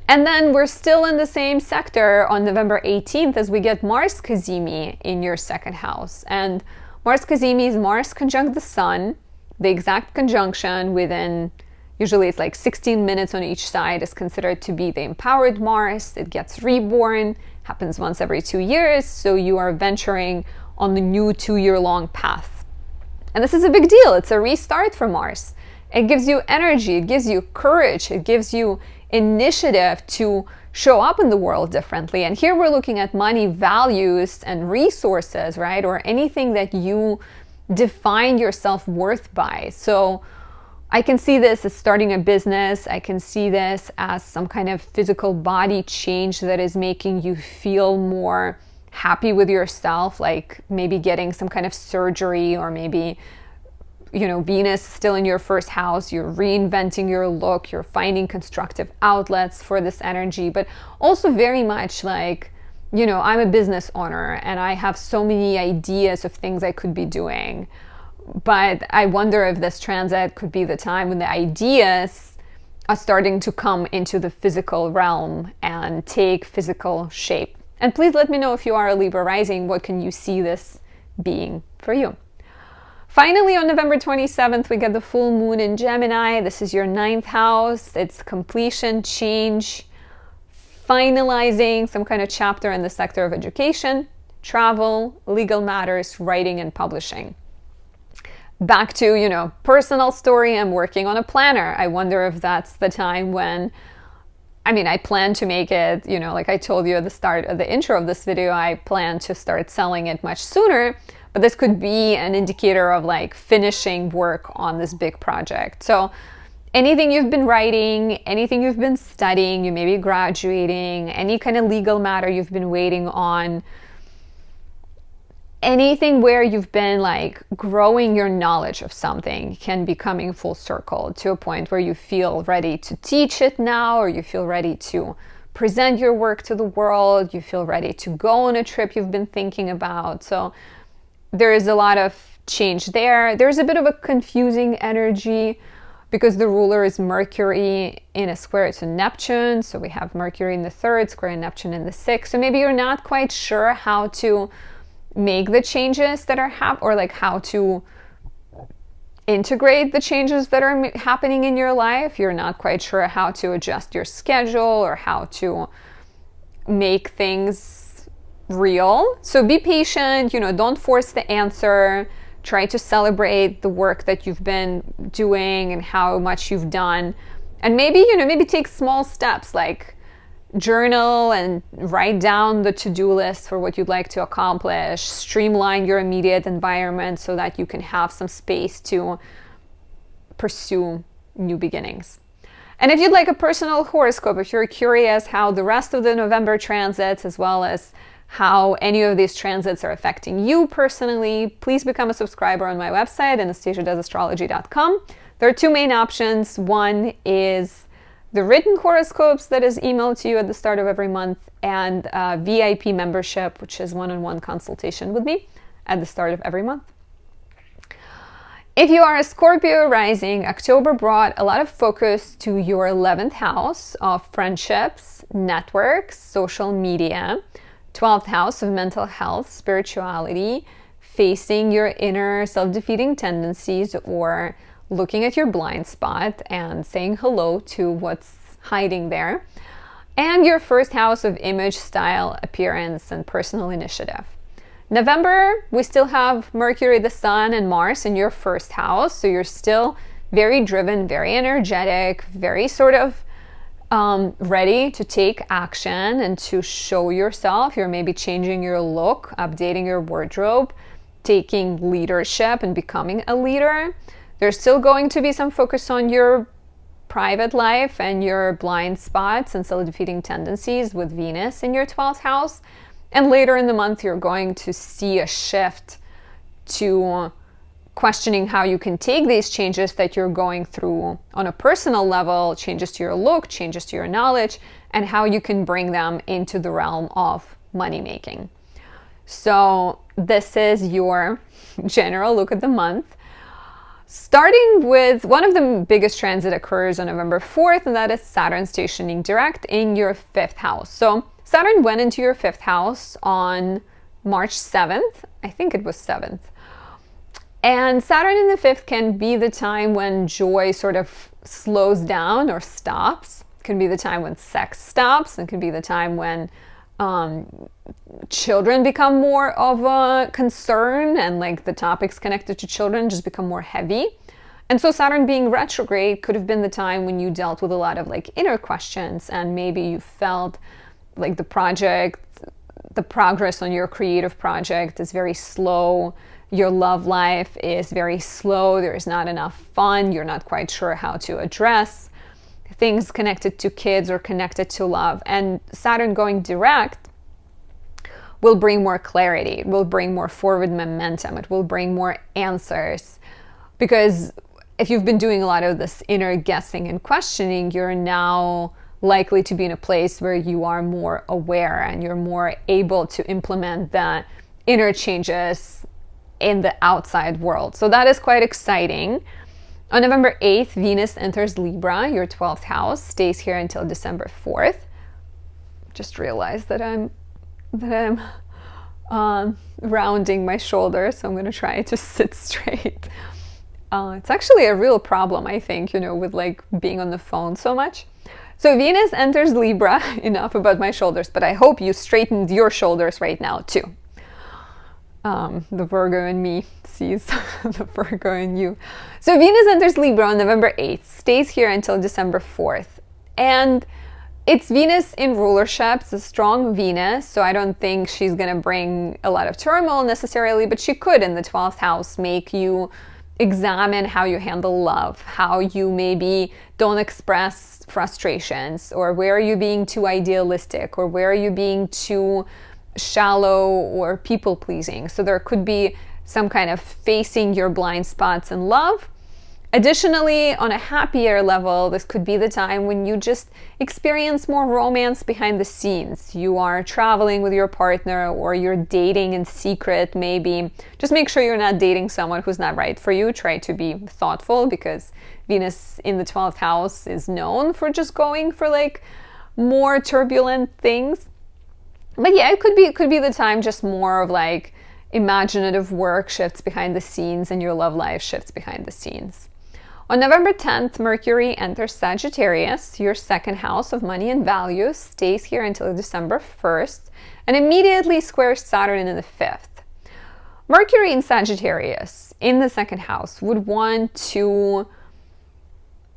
And then we're still in the same sector on November 18th as we get Mars Cazimi in your second house. And Mars Cazimi is Mars conjunct the Sun. The exact conjunction within, usually it's like 16 minutes on each side, is considered to be the empowered Mars. It gets reborn, happens once every 2 years. So you are venturing on the new 2-year-long path. And this is a big deal. It's a restart for Mars. It gives you energy, it gives you courage, it gives you initiative to show up in the world differently. And here we're looking at money, values, and resources, right? Or anything that you define your self-worth by. So I can see this as starting a business. I can see this as some kind of physical body change that is making you feel more happy with yourself, like maybe getting some kind of surgery, or maybe, you know, Venus is still in your first house, you're reinventing your look, you're finding constructive outlets for this energy, but also very much like, you know, I'm a business owner and I have so many ideas of things I could be doing. But I wonder if this transit could be the time when the ideas are starting to come into the physical realm and take physical shape. And please let me know if you are a Libra rising, what can you see this being for you? Finally, on November 27th, we get the full moon in Gemini. This is your 9th house. It's completion, change, finalizing some kind of chapter in the sector of education, travel, legal matters, writing, and publishing. Back to, you know, personal story, I'm working on a planner. I wonder if that's the time when, I mean, I plan to make it, you know, like I told you at the start of the intro of this video, I plan to start selling it much sooner, but this could be an indicator of like finishing work on this big project. So anything you've been writing, anything you've been studying, you may be graduating, any kind of legal matter you've been waiting on, anything where you've been like growing your knowledge of something can be coming full circle to a point where you feel ready to teach it now, or you feel ready to present your work to the world, you feel ready to go on a trip you've been thinking about. So there is a lot of change there. There's a bit of a confusing energy because the ruler is Mercury in a square to Neptune. So we have Mercury in the 3rd, square Neptune in the 6th. So maybe you're not quite sure how to make the changes that are or like how to integrate the changes that are happening in your life. You're not quite sure how to adjust your schedule or how to make things real. So be patient, you know, don't force the answer. Try to celebrate the work that you've been doing and how much you've done. And maybe, you know, maybe take small steps, like journal and write down the to-do list for what you'd like to accomplish. Streamline your immediate environment so that you can have some space to pursue new beginnings. And if you'd like a personal horoscope, if you're curious how the rest of the November transits, as well as how any of these transits are affecting you personally, please become a subscriber on my website, anastasiadoesastrology.com. There are 2 main options. One is the written horoscopes that is emailed to you at the start of every month, and VIP membership, which is one-on-one consultation with me at the start of every month. If you are a Scorpio rising, October brought a lot of focus to your 11th house of friendships, networks, social media, 12th house of mental health, spirituality, facing your inner self-defeating tendencies, or looking at your blind spot and saying hello to what's hiding there, and your 1st house of image, style, appearance, and personal initiative. November, we still have Mercury, the Sun, and Mars in your 1st house, so you're still very driven, very energetic, very sort of ready to take action and to show yourself. You're maybe changing your look, updating your wardrobe, taking leadership and becoming a leader. There's still going to be some focus on your private life and your blind spots and self-defeating tendencies with Venus in your 12th house. And later in the month, you're going to see a shift to questioning how you can take these changes that you're going through on a personal level, changes to your look, changes to your knowledge, and how you can bring them into the realm of money making. So this is your general look at the month. Starting with one of the biggest transit occurs on November 4th, and that is Saturn stationing direct in your 5th house. So Saturn went into your 5th house on March 7th. I think it was 7th. And Saturn in the 5th can be the time when joy sort of slows down or stops. It can be the time when sex stops. It can be the time when children become more of a concern, and like the topics connected to children just become more heavy. And so Saturn being retrograde could have been the time when you dealt with a lot of like inner questions, and maybe you felt like the progress on your creative project is very slow. Your love life is very slow. There's not enough fun. You're not quite sure how to address things connected to kids or connected to love. And Saturn going direct will bring more clarity. It will bring more forward momentum. It will bring more answers. Because if you've been doing a lot of this inner guessing and questioning, you're now likely to be in a place where you are more aware and you're more able to implement the inner changes in the outside world. So that is quite exciting. On November 8th, Venus enters Libra, your 12th house, stays here until December 4th. Just realized that I'm rounding my shoulders, so I'm going to try to sit straight. It's actually a real problem, I think, with like being on the phone so much. So Venus enters Libra. Enough about my shoulders, but I hope you straightened your shoulders right now too. The Virgo in me sees the Virgo in you. So Venus enters Libra on November 8th, stays here until December 4th. And it's Venus in rulership. It's a strong Venus, so I don't think she's going to bring a lot of turmoil necessarily, but she could in the 12th house make you examine how you handle love, how you maybe don't express frustrations, or where are you being too idealistic, or where are you being too shallow or people-pleasing. So there could be some kind of facing your blind spots in love. Additionally, on a happier level, this could be the time when you just experience more romance behind the scenes. You are traveling with your partner, or you're dating in secret maybe. Just make sure you're not dating someone who's not right for you. Try to be thoughtful, because Venus in the 12th house is known for just going for like more turbulent things. But yeah, it could be the time just more of like imaginative work shifts behind the scenes, and your love life shifts behind the scenes. On November 10th, Mercury enters Sagittarius, your 2nd house of money and values, stays here until December 1st, and immediately squares Saturn in the 5th. Mercury in Sagittarius in the 2nd house would want to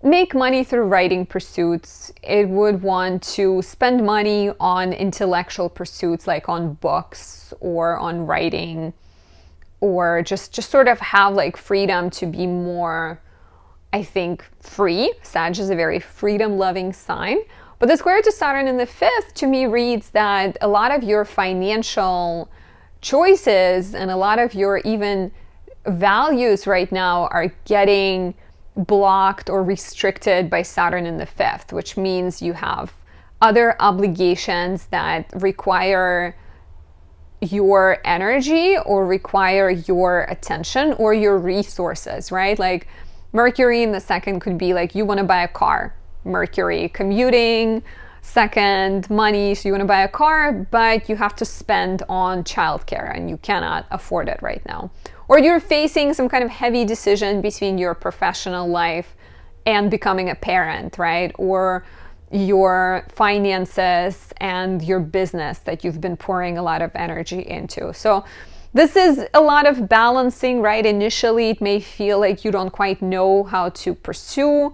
make money through writing pursuits. It would want to spend money on intellectual pursuits, like on books or on writing, or just sort of have like freedom to be more, I think, free. Sag is a very freedom-loving sign. But the square to Saturn in the 5th to me reads that a lot of your financial choices and a lot of your even values right now are getting blocked or restricted by Saturn in the 5th, which means you have other obligations that require your energy or require your attention or your resources, right? Like Mercury in the 2nd could be like you want to buy a car. Mercury commuting, 2nd money, so you want to buy a car, but you have to spend on childcare and you cannot afford it right now. Or you're facing some kind of heavy decision between your professional life and becoming a parent, right? Or your finances and your business that you've been pouring a lot of energy into. So this is a lot of balancing, right? Initially, it may feel like you don't quite know how to pursue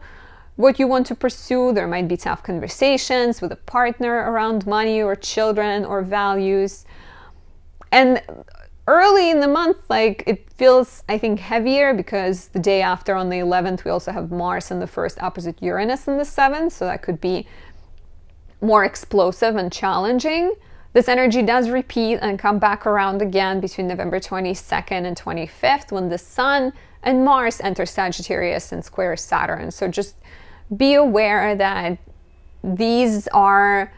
what you want to pursue. There might be tough conversations with a partner around money or children or values. And early in the month, like it feels, I think, heavier because the day after on the 11th, we also have Mars in the first opposite Uranus in the 7th. So that could be more explosive and challenging. This energy does repeat and come back around again between November 22nd and 25th when the Sun and Mars enter Sagittarius and square Saturn. So just be aware that these are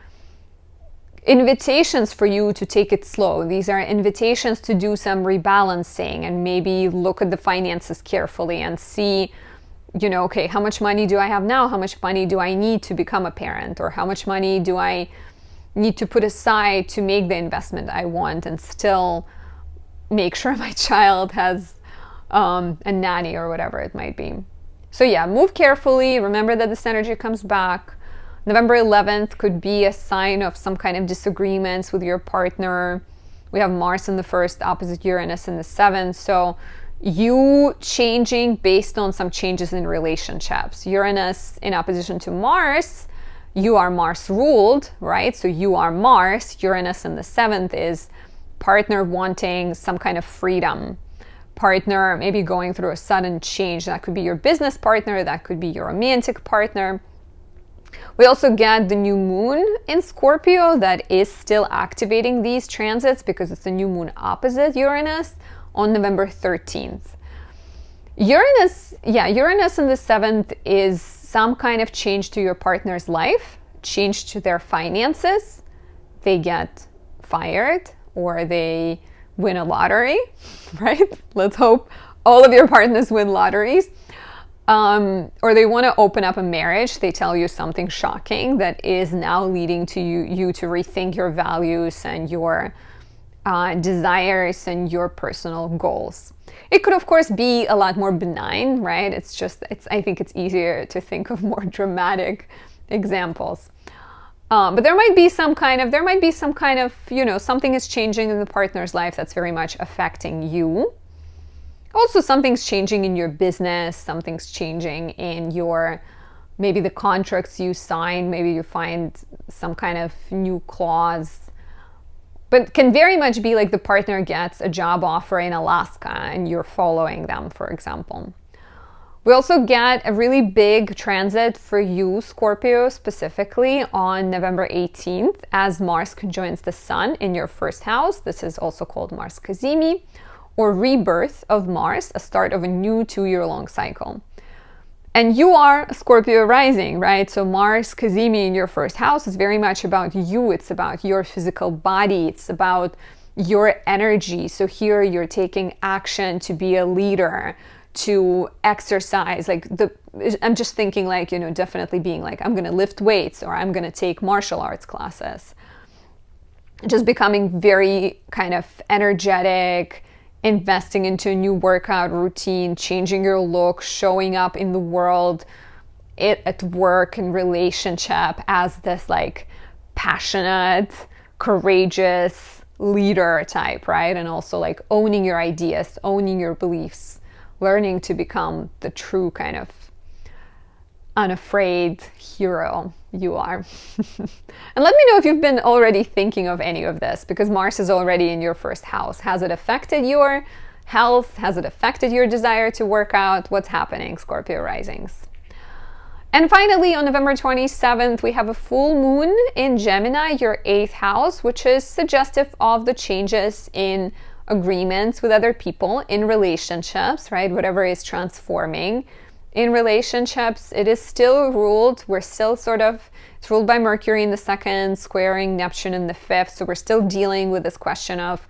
invitations for you to take it slow. These are invitations to do some rebalancing and maybe look at the finances carefully and see, you know, okay, how much money do I have now? How much money do I need to become a parent? Or how much money do I need to put aside to make the investment I want and still make sure my child has a nanny or whatever it might be. So yeah, move carefully. Remember that this energy comes back. November 11th could be a sign of some kind of disagreements with your partner. We have Mars in the first, opposite Uranus in the 7th. So you changing based on some changes in relationships. Uranus in opposition to Mars, you are Mars ruled, right? So you are Mars. Uranus in the 7th is partner wanting some kind of freedom. Partner maybe going through a sudden change. That could be your business partner. That could be your romantic partner. We also get the new moon in Scorpio that is still activating these transits because it's a new moon opposite Uranus on November 13th. Uranus in the 7th is some kind of change to your partner's life, change to their finances. They get fired or they win a lottery, right? Let's hope all of your partners win lotteries. Or they want to open up a marriage. They tell you something shocking that is now leading to you to rethink your values and your desires and your personal goals. It could, of course, be a lot more benign, right? I think it's easier to think of more dramatic examples. But there might be some kind of, you know, something is changing in the partner's life that's very much affecting you. Also, something's changing in your business, something's changing in maybe the contracts you sign, maybe you find some kind of new clause. But can very much be like the partner gets a job offer in Alaska and you're following them, for example. We also get a really big transit for you, Scorpio, specifically on November 18th as Mars conjoins the Sun in your first house. This is also called Mars Cazimi, or rebirth of Mars, a start of a new 2-year-long cycle. And you are a Scorpio rising, right? So Mars Cazimi in your first house is very much about you. It's about your physical body. It's about your energy. So here you're taking action to be a leader, to exercise. I'm just thinking like, you know, definitely being like, I'm going to lift weights or I'm going to take martial arts classes. Just becoming very kind of energetic, investing into a new workout routine, changing your look, showing up in the world, at work and relationship as this like passionate, courageous leader type, right? And also like owning your ideas, owning your beliefs, learning to become the true kind of unafraid hero you are. And let me know if you've been already thinking of any of this, because Mars is already in your first house. Has it affected your health? Has it affected your desire to work out? What's happening, Scorpio risings? And finally, on November 27th, we have a full moon in Gemini, your 8th house, which is suggestive of the changes in agreements with other people, in relationships, right? Whatever is transforming in relationships, it is still ruled. It's ruled by Mercury in the 2nd, squaring Neptune in the 5th. So we're still dealing with this question of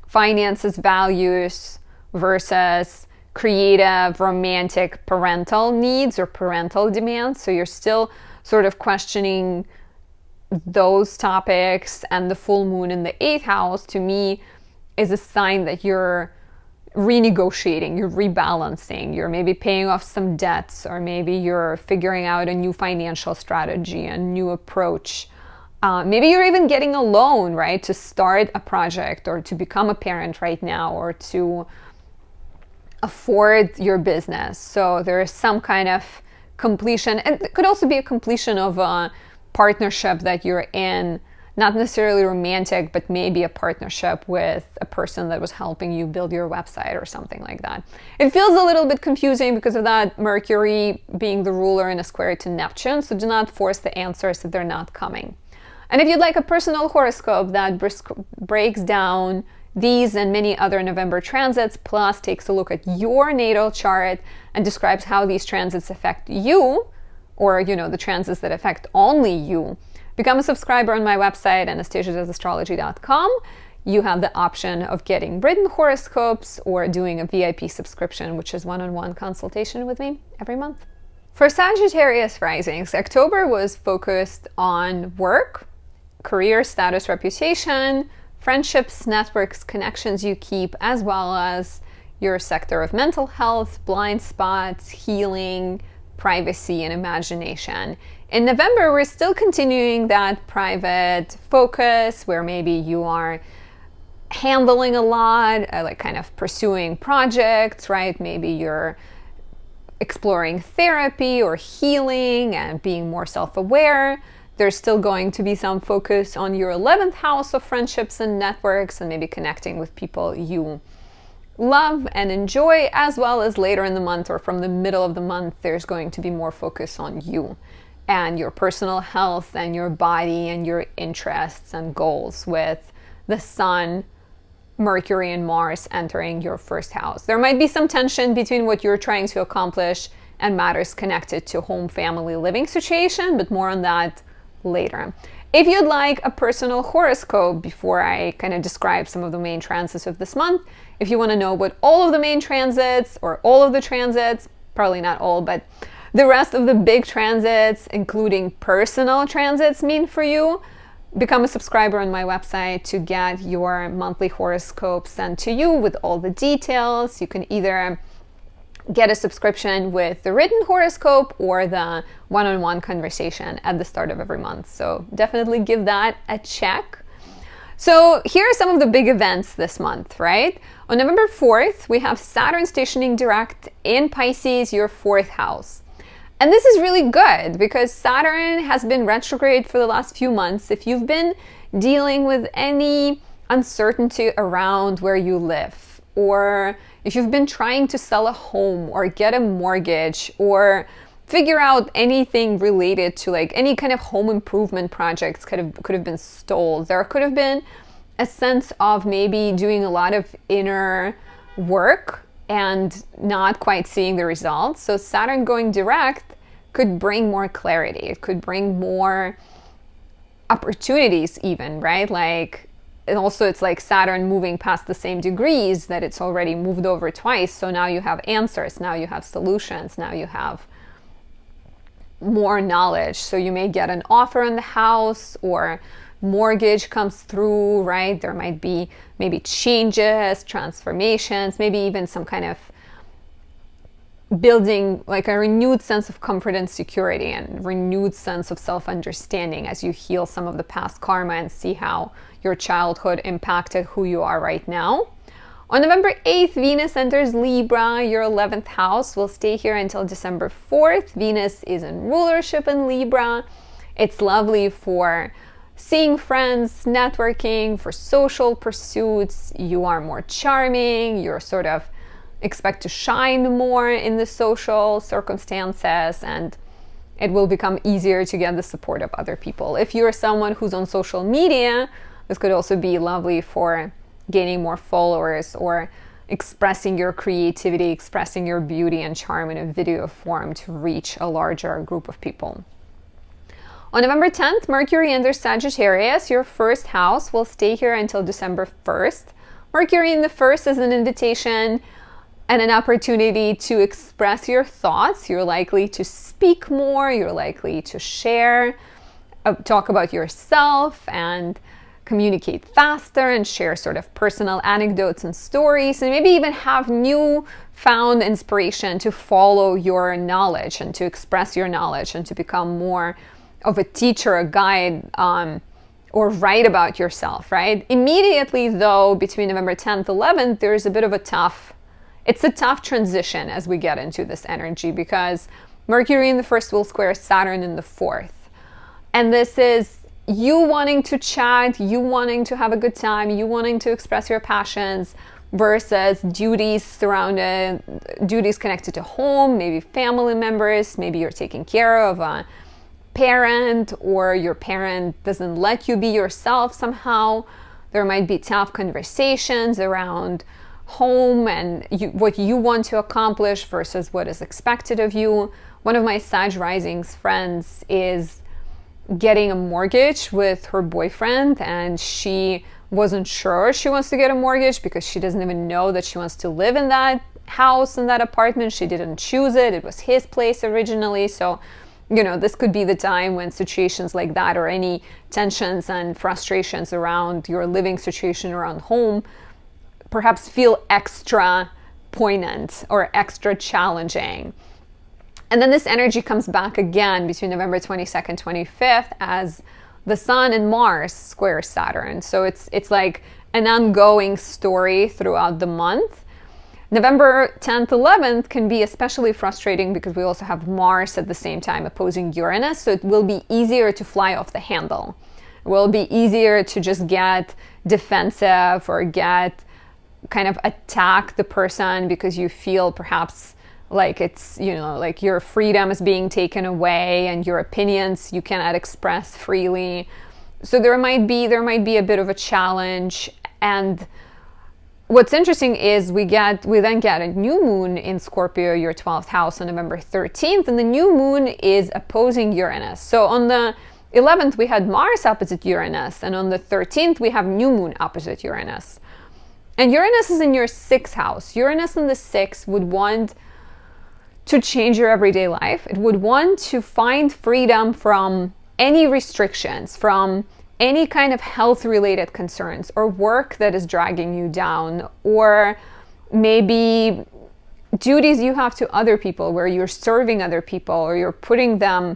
finances, values versus creative, romantic, parental needs or parental demands. So you're still sort of questioning those topics. And the full moon in the 8th house, to me, is a sign that you're renegotiating, you're rebalancing, you're maybe paying off some debts, or maybe you're figuring out a new financial strategy, a new approach. Maybe you're even getting a loan, right, to start a project or to become a parent right now or to afford your business. So there is some kind of completion, and it could also be a completion of a partnership that you're in not necessarily romantic, but maybe a partnership with a person that was helping you build your website or something like that. It feels a little bit confusing because of that Mercury being the ruler in a square to Neptune, so do not force the answers if they're not coming. And if you'd like a personal horoscope that breaks down these and many other November transits, plus takes a look at your natal chart and describes how these transits affect you, or, the transits that affect only you, become a subscriber on my website, anastasiadoesastrology.com. You have the option of getting written horoscopes or doing a VIP subscription, which is one-on-one consultation with me every month. For Sagittarius risings, October was focused on work, career, status, reputation, friendships, networks, connections you keep, as well as your sector of mental health, blind spots, healing, privacy, and imagination. In November, we're still continuing that private focus where maybe you are handling a lot, like kind of pursuing projects, right? Maybe you're exploring therapy or healing and being more self-aware. There's still going to be some focus on your 11th house of friendships and networks and maybe connecting with people you love and enjoy, as well as later in the month or from the middle of the month, there's going to be more focus on you and your personal health and your body and your interests and goals with the Sun, Mercury, and Mars entering your first house. There might be some tension between what you're trying to accomplish and matters connected to home, family, living situation, but more on that later. If you'd like a personal horoscope before I kind of describe some of the main transits of this month, if you want to know what all of the main transits or all of the transits, probably not all, but the rest of the big transits, including personal transits, mean for you, become a subscriber on my website to get your monthly horoscope sent to you with all the details. You can either get a subscription with the written horoscope or the one-on-one conversation at the start of every month. So definitely give that a check. So here are some of the big events this month, right? On November 4th, we have Saturn stationing direct in Pisces, your 4th house. And this is really good because Saturn has been retrograde for the last few months. If you've been dealing with any uncertainty around where you live, or if you've been trying to sell a home or get a mortgage or figure out anything related to like any kind of home improvement projects could have been stalled. There could have been a sense of maybe doing a lot of inner work and not quite seeing the results. So Saturn going direct could bring more clarity. It could bring more opportunities even, right? Like, and also it's like Saturn moving past the same degrees that it's already moved over twice. So now you have answers, now you have solutions, now you have more knowledge. So you may get an offer on the house or mortgage comes through, right? There might be maybe changes, transformations, maybe even some kind of building like a renewed sense of comfort and security and renewed sense of self-understanding as you heal some of the past karma and see how your childhood impacted who you are right now. On November 8th, Venus enters Libra, your 11th house. Will stay here until December 4th. Venus is in rulership in Libra. It's lovely for seeing friends, networking, for social pursuits. You are more charming. You're sort of expect to shine more in the social circumstances, and it will become easier to get the support of other people. If you're someone who's on social media, this could also be lovely for gaining more followers or expressing your creativity, expressing your beauty and charm in a video form to reach a larger group of people. On November 10th, Mercury enters Sagittarius, your first house. Will stay here until December 1st. Mercury in the first is an invitation and an opportunity to express your thoughts. You're likely to speak more, you're likely to share, talk about yourself and communicate faster and share sort of personal anecdotes and stories, and maybe even have new found inspiration to follow your knowledge and to express your knowledge and to become more of a teacher, a guide, or write about yourself, right? Immediately though, between November 10th, 11th, there's a bit of a tough transition as we get into this energy because Mercury in the first will square Saturn in the fourth. And this is you wanting to chat, you wanting to have a good time, you wanting to express your passions, versus duties connected to home, maybe family members, maybe you're taking care of a parent, or your parent doesn't let you be yourself somehow. There might be tough conversations around home and what you want to accomplish versus what is expected of you. One of my Sag Risings friends is getting a mortgage with her boyfriend, and she wasn't sure she wants to get a mortgage because she doesn't even know that she wants to live in that house, in that apartment. She didn't choose it. It was his place originally. So, this could be the time when situations like that, or any tensions and frustrations around your living situation around home, perhaps feel extra poignant or extra challenging. And then this energy comes back again between November 22nd, 25th, as the Sun and Mars square Saturn. So it's like an ongoing story throughout the month. November 10th, 11th can be especially frustrating because we also have Mars at the same time opposing Uranus. So it will be easier to fly off the handle. It will be easier to just get defensive or get kind of attack the person because you feel perhaps like it's, like your freedom is being taken away and your opinions you cannot express freely. So there might be a bit of a challenge. And what's interesting is we then get a new moon in Scorpio, your 12th house, on November 13th, and the new moon is opposing Uranus. So on the 11th we had Mars opposite Uranus, and on the 13th we have new moon opposite Uranus. And Uranus is in your 6th house. Uranus in the 6th would want to change your everyday life. It would want to find freedom from any restrictions, from any kind of health-related concerns or work that is dragging you down, or maybe duties you have to other people where you're serving other people or you're putting them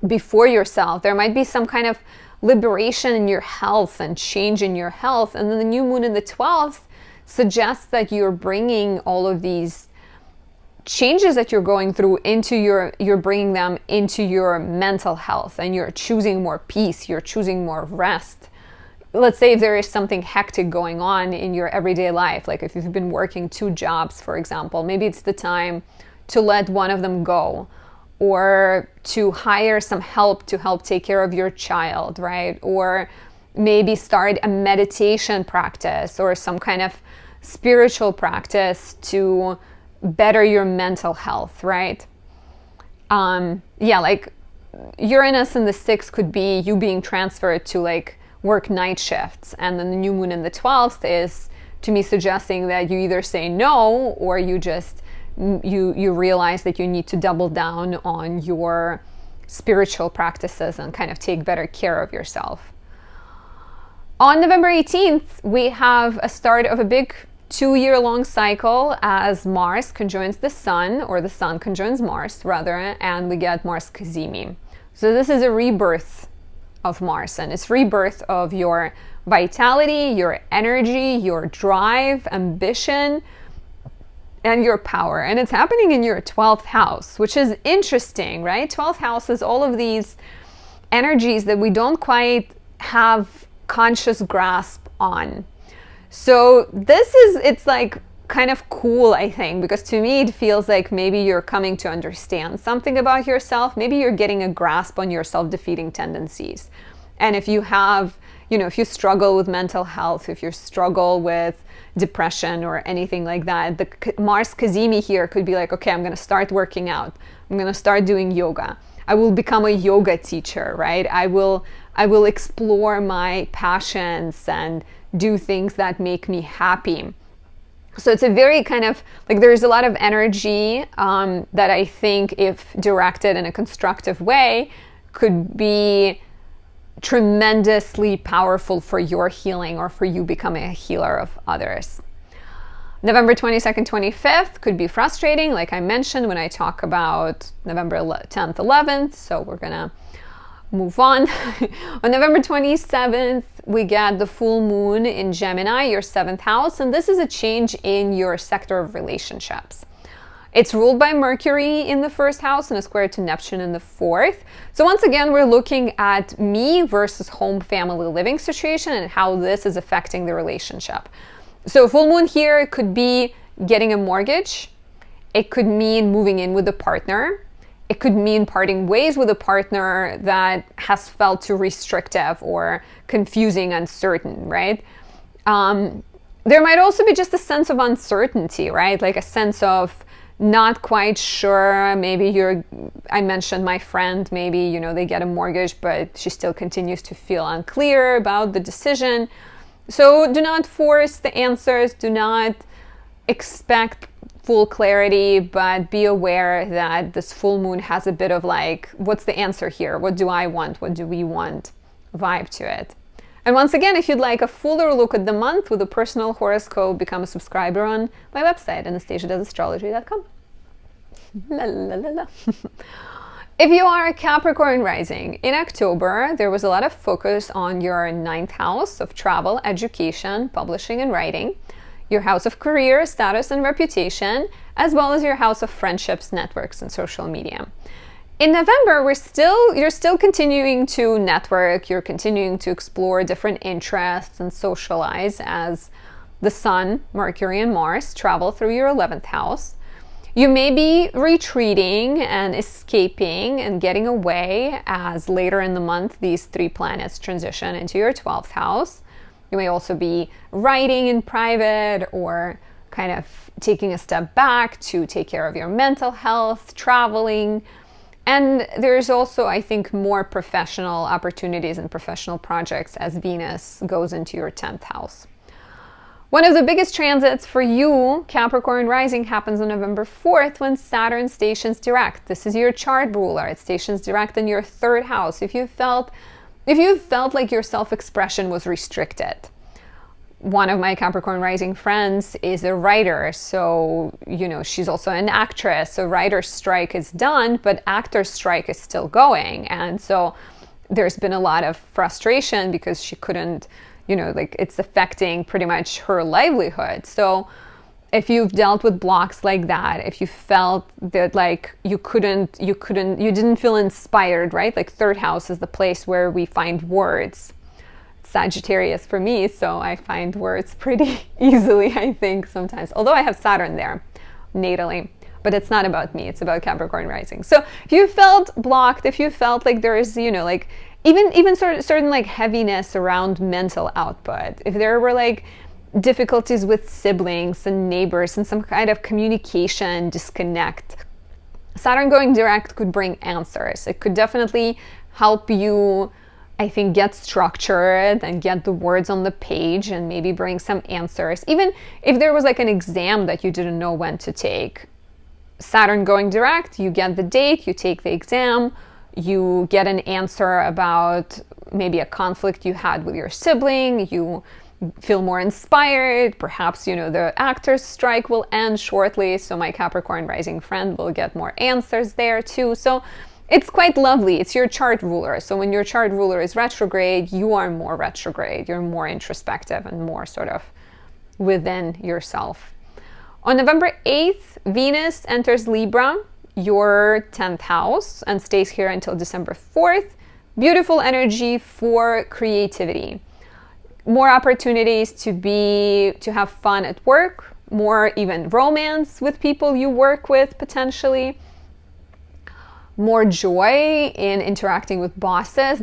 before yourself. There might be some kind of liberation in your health and change in your health. And then the new moon in the 12th suggests that you're bringing all of these changes that you're going through you're bringing them into your mental health, and you're choosing more peace, you're choosing more rest. Let's say if there is something hectic going on in your everyday life, like if you've been working 2 jobs, for example, maybe it's the time to let one of them go, or to hire some help to help take care of your child, right? Or maybe start a meditation practice or some kind of spiritual practice to better your mental health, right? Like Uranus in the 6th could be you being transferred to like work night shifts, and then the new moon in the 12th is to me suggesting that you either say no, or you just you realize that you need to double down on your spiritual practices and kind of take better care of yourself. On November 18th, we have a start of a big 2-year-long cycle as Mars conjoins the Sun, or the Sun conjoins Mars rather, and we get Mars Cazimi. So this is a rebirth of Mars, and it's rebirth of your vitality, your energy, your drive, ambition, and your power. And it's happening in your 12th house, which is interesting, right? 12th house is all of these energies that we don't quite have conscious grasp on. So it's like kind of cool, I think, because to me it feels like maybe you're coming to understand something about yourself. Maybe you're getting a grasp on your self-defeating tendencies. And if you have, if you struggle with mental health, if you struggle with depression or anything like that, the Mars Cazimi here could be like, okay, I'm going to start working out. I'm going to start doing yoga. I will become a yoga teacher, right? I will explore my passions and do things that make me happy. So it's a very kind of like, there's a lot of energy that I think, if directed in a constructive way, could be tremendously powerful for your healing or for you becoming a healer of others. November 22nd, 25th could be frustrating, like I mentioned when I talk about November 10th, 11th. So we're gonna move on. On November 27th, we get the full moon in Gemini, your 7th house, and this is a change in your sector of relationships. It's ruled by Mercury in the first house and a square to Neptune in the fourth. So once again, we're looking at me versus home, family, living situation and how this is affecting the relationship. So full moon here could be getting a mortgage. It could mean moving in with a partner. It could mean parting ways with a partner that has felt too restrictive or confusing, uncertain, right? There might also be just a sense of uncertainty, right? Like a sense of not quite sure. Maybe I mentioned my friend, maybe, they get a mortgage, but she still continues to feel unclear about the decision. So do not force the answers. Do not expect full clarity, but be aware that this full moon has a bit of like, what's the answer here? What do I want? What do we want? Vibe to it. And once again, if you'd like a fuller look at the month with a personal horoscope, become a subscriber on my website, anastasiadoesastrology.com. La, la, la, la. If you are a Capricorn rising, in October, there was a lot of focus on your ninth house of travel, education, publishing, and writing, your house of career, status, and reputation, as well as your house of friendships, networks, and social media. In November, you're still continuing to network, you're continuing to explore different interests and socialize as the Sun, Mercury, and Mars travel through your 11th house. You may be retreating and escaping and getting away as later in the month these three planets transition into your 12th house. You may also be writing in private or kind of taking a step back to take care of your mental health, traveling. And there's also, I think, more professional opportunities and professional projects as Venus goes into your 10th house. One of the biggest transits for you, Capricorn rising, happens on November 4th when Saturn stations direct. This is your chart ruler. It stations direct in your 3rd house. If you felt like your self-expression was restricted. One of my Capricorn rising friends is a writer, so, she's also an actress. So writer's strike is done, but actor's strike is still going. And so there's been a lot of frustration because she couldn't, it's affecting pretty much her livelihood. So if you've dealt with blocks like that, if you felt that like you didn't feel inspired, right? Like 3rd house is the place where we find words. Sagittarius for me, so I find words pretty easily, I think, sometimes. Although I have Saturn there, natally. But it's not about me, it's about Capricorn rising. So if you felt blocked, if you felt like there is, like even certain like heaviness around mental output, if there were like difficulties with siblings and neighbors and some kind of communication disconnect, Saturn going direct could bring answers. It could definitely help you, I think, get structured and get the words on the page and maybe bring some answers. Even if there was like an exam that you didn't know when to take, Saturn going direct, you get the date, you take the exam, you get an answer about maybe a conflict you had with your sibling, you feel more inspired, perhaps, the actor's strike will end shortly, so my Capricorn rising friend will get more answers there too. So it's quite lovely. It's your chart ruler. So when your chart ruler is retrograde, you are more retrograde. You're more introspective and more sort of within yourself. On November 8th, Venus enters Libra, your 10th house, and stays here until December 4th. Beautiful energy for creativity. More opportunities to have fun at work, more even romance with people you work with potentially. More joy in interacting with bosses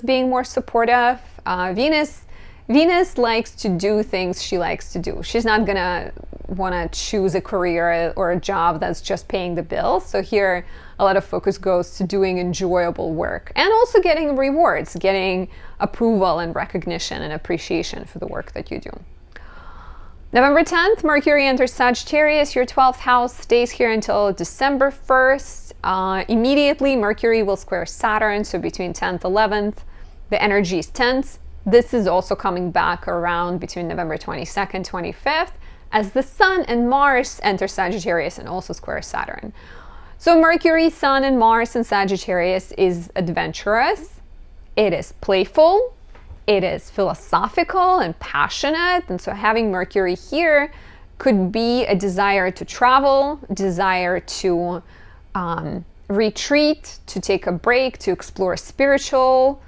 being more supportive. Venus likes to do things she likes to do. She's not gonna want to choose a career or a job that's just paying the bills. So here, a lot of focus goes to doing enjoyable work and also getting rewards, getting approval and recognition and appreciation for the work that you do. November 10th, Mercury enters Sagittarius, your 12th house, stays here until December 1st. Immediately, Mercury will square Saturn, so between 10th, 11th, the energy is tense. This is also coming back around between November 22nd, 25th, as the Sun and Mars enter Sagittarius and also square Saturn. So Mercury, Sun, and Mars in Sagittarius is adventurous. It is playful. It is philosophical and passionate. And so having Mercury here could be a desire to travel, desire to retreat, to take a break, to explore spiritual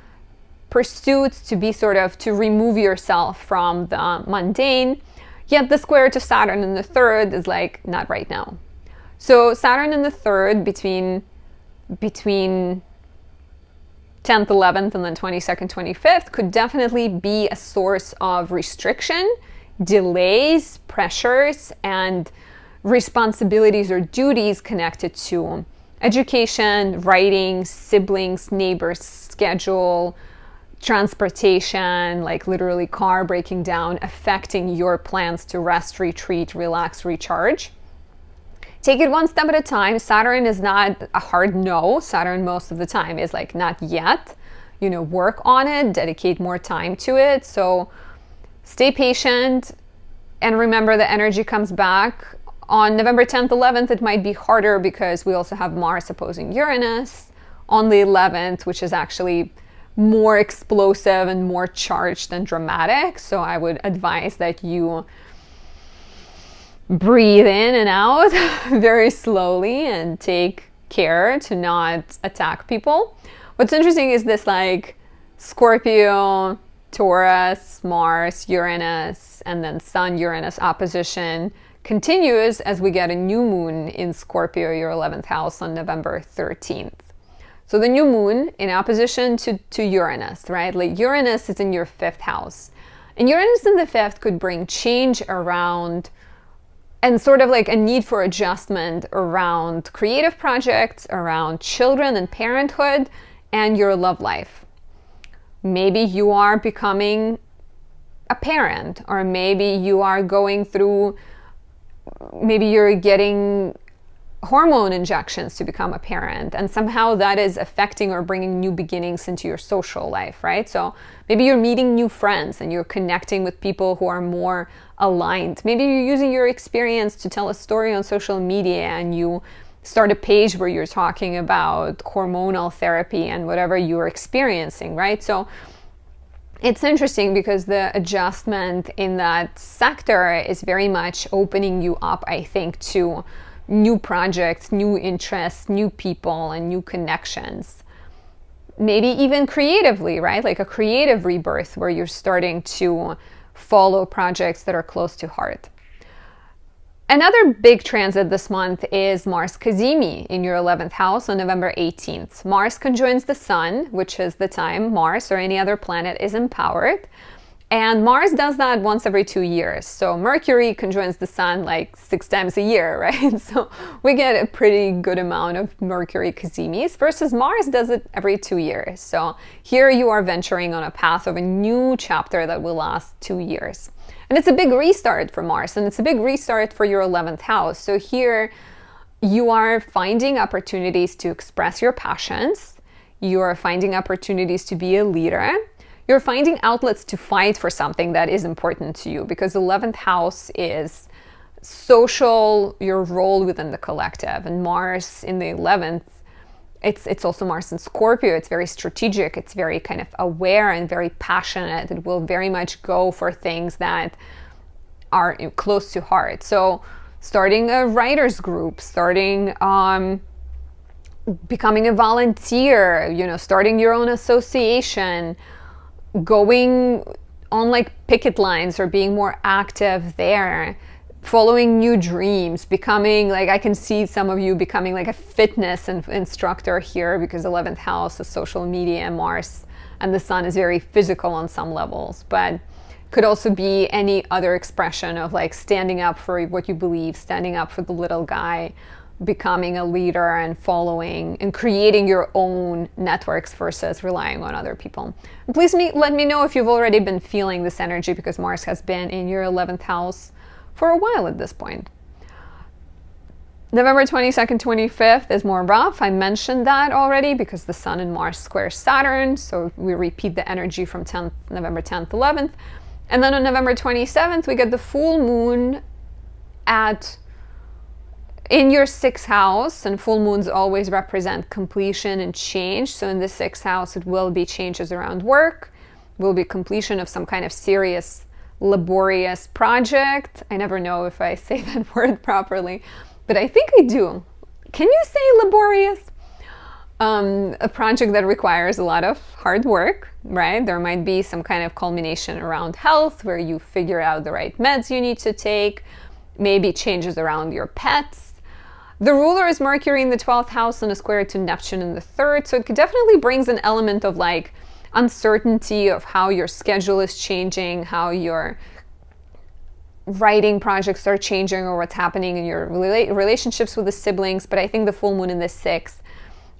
pursuits, to be sort of, to remove yourself from the mundane. Yet the square to Saturn in the third is like, not right now. So Saturn in the third between 10th, 11th, and then 22nd, 25th could definitely be a source of restriction, delays, pressures, and responsibilities or duties connected to education, writing, siblings, neighbors, schedule, transportation, like literally car breaking down, affecting your plans to rest, retreat, relax, recharge. Take it one step at a time. Saturn is not a hard no. Saturn most of the time is like, not yet. You know, work on it, dedicate more time to it. So stay patient and remember the energy comes back. On November 10th, 11th, it might be harder because we also have Mars opposing Uranus on the 11th, which is actually more explosive and more charged and dramatic. So I would advise that you breathe in and out very slowly and take care to not attack people. What's interesting is this like Scorpio, Taurus, Mars, Uranus, and then Sun-Uranus opposition continues as we get a new moon in Scorpio, your 11th house, on November 13th. So the new moon in opposition to Uranus, right? Like Uranus is in your 5th house. And Uranus in the 5th could bring change around and sort of like a need for adjustment around creative projects, around children and parenthood, and your love life. Maybe you are becoming a parent, or maybe you are going through, maybe you're getting hormone injections to become a parent, and somehow that is affecting or bringing new beginnings into your social life, right? So maybe you're meeting new friends and you're connecting with people who are more aligned. Maybe you're using your experience to tell a story on social media and you start a page where you're talking about hormonal therapy and whatever you're experiencing, right? So it's interesting because the adjustment in that sector is very much opening you up, I think, to new projects, new interests, new people, and new connections. Maybe even creatively, right? Like a creative rebirth where you're starting to follow projects that are close to heart. Another big transit this month is Mars Cazimi in your 11th house on November 18th. Mars conjoins the Sun, which is the time Mars or any other planet is empowered. And Mars does that once every 2 years. So Mercury conjoins the Sun like 6 times a year, right? So we get a pretty good amount of Mercury Cazimis versus Mars does it every 2 years. So here you are venturing on a path of a new chapter that will last 2 years. And it's a big restart for Mars, and it's a big restart for your 11th house. So here you are finding opportunities to express your passions. You are finding opportunities to be a leader. You're finding outlets to fight for something that is important to you, because 11th house is social, your role within the collective. And Mars in the 11th, it's also Mars in Scorpio. It's very strategic. It's very kind of aware and very passionate. It will very much go for things that are close to heart. So starting a writers group, starting becoming a volunteer, starting your own association, going on like picket lines or being more active there, following new dreams, becoming like, I can see some of you becoming like a fitness instructor here, because 11th house is social media, Mars and the Sun is very physical on some levels, but could also be any other expression of like standing up for what you believe, standing up for the little guy, becoming a leader and following and creating your own networks versus relying on other people. And please let me know if you've already been feeling this energy, because Mars has been in your 11th house for a while at this point. November 22nd, 25th is more rough. I mentioned that already because the Sun and Mars square Saturn. So we repeat the energy from November 10th, 11th. And then on November 27th, we get the full moon in your 6th house, and full moons always represent completion and change. So in the 6th house, it will be changes around work, will be completion of some kind of serious laborious project. I never know if I say that word properly, but I think I do. Can you say laborious? A project that requires a lot of hard work, right? There might be some kind of culmination around health where you figure out the right meds you need to take, maybe changes around your pets. The ruler is Mercury in the 12th house and a square to Neptune in the 3rd, so it definitely brings an element of like uncertainty of how your schedule is changing, how your writing projects are changing, or what's happening in your relationships with the siblings. But I think the full moon in the 6th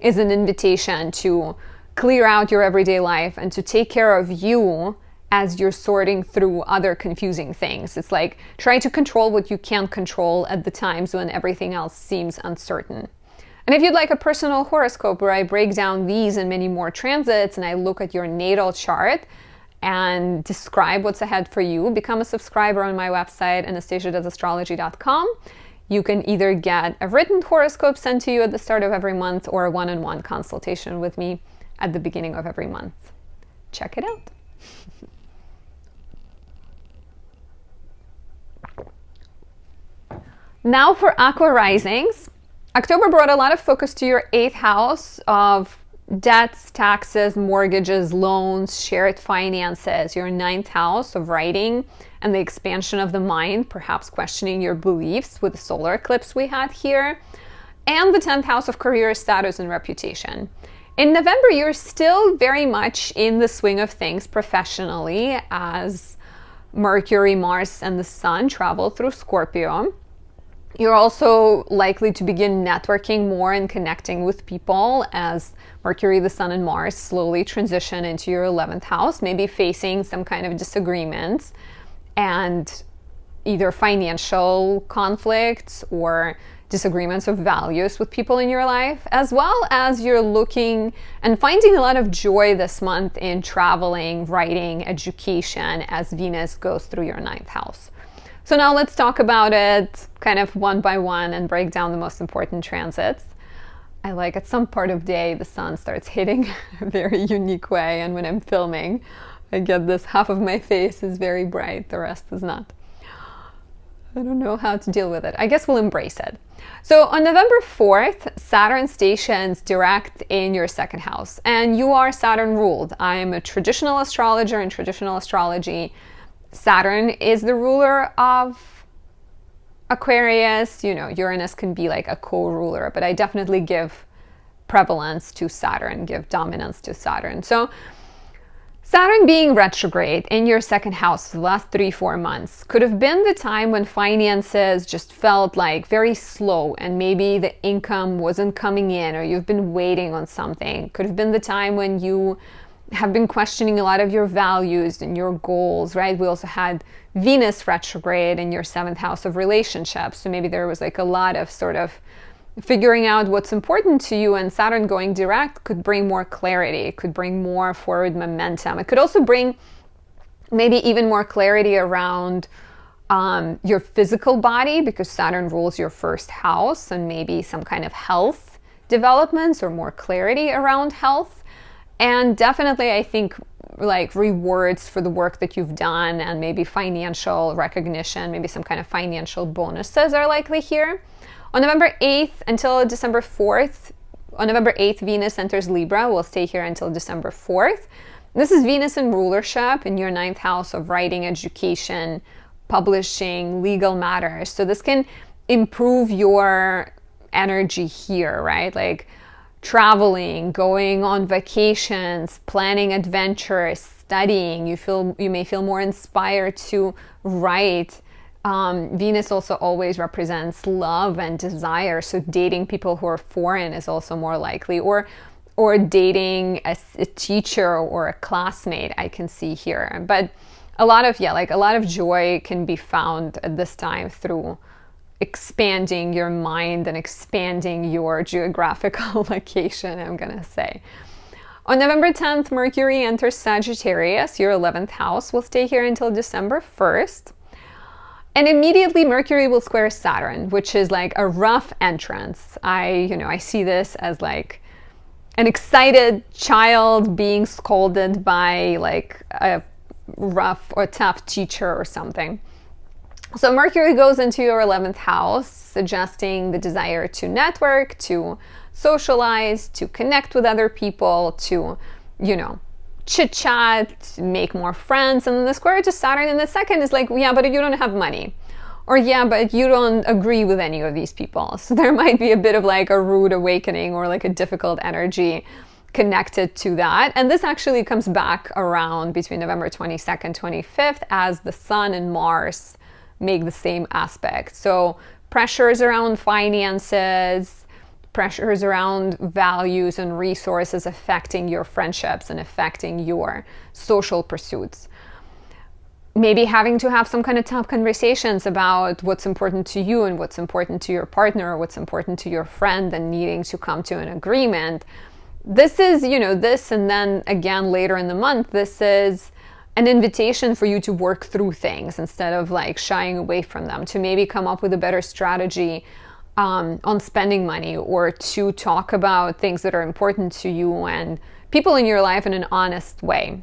is an invitation to clear out your everyday life and to take care of you as you're sorting through other confusing things. It's like try to control what you can't control at the times when everything else seems uncertain. And if you'd like a personal horoscope where I break down these and many more transits and I look at your natal chart and describe what's ahead for you, become a subscriber on my website, anastasiadoesastrology.com. You can either get a written horoscope sent to you at the start of every month or a one-on-one consultation with me at the beginning of every month. Check it out. Now for Aqua risings. October brought a lot of focus to your 8th house of debts, taxes, mortgages, loans, shared finances, your 9th house of writing and the expansion of the mind, perhaps questioning your beliefs with the solar eclipse we had here, and the 10th house of career, status, and reputation. In November, you're still very much in the swing of things professionally as Mercury, Mars, and the Sun travel through Scorpio. You're also likely to begin networking more and connecting with people as Mercury, the Sun, and Mars slowly transition into your 11th house, maybe facing some kind of disagreements and either financial conflicts or disagreements of values with people in your life, as well as you're looking and finding a lot of joy this month in traveling, writing, education as Venus goes through your 9th house. So now let's talk about it kind of one by one and break down the most important transits. I like at some part of day, the sun starts hitting a very unique way. And when I'm filming, I get this half of my face is very bright, the rest is not. I don't know how to deal with it. I guess we'll embrace it. So on November 4th, Saturn stations direct in your 2nd house, and you are Saturn ruled. I'm a traditional astrologer. In traditional astrology, Saturn is the ruler of Aquarius. You know, Uranus can be like a co-ruler, but I definitely give prevalence to Saturn, give dominance to Saturn. So Saturn being retrograde in your 2nd house for the last 3-4 months could have been the time when finances just felt like very slow and maybe the income wasn't coming in, or you've been waiting on something. Could have been the time when you have been questioning a lot of your values and your goals, right? We also had Venus retrograde in your 7th house of relationships. So maybe there was like a lot of sort of figuring out what's important to you, and Saturn going direct could bring more clarity. It could bring more forward momentum. It could also bring maybe even more clarity around your physical body, because Saturn rules your 1st house, and maybe some kind of health developments or more clarity around health. And definitely, I think, like rewards for the work that you've done and maybe financial recognition, maybe some kind of financial bonuses are likely here. On November 8th until December 4th, on November 8th, Venus enters Libra. We'll stay here until December 4th. This is Venus in rulership in your 9th house of writing, education, publishing, legal matters. So this can improve your energy here, right? Like traveling, going on vacations, planning adventures, studying. You may feel more inspired to write. Venus also always represents love and desire, so dating people who are foreign is also more likely, or dating a teacher or a classmate I can see here. But a lot of joy can be found at this time through expanding your mind and expanding your geographical location, I'm gonna say. On November 10th, Mercury enters Sagittarius, your 11th house. We'll stay here until December 1st. And immediately Mercury will square Saturn, which is like a rough entrance. I see this as like an excited child being scolded by like a rough or tough teacher or something. So Mercury goes into your 11th house, suggesting the desire to network, to socialize, to connect with other people, to, chit chat, make more friends. And then the square to Saturn in the second is like, yeah, but you don't have money. Or yeah, but you don't agree with any of these people. So there might be a bit of like a rude awakening or like a difficult energy connected to that. And this actually comes back around between November 22nd, 25th as the Sun and Mars make the same aspect. So pressures around finances, pressures around values and resources affecting your friendships and affecting your social pursuits. Maybe having to have some kind of tough conversations about what's important to you and what's important to your partner or what's important to your friend and needing to come to an agreement. This is, this, and then again later in the month, this is an invitation for you to work through things instead of like shying away from them, to maybe come up with a better strategy on spending money, or to talk about things that are important to you and people in your life in an honest way.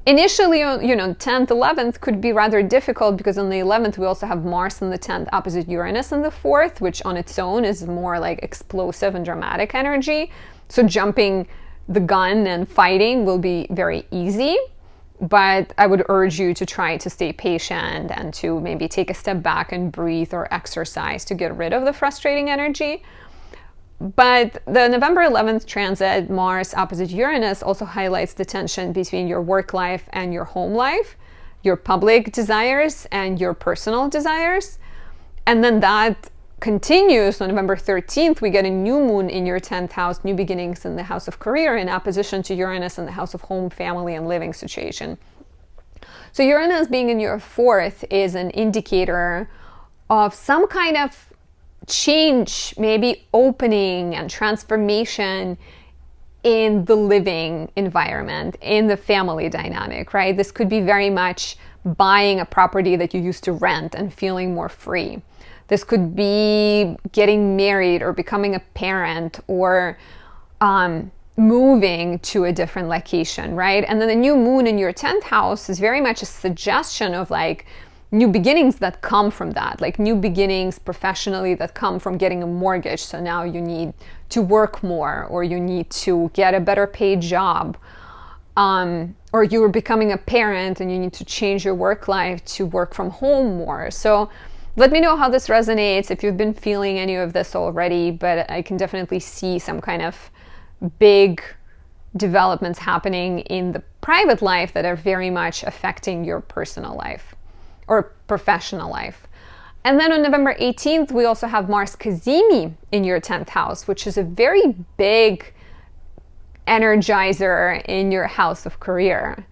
Initially, 10th, 11th could be rather difficult because on the 11th we also have Mars in the 10th opposite Uranus in the 4th, which on its own is more like explosive and dramatic energy. So jumping the gun and fighting will be very easy, but I would urge you to try to stay patient and to maybe take a step back and breathe or exercise to get rid of the frustrating energy. But the November 11th transit, Mars opposite Uranus, also highlights the tension between your work life and your home life, your public desires and your personal desires. And then that continues on November 13th. We get a new moon in your 10th house, new beginnings in the house of career, in opposition to Uranus in the house of home, family, and living situation. So Uranus being in your 4th is an indicator of some kind of change, maybe opening and transformation in the living environment, in the family dynamic, right? This could be very much buying a property that you used to rent and feeling more free. This could be getting married or becoming a parent or moving to a different location, right? And then the new moon in your 10th house is very much a suggestion of like new beginnings that come from that, like new beginnings professionally that come from getting a mortgage. So now you need to work more, or you need to get a better paid job, or you are becoming a parent and you need to change your work life to work from home more. So let me know how this resonates, if you've been feeling any of this already, but I can definitely see some kind of big developments happening in the private life that are very much affecting your personal life or professional life. And then on November 18th, we also have Mars Cazimi in your 10th house, which is a very big energizer in your house of career.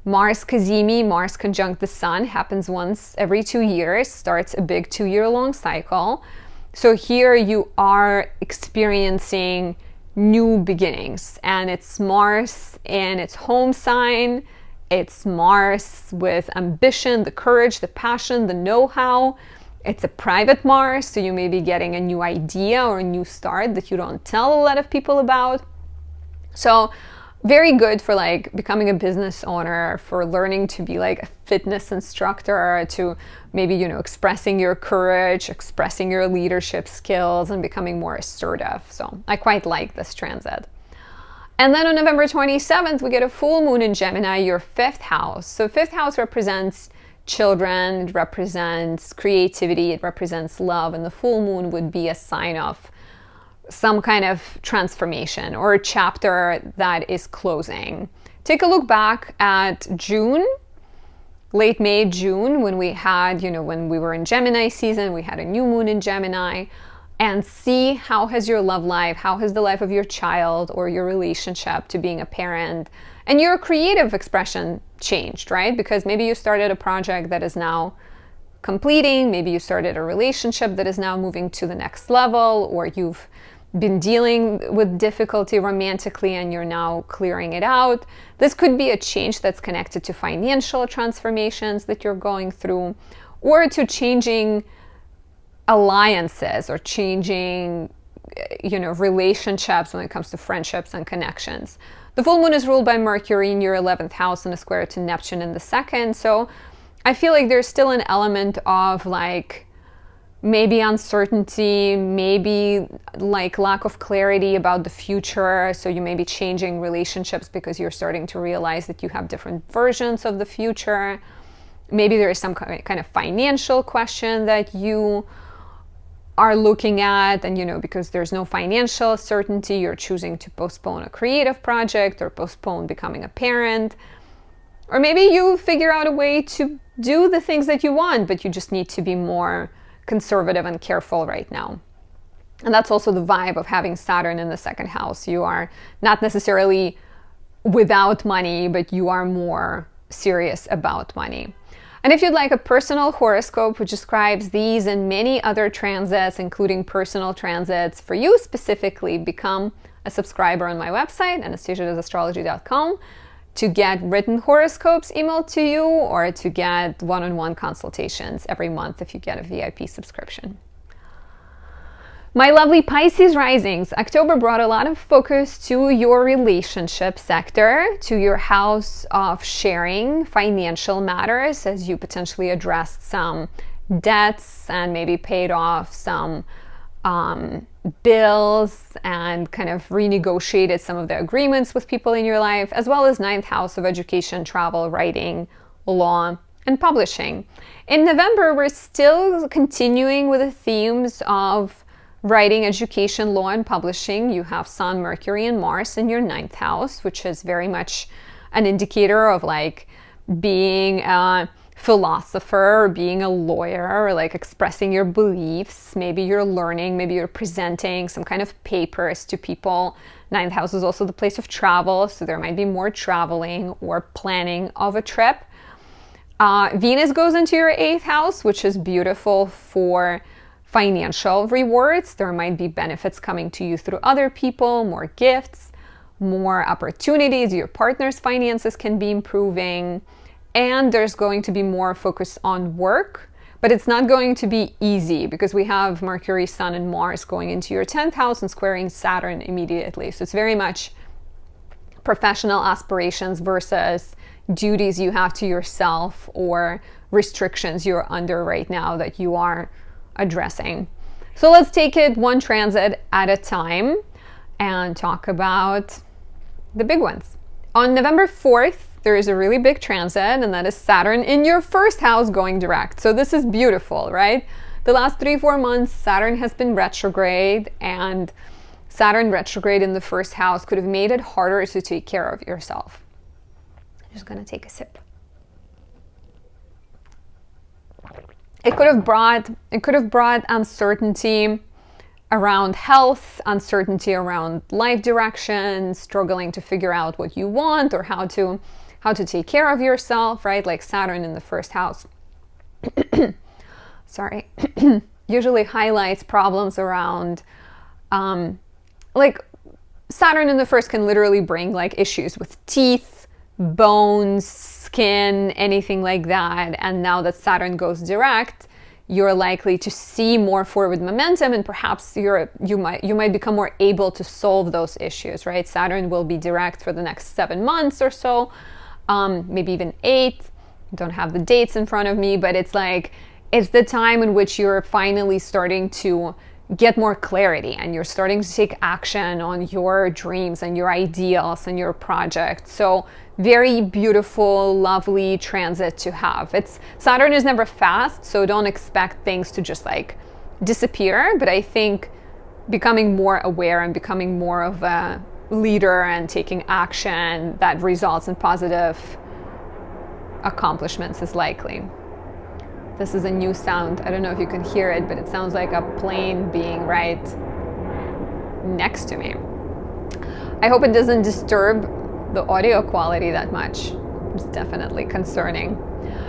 Mars Cazimi, Mars conjunct the Sun, happens once every 2 years, starts a big 2-year-long cycle. So here you are experiencing new beginnings, and it's Mars in its home sign. It's Mars with ambition, the courage, the passion, the know-how. It's a private Mars, so you may be getting a new idea or a new start that you don't tell a lot of people about. So very good for like becoming a business owner, for learning to be like a fitness instructor, to maybe, expressing your courage, expressing your leadership skills, and becoming more assertive. So I quite like this transit. And then on November 27th, we get a full moon in Gemini, your 5th house. So 5th house represents children, it represents creativity, it represents love, and the full moon would be a sign of some kind of transformation or a chapter that is closing. Take a look back at June, late May, June, when we had, when we were in Gemini season, we had a new moon in Gemini. And see how has your love life, how has the life of your child or your relationship to being a parent and your creative expression changed, right? Because maybe you started a project that is now completing, maybe you started a relationship that is now moving to the next level, or you've been dealing with difficulty romantically and you're now clearing it out. This could be a change that's connected to financial transformations that you're going through, or to changing alliances or changing relationships when it comes to friendships and connections. The full moon is ruled by Mercury in your 11th house and a square to Neptune in the 2nd. So I feel like there's still an element of like maybe uncertainty, maybe like lack of clarity about the future. So you may be changing relationships because you're starting to realize that you have different versions of the future. Maybe there is some kind of financial question that you are looking at, and because there's no financial certainty, you're choosing to postpone a creative project or postpone becoming a parent. Or maybe you figure out a way to do the things that you want, but you just need to be more conservative and careful right now. And that's also the vibe of having Saturn in the 2nd house. You are not necessarily without money, but you are more serious about money. And if you'd like a personal horoscope which describes these and many other transits, including personal transits for you specifically, become a subscriber on my website, anastasiaastrology.com, to get written horoscopes emailed to you or to get one-on-one consultations every month if you get a VIP subscription. My lovely Pisces risings, October brought a lot of focus to your relationship sector, to your house of sharing financial matters, as you potentially addressed some debts and maybe paid off some bills and kind of renegotiated some of the agreements with people in your life, as well as 9th house of education, travel, writing, law, and publishing. In November, we're still continuing with the themes of writing, education, law, and publishing. You have Sun, Mercury, and Mars in your 9th house, which is very much an indicator of like being a philosopher or being a lawyer or like expressing your beliefs. Maybe you're learning, maybe you're presenting some kind of papers to people. 9th house is also the place of travel, so there might be more traveling or planning of a trip. Venus goes into your 8th house, which is beautiful for financial rewards. There might be benefits coming to you through other people, more gifts, more opportunities. Your partner's finances can be improving, and there's going to be more focus on work, but it's not going to be easy because we have Mercury, Sun, and Mars going into your 10th house and squaring Saturn immediately. So it's very much professional aspirations versus duties you have to yourself or restrictions you're under right now that you are addressing. So let's take it one transit at a time and talk about the big ones. On November 4th, there is a really big transit, and that is Saturn in your 1st house going direct. So this is beautiful, right? The last 3-4 months, Saturn has been retrograde, and Saturn retrograde in the 1st house could have made it harder to take care of yourself. I'm just gonna take a sip. It could have brought uncertainty around health, uncertainty around life direction, struggling to figure out what you want or how to take care of yourself, right? Like Saturn in the 1st house. Sorry. Usually highlights problems around, like Saturn in the 1st can literally bring like issues with teeth, bones, skin, anything like that. And now that Saturn goes direct, you're likely to see more forward momentum, and perhaps you might become more able to solve those issues, right? Saturn will be direct for the next 7 months or so, maybe even 8. Don't have the dates in front of me, but it's the time in which you're finally starting to get more clarity and you're starting to take action on your dreams and your ideals and your projects. So very beautiful, lovely transit to have. Saturn is never fast, so don't expect things to just like disappear. But I think becoming more aware and becoming more of a leader and taking action that results in positive accomplishments is likely. This is a new sound. I don't know if you can hear it, but it sounds like a plane being right next to me. I hope it doesn't disturb the audio quality that much. It's definitely concerning.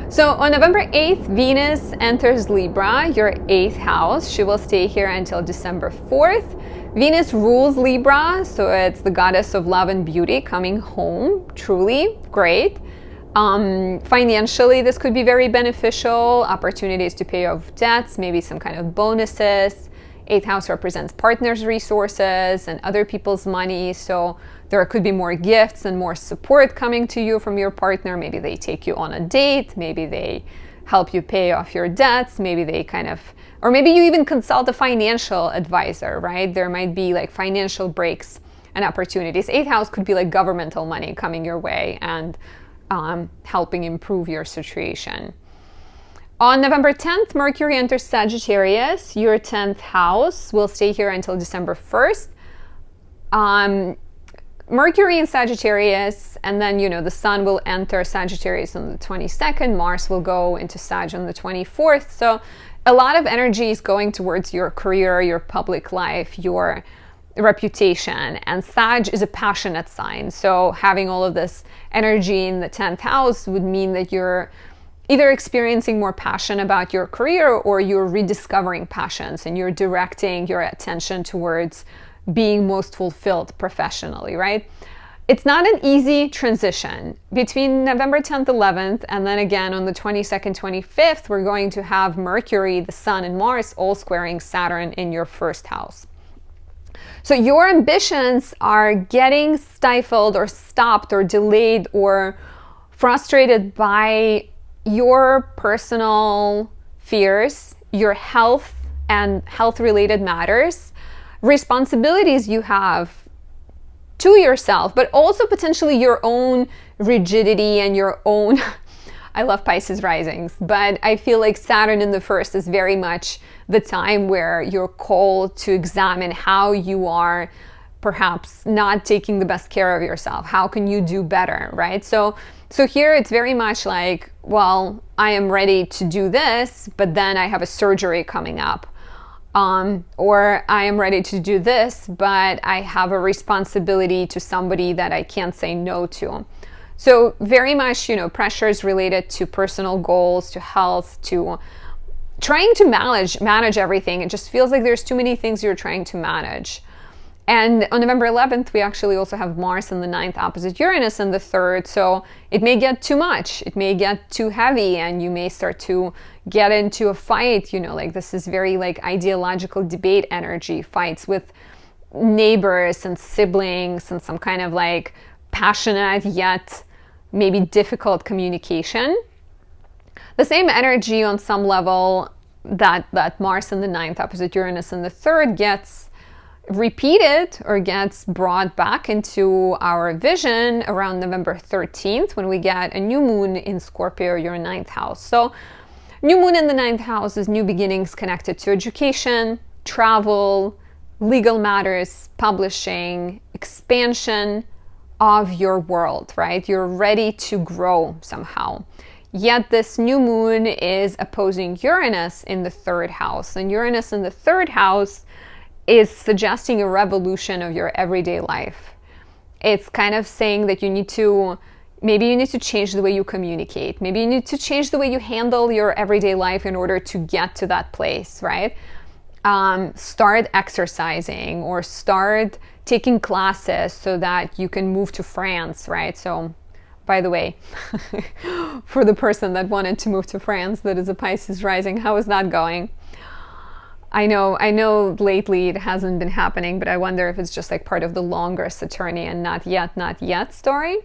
So on November 8th, Venus enters Libra, your 8th house. She will stay here until December 4th. Venus rules Libra, so it's the goddess of love and beauty coming home. Truly great. Financially, this could be very beneficial. Opportunities to pay off debts, maybe some kind of bonuses, 8th house represents partners' resources and other people's money. So there could be more gifts and more support coming to you from your partner. Maybe they take you on a date. Maybe they help you pay off your debts. Maybe they or maybe you even consult a financial advisor, right? There might be like financial breaks and opportunities. 8th house could be like governmental money coming your way and helping improve your situation. On November 10th, Mercury enters Sagittarius. Your 10th house will stay here until December 1st. Mercury in Sagittarius, and then, the sun will enter Sagittarius on the 22nd. Mars will go into Sag on the 24th. So a lot of energy is going towards your career, your public life, your reputation. And Sag is a passionate sign. So having all of this energy in the 10th house would mean that you're either experiencing more passion about your career, or you're rediscovering passions and you're directing your attention towards being most fulfilled professionally, right? It's not an easy transition. Between November 10th, 11th, and then again on the 22nd, 25th, we're going to have Mercury, the Sun, and Mars all squaring Saturn in your first house. So your ambitions are getting stifled or stopped or delayed or frustrated by your personal fears, your health and health-related matters, responsibilities you have to yourself, but also potentially your own rigidity and your own I love Pisces risings, but I feel like Saturn in the first is very much the time where you're called to examine how you are perhaps not taking the best care of yourself. How can you do better, right? So here it's very much like, well, I am ready to do this, but then I have a surgery coming up. Or I am ready to do this, but I have a responsibility to somebody that I can't say no to. So very much, pressures related to personal goals, to health, to trying to manage everything. It just feels like there's too many things you're trying to manage. And on November 11th, we actually also have Mars in the 9th opposite Uranus in the 3rd. So it may get too much. It may get too heavy, and you may start to get into a fight. This is very ideological debate energy, fights with neighbors and siblings and some kind of passionate yet maybe difficult communication. The same energy on some level that Mars in the 9th opposite Uranus in the 3rd gets repeated or gets brought back into our vision around November 13th when we get a new moon in Scorpio, your 9th house. So new moon in the 9th house is new beginnings connected to education, travel, legal matters, publishing, expansion of your world, right? You're ready to grow somehow. Yet this new moon is opposing Uranus in the 3rd house. And Uranus in the 3rd house is suggesting a revolution of your everyday life. It's kind of saying that maybe you need to change the way you communicate. Maybe you need to change the way you handle your everyday life in order to get to that place, right? Start exercising or start taking classes so that you can move to France, right? So, by the way, for the person that wanted to move to France that is a Pisces rising, how is that going? I know lately it hasn't been happening, but I wonder if it's just part of the longer Saturnian not yet story.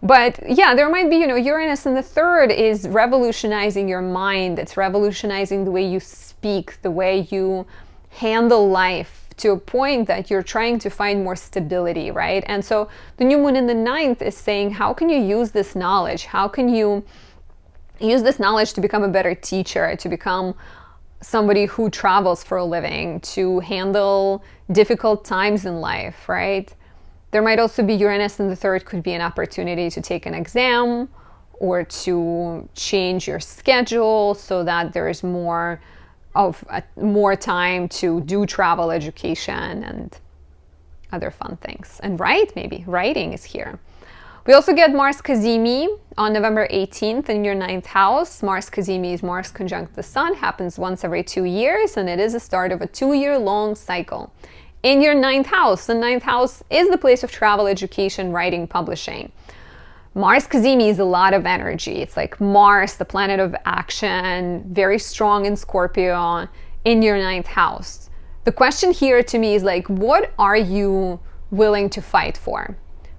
But yeah, there might be, Uranus in the 3rd is revolutionizing your mind. It's revolutionizing the way you speak, the way you handle life, to a point that you're trying to find more stability, right? And so the new moon in the 9th is saying, how can you use this knowledge? How can you use this knowledge to become a better teacher, to become somebody who travels for a living, to handle difficult times in life, right? There might also be Uranus in the 3rd could be an opportunity to take an exam or to change your schedule so that there is more time to do travel, education, and other fun things. And writing is here. We also get Mars Cazimi on November 18th in your 9th house. Mars Cazimi is Mars conjunct the Sun, happens once every 2 years, and it is the start of a 2-year-long cycle. In your 9th house, the 9th house is the place of travel, education, writing, publishing. Mars Cazimi is a lot of energy. It's like Mars, the planet of action, very strong in Scorpio, in your 9th house. The question here to me is like, what are you willing to fight for?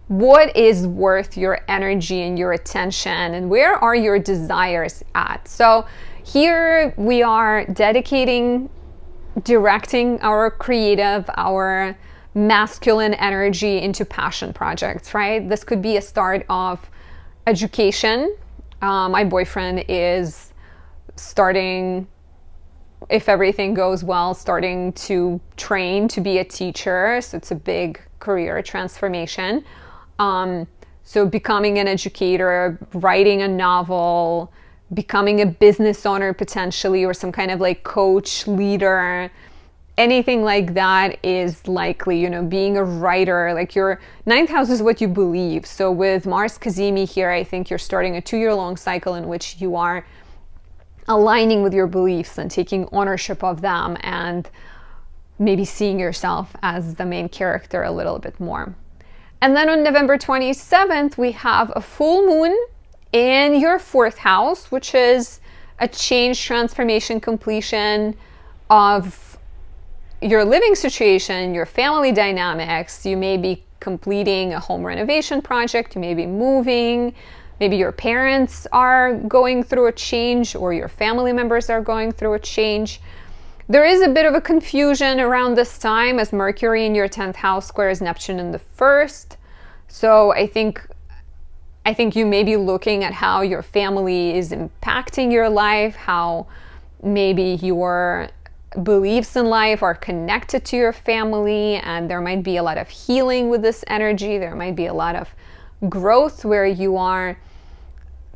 What is worth your energy and your attention, and where are your desires at? So here we are directing our creative, our masculine energy into passion projects, right? This could be a start of education. My boyfriend is starting, if everything goes well, starting to train to be a teacher. So it's a big career transformation. So becoming an educator, writing a novel, becoming a business owner potentially, or some kind of like coach, leader, anything like that is likely, you know, being a writer. Like your ninth house is what you believe. So with Mars Cazimi here, I think you're starting a 2-year-long cycle in which you are aligning with your beliefs and taking ownership of them, and maybe seeing yourself as the main character a little bit more. And then on November 27th, we have a full moon in your 4th house, which is a change, transformation, completion of your living situation, your family dynamics. You may be completing a home renovation project, you may be moving, maybe your parents are going through a change, or your family members are going through a change. There is a bit of a confusion around this time as Mercury in your 10th house squares Neptune in the 1st. So I think you may be looking at how your family is impacting your life, how maybe your beliefs in life are connected to your family, and there might be a lot of healing with this energy. There might be a lot of growth where you are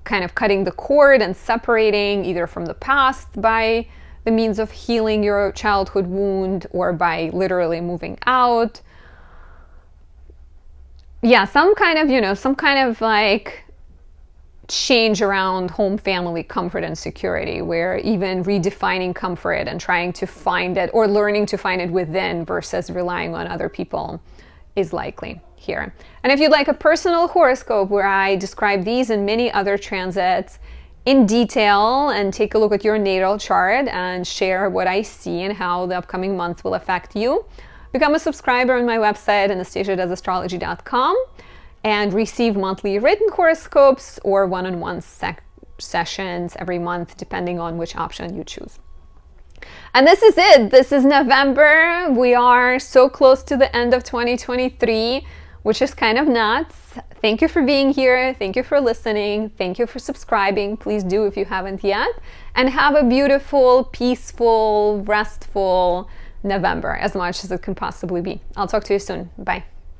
kind of cutting the cord and separating either from the past by the means of healing your childhood wound, or by literally moving out. Yeah, some kind of like change around home, family, comfort, and security, where even redefining comfort and trying to find it, or learning to find it within versus relying on other people, is likely here. And if you'd like a personal horoscope where I describe these and many other transits in detail and take a look at your natal chart and share what I see and how the upcoming month will affect you, become a subscriber on my website, anastasiadoesastrology.com, and receive monthly written horoscopes or one-on-one sessions every month, depending on which option you choose. And this is it. This is November. We are so close to the end of 2023, which is kind of nuts. Thank you for being here. Thank you for listening. Thank you for subscribing. Please do if you haven't yet. And have a beautiful, peaceful, restful November, as much as it can possibly be. I'll talk to you soon. Bye.